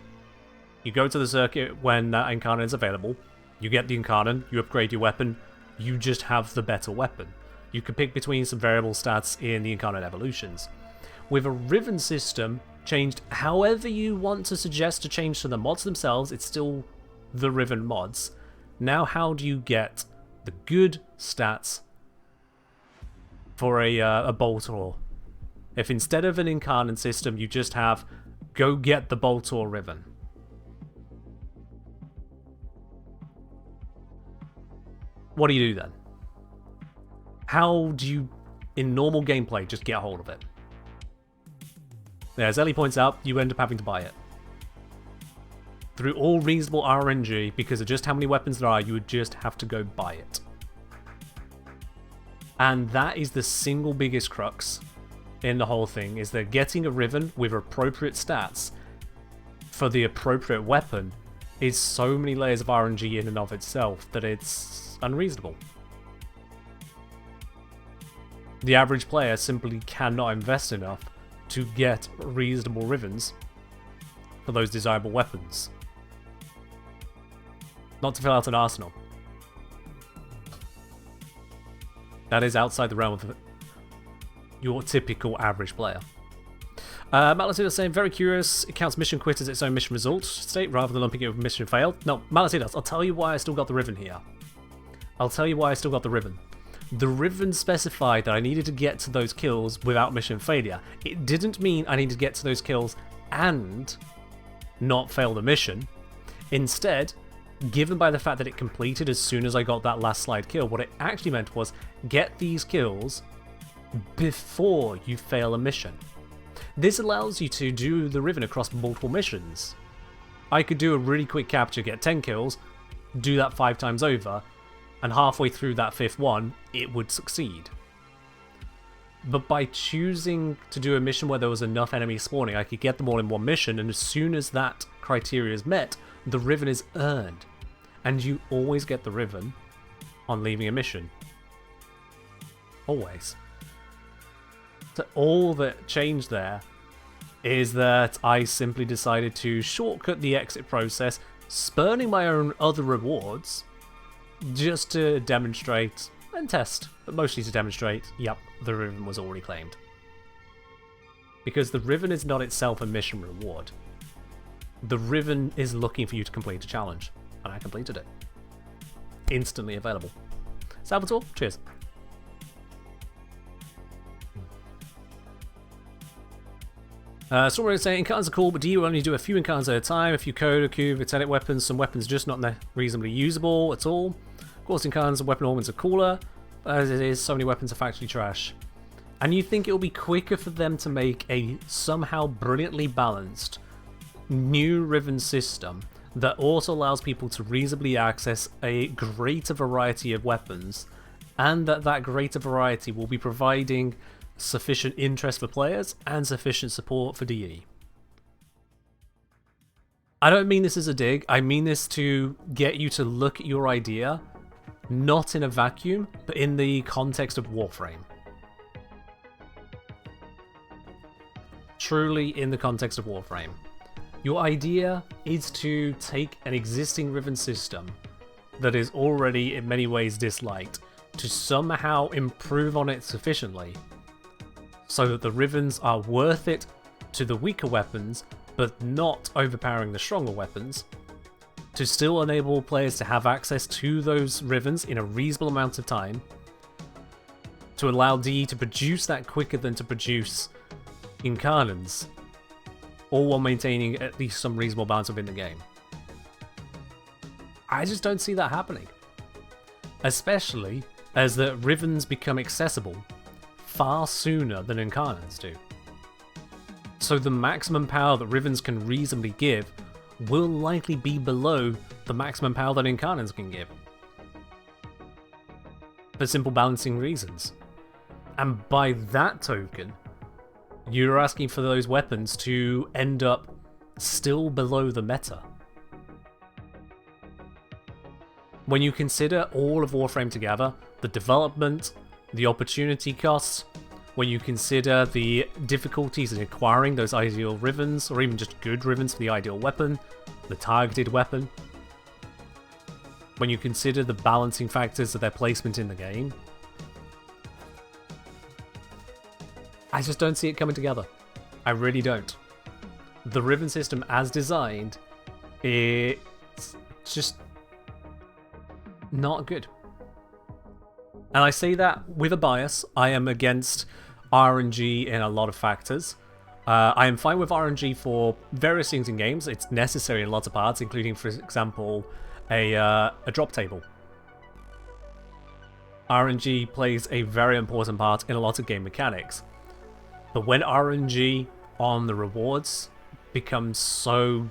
you go to the circuit when that Incarnon is available, you get the Incarnon, you upgrade your weapon, you just have the better weapon. You can pick between some variable stats in the Incarnon evolutions. With a Riven system changed however you want to suggest to change to the mods themselves, it's still the Riven mods. Now how do you get the good stats for a Boltor? If instead of an Incarnon system you just have go get the Boltor Riven. What do you do then? How do you, in normal gameplay, just get a hold of it? As Ellie points out, you end up having to buy it. Through all reasonable RNG, because of just how many weapons there are, you would just have to go buy it. And that is the single biggest crux in the whole thing, is that getting a Riven with appropriate stats for the appropriate weapon is so many layers of RNG in and of itself that it's unreasonable. The average player simply cannot invest enough to get reasonable Rivens for those desirable weapons. Not to fill out an arsenal. That is outside the realm of your typical average player. Matt Latidas saying, very curious, it counts mission quit as its own mission result state rather than lumping it with mission failed. No, Matt Latidas, I'll tell you why I still got the Riven here. I'll tell you why I still got the Riven. The Riven specified that I needed to get to those kills without mission failure. It didn't mean I needed to get to those kills and not fail the mission. Instead, given by the fact that it completed as soon as I got that last slide kill, what it actually meant was get these kills before you fail a mission. This allows you to do the Riven across multiple missions. I could do a really quick capture, get 10 kills, do that 5 times over, and halfway through that 5th one, it would succeed. But by choosing to do a mission where there was enough enemies spawning, I could get them all in one mission, and as soon as that criteria is met, the Riven is earned. And you always get the Riven on leaving a mission. Always. So all that changed there is that I simply decided to shortcut the exit process, spurning my own other rewards, just to demonstrate and test, but mostly to demonstrate, yep, the Riven was already claimed. Because the Riven is not itself a mission reward. The Riven is looking for you to complete a challenge, and I completed it. Instantly available. Salvatore, cheers. Someone is saying, encounters are cool, but do you only do a few encounters at a time? A few code, a few Vitalic weapons, some weapons just not reasonably usable at all. Of course, encounters and weapon ornaments are cooler, but as it is, so many weapons are factually trash. And you think it'll be quicker for them to make a somehow brilliantly balanced new Riven system that also allows people to reasonably access a greater variety of weapons, and that greater variety will be providing sufficient interest for players and sufficient support for DE. I don't mean this as a dig, I mean this to get you to look at your idea not in a vacuum, but in the context of Warframe. Truly in the context of Warframe. Your idea is to take an existing Riven system that is already in many ways disliked, to somehow improve on it sufficiently so that the Rivens are worth it to the weaker weapons, but not overpowering the stronger weapons, to still enable players to have access to those Rivens in a reasonable amount of time, to allow DE to produce that quicker than to produce Incarnons, all while maintaining at least some reasonable balance within the game. I just don't see that happening. Especially as the Rivens become accessible far sooner than Incarnons do. So the maximum power that Rivens can reasonably give will likely be below the maximum power that Incarnons can give. For simple balancing reasons. And by that token, you're asking for those weapons to end up still below the meta. When you consider all of Warframe together, the development, the opportunity costs, when you consider the difficulties in acquiring those ideal ribbons, or even just good ribbons for the ideal weapon, the targeted weapon, when you consider the balancing factors of their placement in the game, I just don't see it coming together. I really don't. The ribbon system as designed, it's just not good. And I say that with a bias. I am against RNG in a lot of factors. I am fine with RNG for various things in games. It's necessary in lots of parts, including, for example, a drop table. RNG plays a very important part in a lot of game mechanics. But when RNG on the rewards becomes so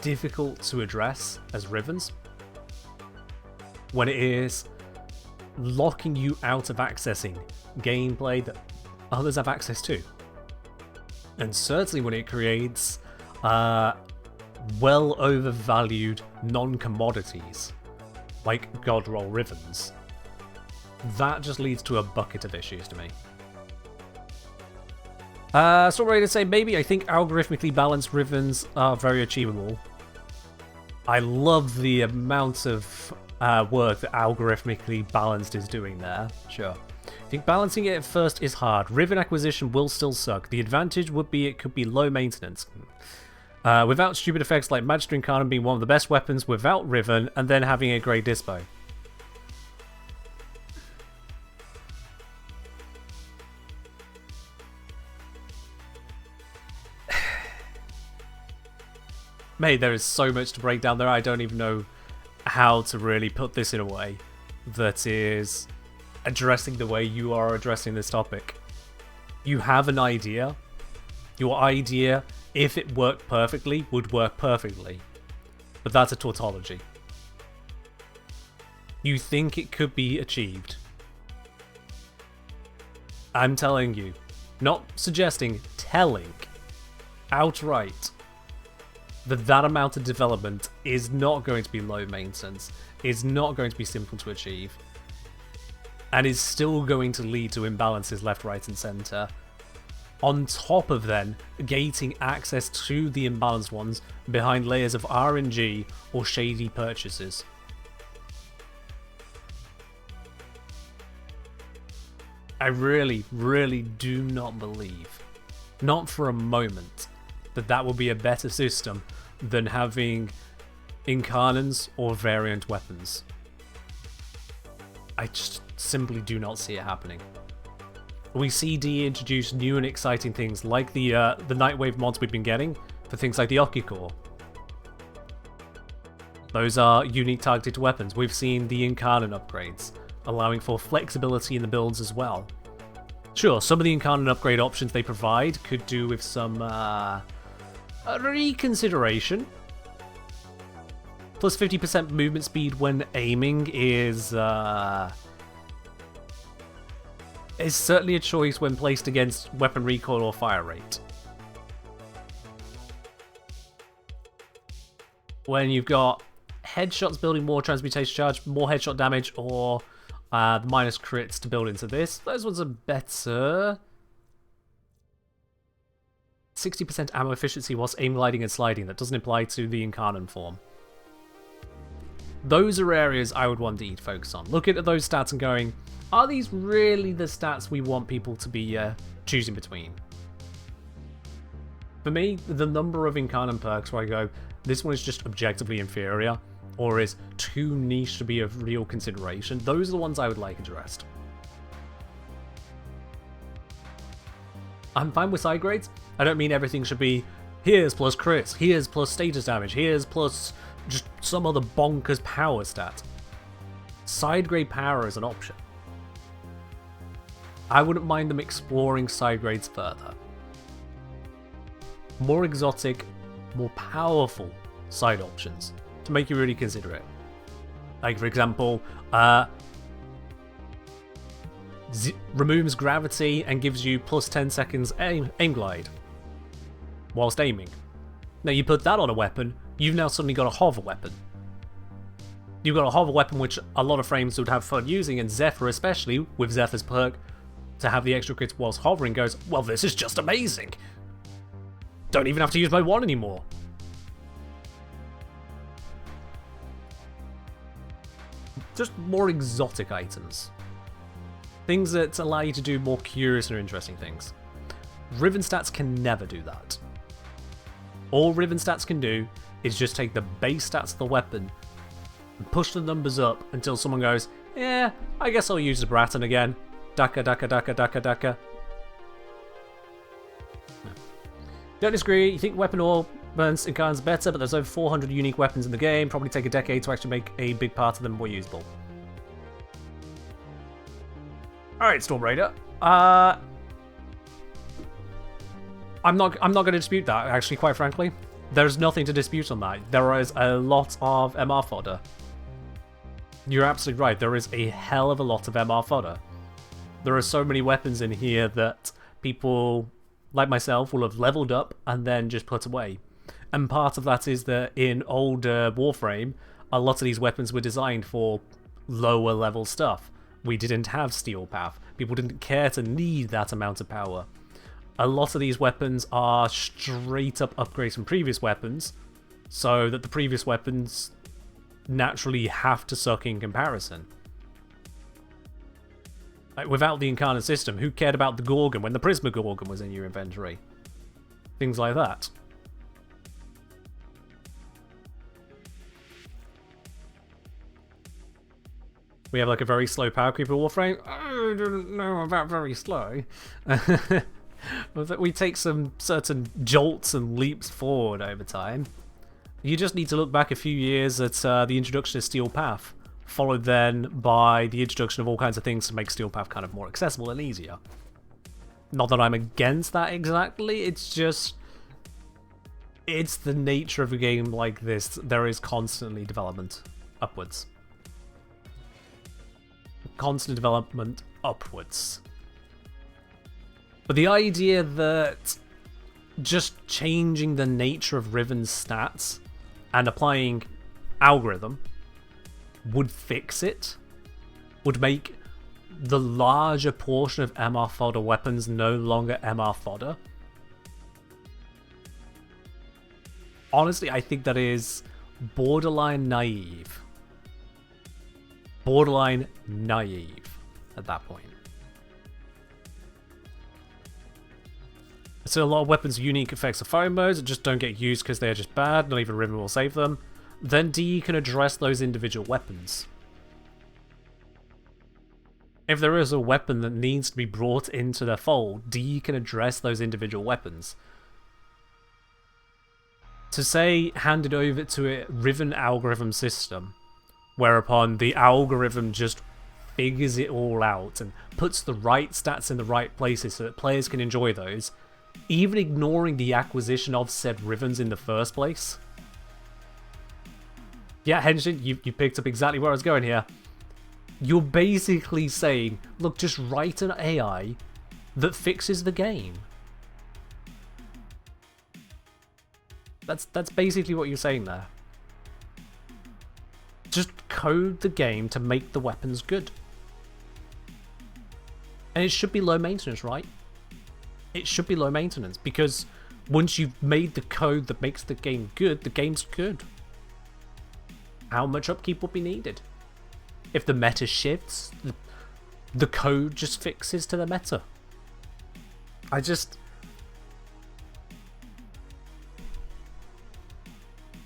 difficult to address as ribbons, when it is locking you out of accessing gameplay that others have access to, and certainly when it creates well overvalued non-commodities like God Roll ribbons, that just leads to a bucket of issues to me. So ready to say, maybe I think algorithmically balanced ribbons are very achievable. I love the amount of work that algorithmically balanced is doing there. Sure. I think balancing it at first is hard. Ribbon acquisition will still suck. The advantage would be it could be low maintenance. Without stupid effects like Magister Incarnate being one of the best weapons without Ribbon, and then having a great dispo. Mate, there is so much to break down there. I don't even know how to really put this in a way that is addressing the way you are addressing this topic. You have an idea. Your idea, if it worked perfectly, would work perfectly. But that's a tautology. You think it could be achieved. I'm telling you, not suggesting, telling, outright, that amount of development is not going to be low maintenance, is not going to be simple to achieve, and is still going to lead to imbalances left, right, and center. On top of then gating access to the imbalanced ones behind layers of RNG or shady purchases. I really, really do not believe, not for a moment, that will be a better system than having incarnans or variant weapons. I just simply do not see it happening. We see DE introduce new and exciting things like the Nightwave mods we've been getting for things like the Okicore. Those are unique targeted weapons. We've seen the Incarnate upgrades, allowing for flexibility in the builds as well. Sure, some of the Incarnate upgrade options they provide could do with some reconsideration. Plus 50% movement speed when aiming is certainly a choice when placed against weapon recoil or fire rate. When you've got headshots building more transmutation charge, more headshot damage, or minus crits to build into this, those ones are better. 60% ammo efficiency whilst aim gliding and sliding. That doesn't apply to the Incarnate form. Those are areas I would want DE to focus on. Looking at those stats and going, are these really the stats we want people to be choosing between? For me, the number of Incarnate perks where I go, this one is just objectively inferior, or is too niche to be of real consideration, those are the ones I would like addressed. I'm fine with side grades. I don't mean everything should be, here's plus crits, here's plus status damage, here's plus just some other bonkers power stat. Side grade power is an option. I wouldn't mind them exploring side grades further. More exotic, more powerful side options to make you really consider it. Like, for example, removes gravity and gives you plus 10 seconds aim glide whilst aiming. Now you put that on a weapon, you've now suddenly got a hover weapon. You've got a hover weapon which a lot of frames would have fun using, and Zephyr especially, with Zephyr's perk, to have the extra crits whilst hovering goes, well, this is just amazing. Don't even have to use my wand anymore. Just more exotic items. Things that allow you to do more curious and interesting things. Riven stats can never do that. All Riven stats can do is just take the base stats of the weapon and push the numbers up until someone goes, yeah, I guess I'll use the Bratton again. Daka, daka, daka, daka, daka. No. Don't disagree, you think weapon ore burns incarnate's better, but there's over 400 unique weapons in the game, probably take a decade to actually make a big part of them more usable. Alright, Storm Raider. I'm not going to dispute that, actually, quite frankly. There's nothing to dispute on that. There is a lot of MR fodder. You're absolutely right, there is a hell of a lot of MR fodder. There are so many weapons in here that people, like myself, will have leveled up and then just put away. And part of that is that in older Warframe, a lot of these weapons were designed for lower level stuff. We didn't have Steel Path. People didn't care to need that amount of power. A lot of these weapons are straight up upgrades from previous weapons, so that the previous weapons naturally have to suck in comparison. Like, without the Incarnate system, who cared about the Gorgon when the Prisma Gorgon was in your inventory? Things like that. We have like a very slow power creeper Warframe. I don't know about very slow. But we take some certain jolts and leaps forward over time. You just need to look back a few years at the introduction of Steel Path, followed then by the introduction of all kinds of things to make Steel Path kind of more accessible and easier. Not that I'm against that exactly, it's just... it's the nature of a game like this. There is constantly development upwards. Constant development upwards. But the idea that just changing the nature of Riven's stats and applying algorithm would fix it, would make the larger portion of MR fodder weapons no longer MR fodder. Honestly, I think that is borderline naive. Borderline naive at that point. So a lot of weapons have unique effects of fire modes that just don't get used because they are just bad, not even Riven will save them. Then DE can address those individual weapons. If there is a weapon that needs to be brought into the fold, DE can address those individual weapons. To say hand it over to a Riven algorithm system, whereupon the algorithm just figures it all out and puts the right stats in the right places so that players can enjoy those, even ignoring the acquisition of said Rivens in the first place. Yeah, Henshin, you picked up exactly where I was going here. You're basically saying, look, just write an AI that fixes the game. That's basically what you're saying there. Just code the game to make the weapons good. And it should be low maintenance, right? It should be low maintenance, because once you've made the code that makes the game good, the game's good. How much upkeep will be needed? If the meta shifts, the code just fixes to the meta.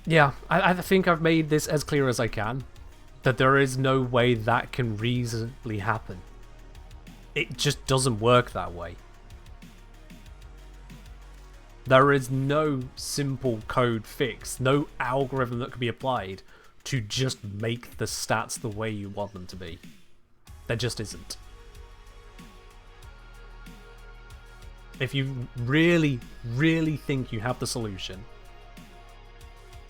Yeah, I think I've made this as clear as I can, that there is no way that can reasonably happen. It just doesn't work that way. There is no simple code fix, no algorithm that can be applied to just make the stats the way you want them to be. There just isn't. If you really, really think you have the solution,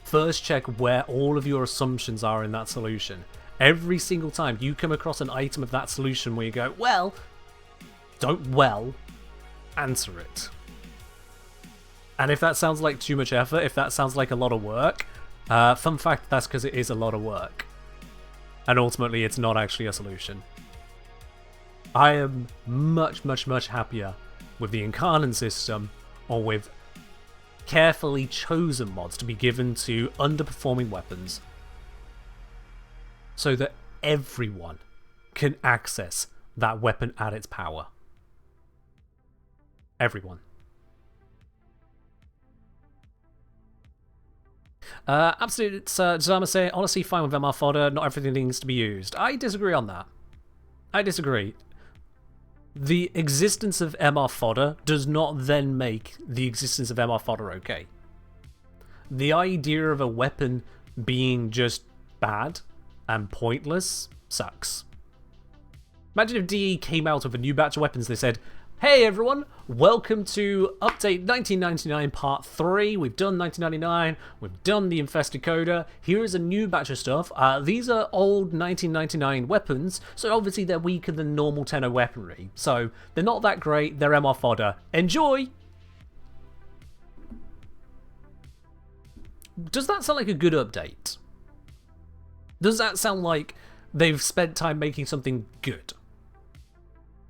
first check where all of your assumptions are in that solution. Every single time you come across an item of that solution where you go, well, don't well answer it. And if that sounds like too much effort, if that sounds like a lot of work, fun fact, that's because it is a lot of work. And ultimately, it's not actually a solution. I am much, much, much happier with the Incarnate system, or with carefully chosen mods to be given to underperforming weapons, so that everyone can access that weapon at its power. Everyone. Absolutely, it's Zama saying, honestly fine with MR fodder, not everything needs to be used. I disagree on that. I disagree. The existence of MR fodder does not then make the existence of MR fodder okay. The idea of a weapon being just bad and pointless sucks. Imagine if DE came out with a new batch of weapons. They said, hey everyone, welcome to update 1999 part 3. We've done 1999, we've done the infested coda. Here is a new batch of stuff. These are old 1999 weapons, so obviously they're weaker than normal Tenno weaponry. So they're not that great, they're MR fodder. Enjoy! Does that sound like a good update? Does that sound like they've spent time making something good?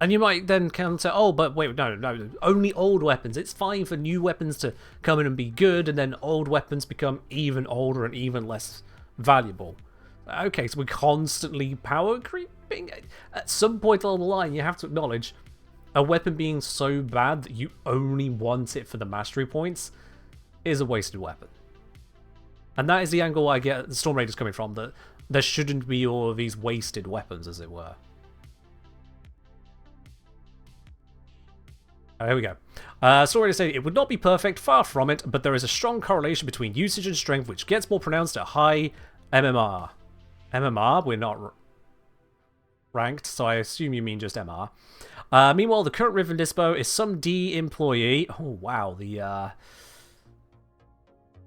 And you might then counter, oh, but wait, no, only old weapons. It's fine for new weapons to come in and be good, and then old weapons become even older and even less valuable. Okay, so we're constantly power creeping. At some point along the line, you have to acknowledge a weapon being so bad that you only want it for the mastery points is a wasted weapon. And that is the angle I get the Storm Raiders coming from, that there shouldn't be all of these wasted weapons, as it were. Here we go. Storm Raiders say, it would not be perfect, far from it, but there is a strong correlation between usage and strength, which gets more pronounced at high MMR. MMR? We're not ranked, so I assume you mean just MR. Meanwhile, the current Riven Dispo is some D employee. Oh, wow,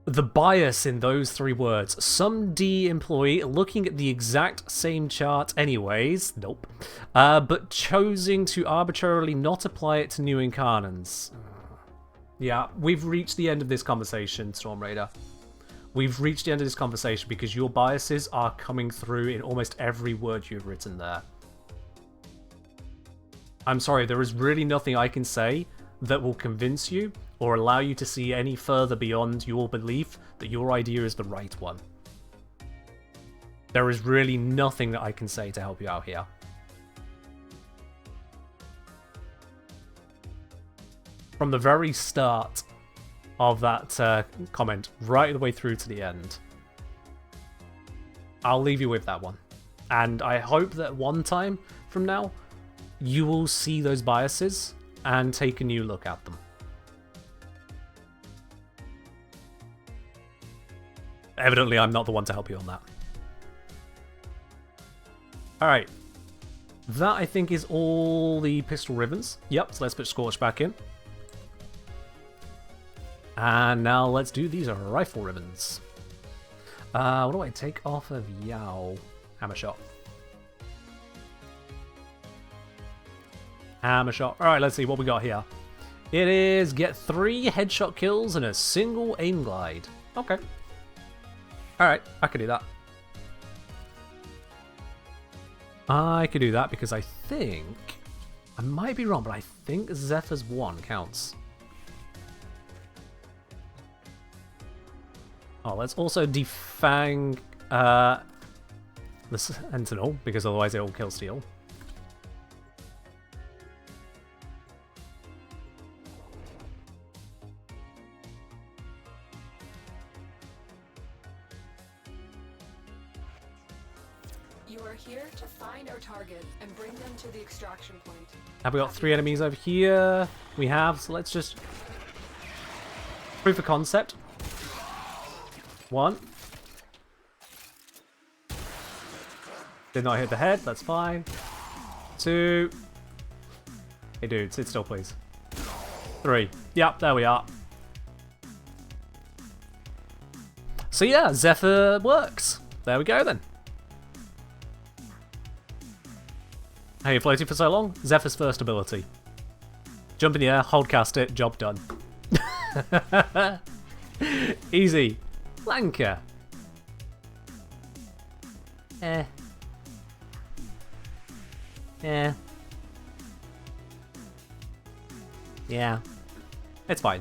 the bias in those 3 words. Some D employee looking at the exact same chart anyways. Nope. But choosing to arbitrarily not apply it to new incarnates. Yeah, we've reached the end of this conversation, Storm Raider. We've reached the end of this conversation because your biases are coming through in almost every word you've written there. I'm sorry, there is really nothing I can say that will convince you or allow you to see any further beyond your belief that your idea is the right one. There is really nothing that I can say to help you out here. From the very start of that comment, right the way through to the end, I'll leave you with that one. And I hope that one time from now, you will see those biases and take a new look at them. Evidently, I'm not the one to help you on that. Alright. That, I think, is all the pistol ribbons. Yep, so let's put Scorch back in. And now let's do these rifle ribbons. What do I take off of Yao? Hammer shot. Hammer shot. Alright, let's see what we got here. It is get 3 headshot kills and a single aim glide. Okay. Alright, I could do that. I could do that because I think... I might be wrong, but I think Zephyr's 1 counts. Oh, let's also defang the Sentinel, because otherwise it will kill Steel. You are here to find our target and bring them to the extraction point. Have we got 3 enemies over here? We have, so let's just... Proof of concept. 1. Did not hit the head, that's fine. 2. Hey dude, sit still please. 3. Yep, there we are. So yeah, Zephyr works. There we go then. Hey, you floating for so long? Zephyr's first ability. Jump in the air, hold cast it, job done. Easy. Flanker. Eh. Yeah. Yeah. It's fine.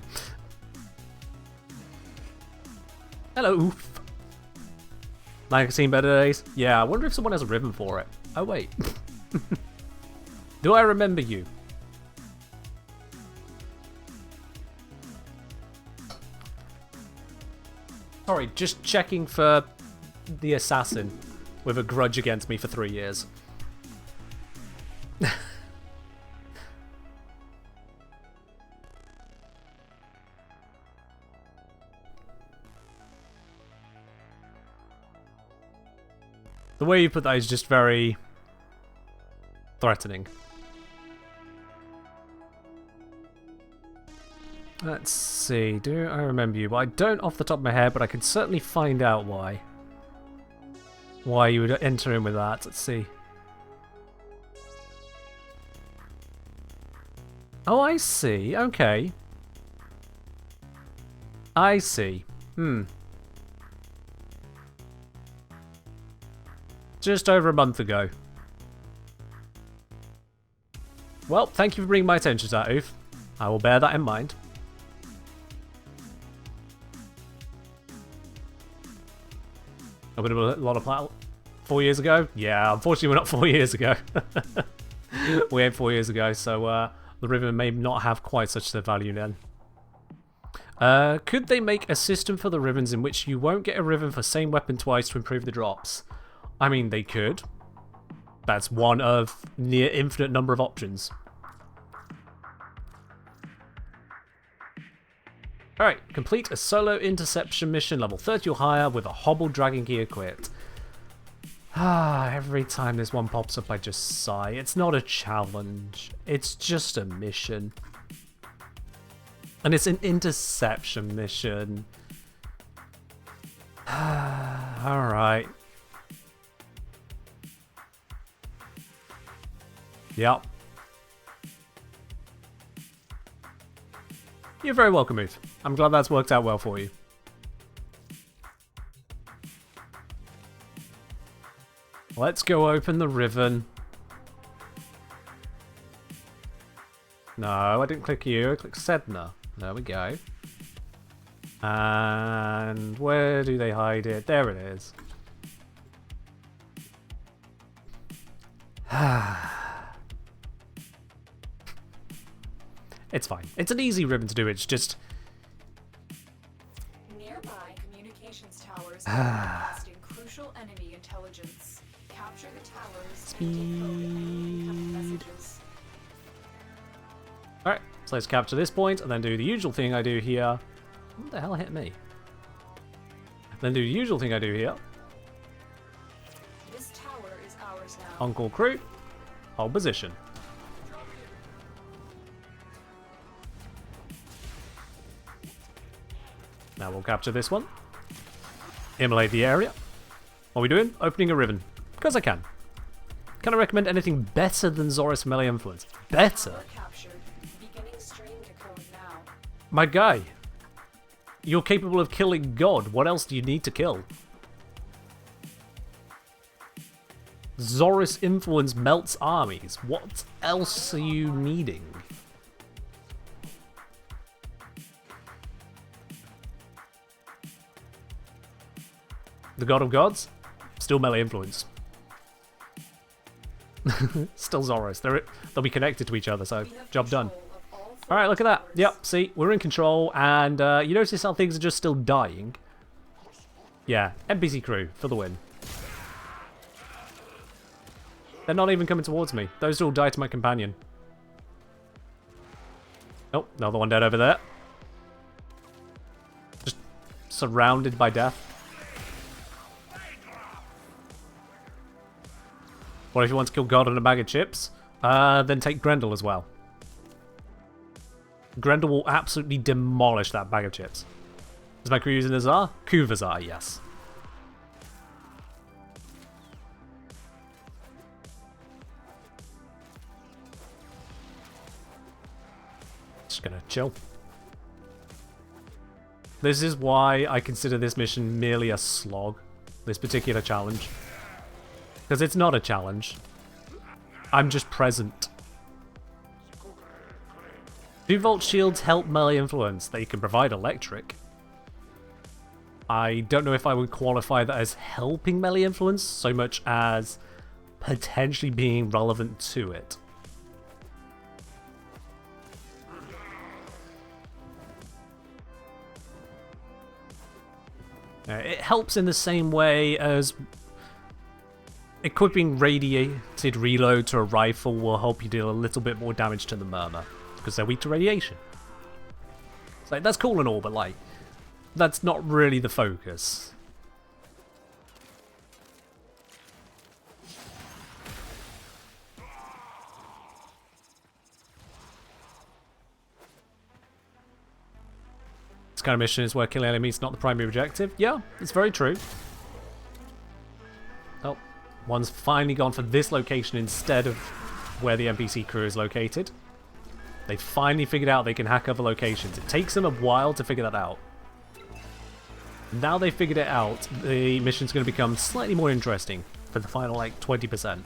Hello, oof. Like I've seen better days? Yeah, I wonder if someone has a ribbon for it. Oh, wait. Do I remember you? Sorry, just checking for the assassin with a grudge against me for 3 years. The way you put that is just very threatening. Let's see, do I remember you? Well, I don't off the top of my head, but I can certainly find out why. Why you would enter in with that. Let's see. Oh, I see. Okay. I see. Just over a month ago. Well, thank you for bringing my attention to that, Oof. I will bear that in mind. I'm going to a lot of plat 4 years ago? Yeah, unfortunately we're not 4 years ago. We ain't 4 years ago, so the ribbon may not have quite such a value then. Could they make a system for the ribbons in which you won't get a ribbon for same weapon twice to improve the drops? I mean, they could. That's one of near infinite number of options. Alright, complete a solo interception mission level 30 or higher with a hobble dragon key equipped. Every time this one pops up I just sigh. It's not a challenge, it's just a mission. And it's an interception mission. Alright. Yep. You're very welcome, Oof. I'm glad that's worked out well for you. Let's go open the ribbon. No, I didn't click you. I clicked Sedna. There we go. And where do they hide it? There it is. It's fine. It's an easy ribbon to do. It's just... Nearby communications towers are casting crucial enemy intelligence. Capture the towers and decode any incoming messages. Alright, so let's capture this point and then do the usual thing I do here. What the hell hit me? Then do the usual thing I do here. This tower is ours now. On-call crew. Hold position. Now we'll capture this one. Immolate the area. What are we doing? Opening a ribbon. Because I can. Can I recommend anything better than Zoris Melee Influence? Better? Tower captured. Beginning stream decode now. My guy. You're capable of killing God. What else do you need to kill? Zoris Influence melts armies. What else are you needing? The God of Gods? Still Melee Influence. Still Zoris. They'll be connected to each other, so job done. Alright, look at that. Yep, see, we're in control, and you notice how things are just still dying? Yeah, NPC crew for the win. They're not even coming towards me. Those all die to my companion. Oh, another one dead over there. Just surrounded by death. What if you want to kill God on a bag of chips? Then take Grendel as well. Grendel will absolutely demolish that bag of chips. Is my crew using Azar? Kuvazar, yes. Just gonna chill. This is why I consider this mission merely a slog. This particular challenge. Because it's not a challenge. I'm just present. 2-volt shields help melee influence. They can provide electric. I don't know if I would qualify that as helping melee influence so much as potentially being relevant to it. It helps in the same way as equipping radiated reload to a rifle will help you deal a little bit more damage to the murmur, because they're weak to radiation. It's like, that's cool and all, but like, that's not really the focus. This kind of mission is where killing enemies is not the primary objective. Yeah, it's very true. Oh, one's finally gone for this location instead of where the NPC crew is located. They finally figured out they can hack other locations. It takes them a while to figure that out. Now they figured it out, the mission's going to become slightly more interesting for the final, like, 20%.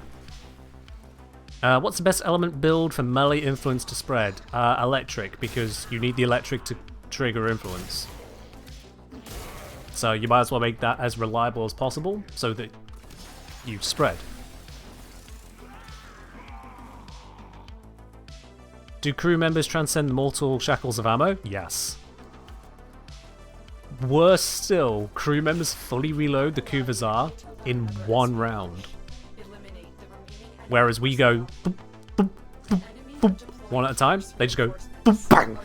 What's the best element build for melee influence to spread? Electric, because you need the electric to trigger influence. So you might as well make that as reliable as possible so that you spread. Do crew members transcend the mortal shackles of ammo? Yes. Worse still, crew members fully reload the Kuvazar in one round. Whereas we go boop, boop, boop, boop, one at a time, they just go boop, bang!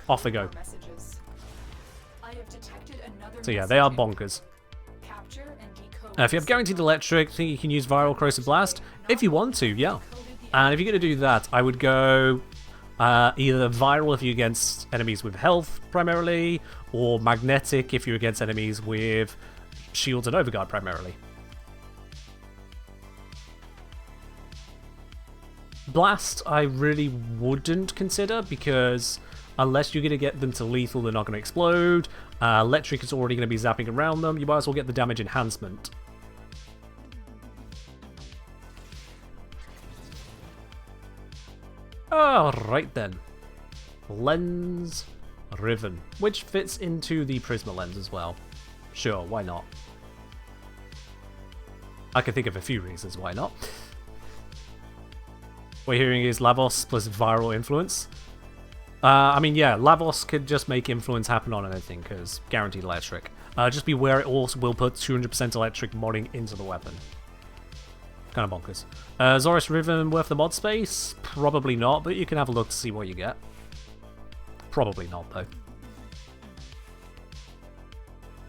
Off they go. So yeah, they are bonkers. If you have guaranteed electric, think you can use viral corrosive blast? If you want to, yeah. And if you're going to do that, I would go either viral if you're against enemies with health primarily, or magnetic if you're against enemies with shields and overguard primarily. Blast I really wouldn't consider, because unless you're going to get them to lethal, they're not going to explode. Electric is already going to be zapping around them. You might as well get the damage enhancement. Alright then. Lens Riven, which fits into the Prisma lens as well. Sure, why not? I can think of a few reasons why not. What you're hearing is Lavos plus viral influence. I mean, yeah, Lavos could just make influence happen on anything, because guaranteed electric. Just be aware it also will put 200% electric modding into the weapon. Kind of bonkers. Zorus Riven worth the mod space? Probably not, but you can have a look to see what you get. Probably not, though.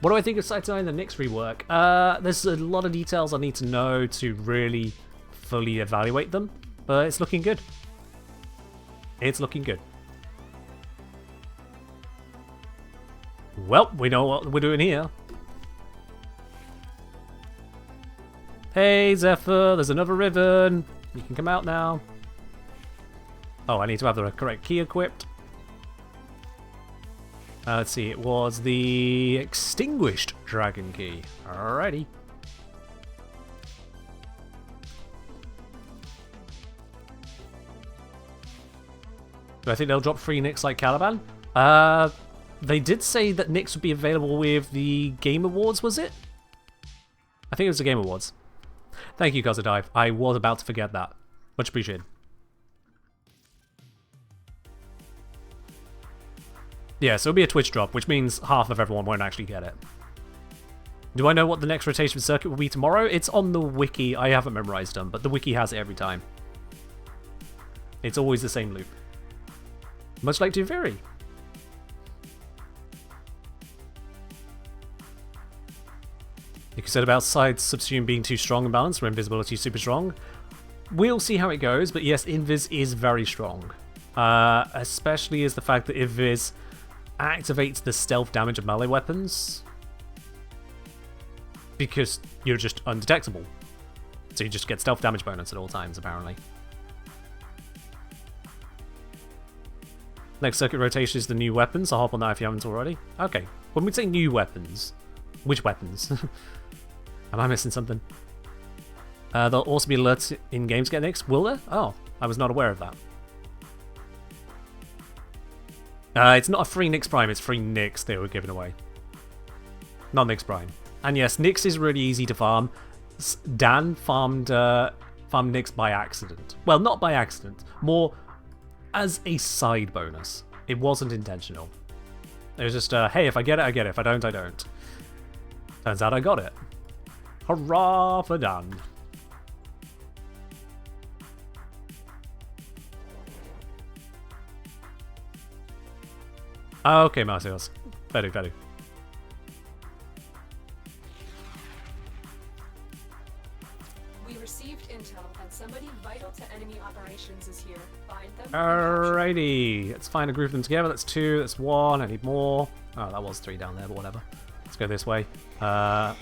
What do I think of Site 9 and the Nyx rework? There's a lot of details I need to know to really fully evaluate them, but it's looking good. It's looking good. Well, we know what we're doing here. Hey, Zephyr, there's another Riven. You can come out now. Oh, I need to have the correct key equipped. Let's see, it was the Extinguished Dragon Key. Alrighty. Do I think they'll drop free Nyx like Caliban? They did say that Nyx would be available with the Game Awards, was it? I think it was the Game Awards. Thank you, Kozadive. I was about to forget that. Much appreciated. Yeah, so it'll be a Twitch drop, which means half of everyone won't actually get it. Do I know what the next rotation circuit will be tomorrow? It's on the wiki. I haven't memorized them, but the wiki has it every time. It's always the same loop. Much like Tuviri. You said about sides subsume being too strong and balanced, or invisibility super strong. We'll see how it goes, but yes, Invis is very strong. Especially as the fact that Invis activates the stealth damage of melee weapons. Because you're just undetectable. So you just get stealth damage bonus at all times, apparently. Next circuit rotation is the new weapons. I'll hop on that if you haven't already. Okay. When we say new weapons, which weapons? Am I missing something? There'll also be alerts in games get nixed. Will there? Oh, I was not aware of that. It's not a free Nyx Prime, it's free Nyx they were giving away. Not Nyx Prime. And yes, Nyx is really easy to farm. Dan farmed Nyx by accident. Well, not by accident. More as a side bonus. It wasn't intentional. It was just, hey, if I get it, I get it. If I don't, I don't. Turns out I got it. Hurrah for Dan. Okay, Marcios. Very, very. We received intel and somebody vital to enemy operations is here. Find them. Alrighty. Let's find a group of them together. That's 2, that's 1. I need more. Oh, that was 3 down there, but whatever. Let's go this way. I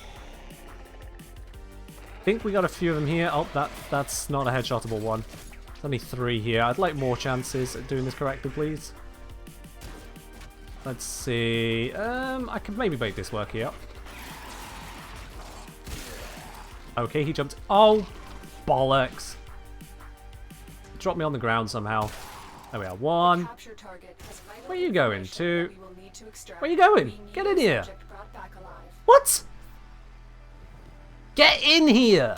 think we got a few of them here. Oh, that's not a headshotable one. There's only 3 here. I'd like more chances at doing this correctly, please. Let's see. I could maybe make this work here. Okay, he jumped. Oh, bollocks. Drop me on the ground somehow. There we are. 1. Where are you going? 2. Where are you going? Get in here. What? Get in here.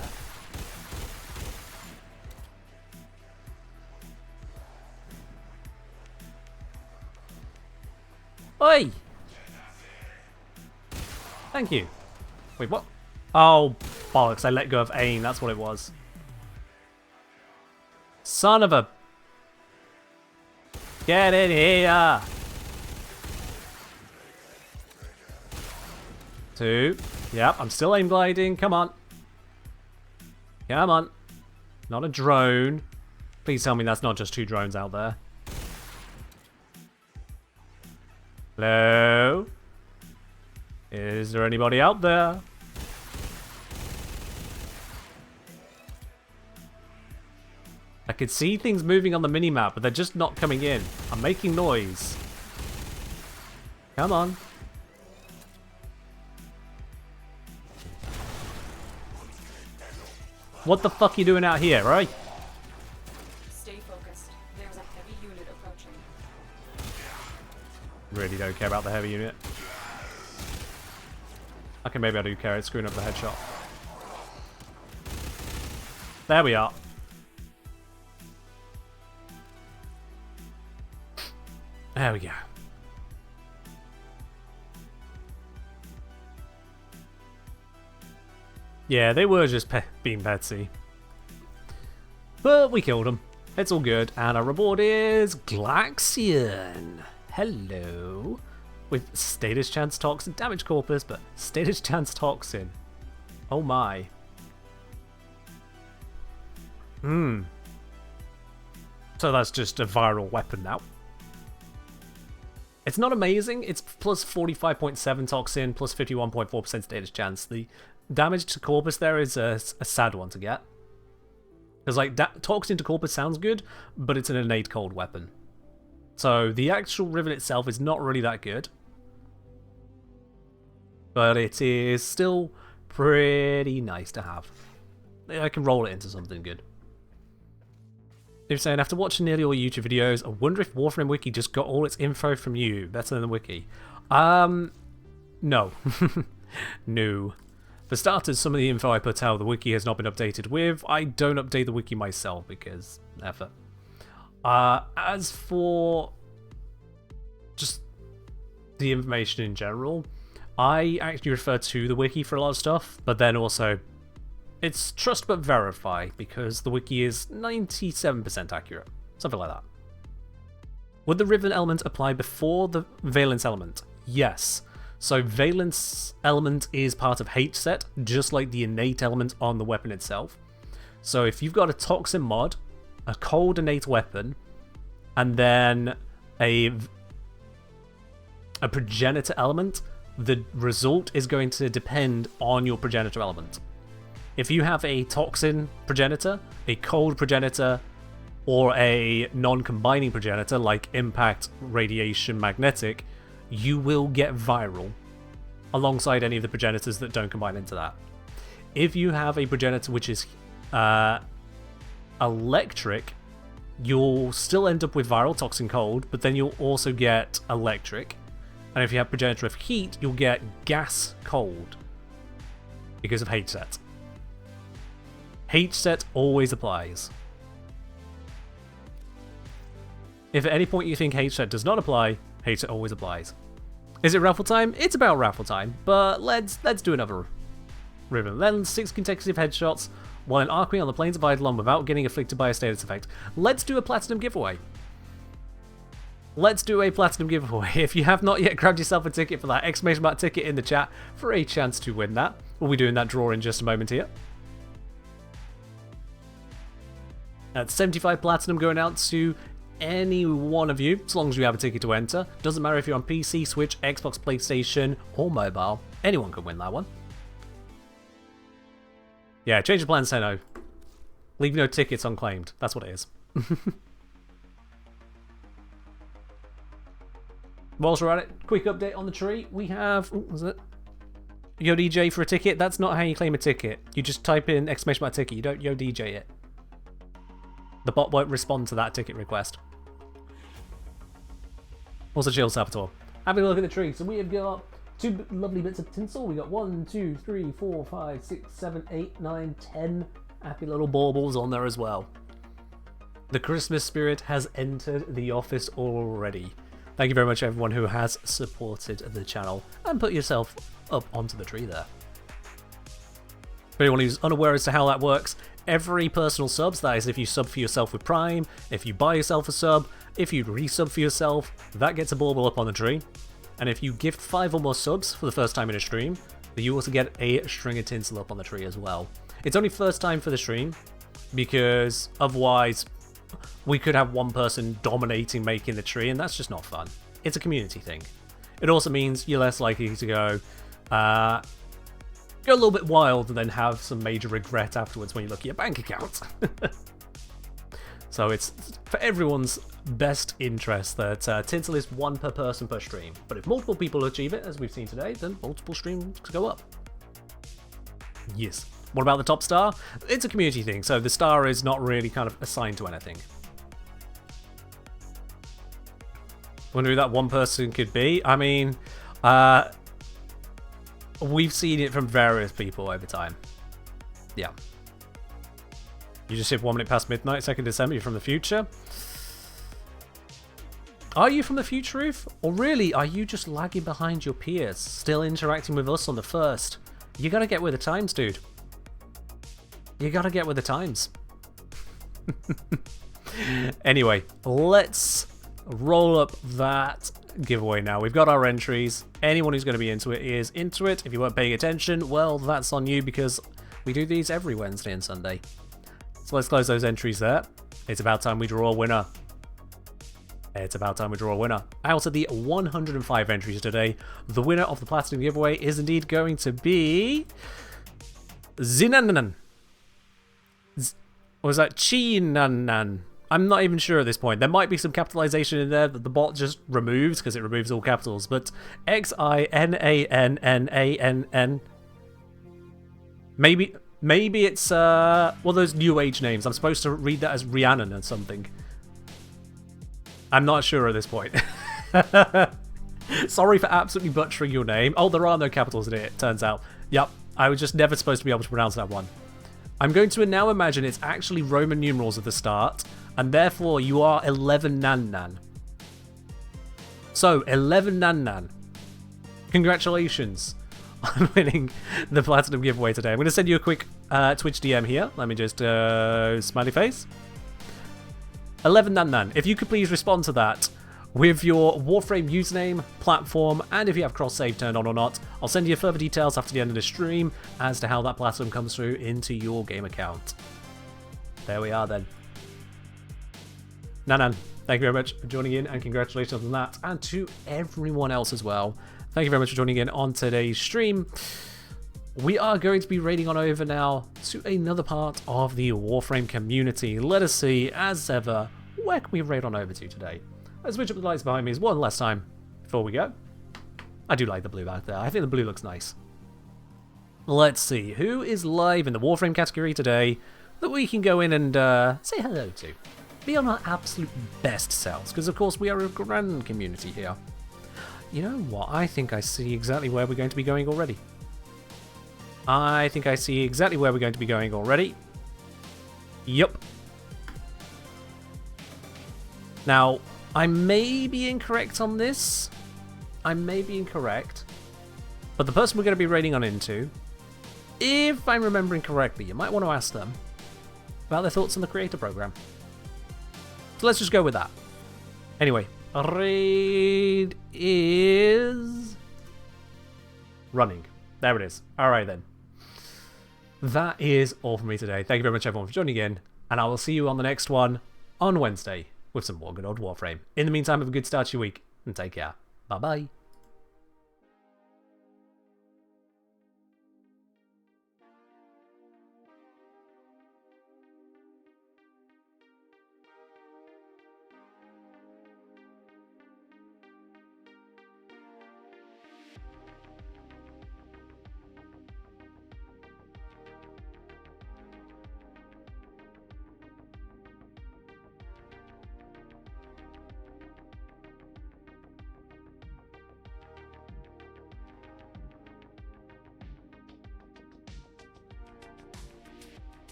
Oi! Thank you. Wait, what? Oh, bollocks. I let go of aim. That's what it was. Son of a... Get in here! 2. Yep, I'm still aim gliding. Come on. Come on. Not a drone. Please tell me that's not just 2 drones out there. Hello? Is there anybody out there? I could see things moving on the minimap, but they're just not coming in. I'm making noise. Come on. What the fuck are you doing out here, right? Stay focused. There's a heavy unit approaching. Really don't care about the heavy unit. Okay, maybe I do care. It's screwing up the headshot. There we are. There we go. Yeah, they were just being Betsy. But we killed them. It's all good. And our reward is Glaxian. Hello. With status chance toxin, damage corpus, but status chance toxin. Oh my. So that's just a viral weapon now. It's not amazing. It's plus 45.7 toxin, plus 51.4% status chance. The damage to corpus there is a sad one to get. Because like toxin to corpus sounds good, but it's an innate cold weapon. So the actual rivet itself is not really that good. But it is still pretty nice to have. I can roll it into something good. They're saying, after watching nearly all YouTube videos, I wonder if Warframe Wiki just got all its info from you. Better than the Wiki. No. No. For starters, some of the info I put out, the Wiki has not been updated with. I don't update the Wiki myself because effort. As for just the information in general, I actually refer to the Wiki for a lot of stuff, but then also it's trust but verify, because the Wiki is 97% accurate. Something like that. Would the Riven element apply before the Valence element? Yes. So Valence element is part of H set, just like the innate element on the weapon itself. So if you've got a Toxin mod, a cold innate weapon, and then a progenitor element, the result is going to depend on your progenitor element. If you have a toxin progenitor, a cold progenitor, or a non-combining progenitor like impact, radiation, magnetic, you will get viral alongside any of the progenitors that don't combine into that. If you have a progenitor which is electric, you'll still end up with viral, toxin, cold, but then you'll also get electric. And if you have progenitor of heat, you'll get gas, cold, because of H-set. H-set always applies. If at any point you think H-set does not apply, H-set always applies. Is it raffle time? It's about raffle time, but let's do another ribbon. Then 6 consecutive headshots while an Arcane on the plains of Eidolon without getting afflicted by a status effect. Let's do a platinum giveaway. Let's do a platinum giveaway. If you have not yet grabbed yourself a ticket for that, exclamation mark ticket in the chat for a chance to win that. We'll be doing that draw in just a moment here. At 75 platinum going out to any one of you, as long as you have a ticket to enter. Doesn't matter if you're on PC, Switch, Xbox, PlayStation, or mobile. Anyone can win that one. Yeah, change the plans, Tenno. Leave no tickets unclaimed. That's what it is. Whilst we're at it, quick update on the tree. We have... Ooh, was it? Yo DJ for a ticket. That's not how you claim a ticket. You just type in exclamation mark ticket. You don't Yo DJ it. The bot won't respond to that ticket request. Also, chill, Saboteur. Having a look at the tree. So we have got 2 lovely bits of tinsel. We got 1, 2, 3, 4, 5, 6, 7, 8, 9, 10 happy little baubles on there as well. The Christmas spirit has entered the office already. Thank you very much, everyone who has supported the channel and put yourself up onto the tree there. For anyone who's unaware as to how that works, every personal subs, that is if you sub for yourself with Prime, if you buy yourself a sub, if you resub for yourself, that gets a bauble up on the tree. And if you gift 5 or more subs for the first time in a stream, you also get a string of tinsel up on the tree as well. It's only first time for the stream, because otherwise we could have one person dominating making the tree, and that's just not fun. It's a community thing. It also means you're less likely to go a little bit wild and then have some major regret afterwards when you look at your bank account. So it's for everyone's best interest that tinsel is 1 per person per stream. But if multiple people achieve it, as we've seen today, then multiple streams go up. Yes. What about the top star? It's a community thing, so the star is not really kind of assigned to anything. Wonder who that one person could be? I mean, we've seen it from various people over time. Yeah. You just hit 1 minute past midnight, 2nd December, you're from the future. Are you from the future, Ruth? Or really, are you just lagging behind your peers, still interacting with us on the 1st? You gotta get with the times, dude. You gotta get with the times. Anyway, let's roll up that giveaway now. We've got our entries. Anyone who's going to be into it is into it. If you weren't paying attention, well, that's on you, because we do these every Wednesday and Sunday. So let's close those entries there. It's about time we draw a winner. It's about time we draw a winner. Out of the 105 entries today, the winner of the Platinum giveaway is indeed going to be... Zinanan. Or was that Chinanan? I'm not even sure at this point. There might be some capitalization in there that the bot just removes, because it removes all capitals, but Xinannen. Maybe it's one of those new age names. I'm supposed to read that as Rhiannon or something. I'm not sure at this point. Sorry for absolutely butchering your name. Oh, there are no capitals in it turns out. Yep, I was just never supposed to be able to pronounce that one. I'm going to now imagine it's actually Roman numerals at the start, and therefore you are 11 Nan. So, 11 Nan. Congratulations on winning the Platinum giveaway today. I'm going to send you a quick Twitch DM here. Let me just, smiley face. 11 Nan. If you could please respond to that with your Warframe username, platform, and if you have cross-save turned on or not. I'll send you further details after the end of the stream as to how that Platinum comes through into your game account. There we are then. Nanan, thank you very much for joining in, and congratulations on that, and to everyone else as well. Thank you very much for joining in on today's stream. we are going to be raiding on over now to another part of the Warframe community. Let us see, as ever, where can we raid on over to today? Let's switch up the lights behind me one last time before we go. I do like the blue back there. I think the blue looks nice. Let's see, who is live in the Warframe category today that we can go in and say hello to. Be on our absolute best selves, because of course we are a grand community here. You know what, I think I see exactly where we're going to be going already. Yup. Now, I may be incorrect on this. But the person we're going to be raiding on into, if I'm remembering correctly, you might want to ask them about their thoughts on the creator program. So let's just go with that. Anyway, raid is running. There it is. Alright then. That is all for me today. Thank you very much everyone for joining in, and I will see you on the next one on Wednesday with some more good old Warframe. In the meantime, have a good start to your week, and take care. Bye bye.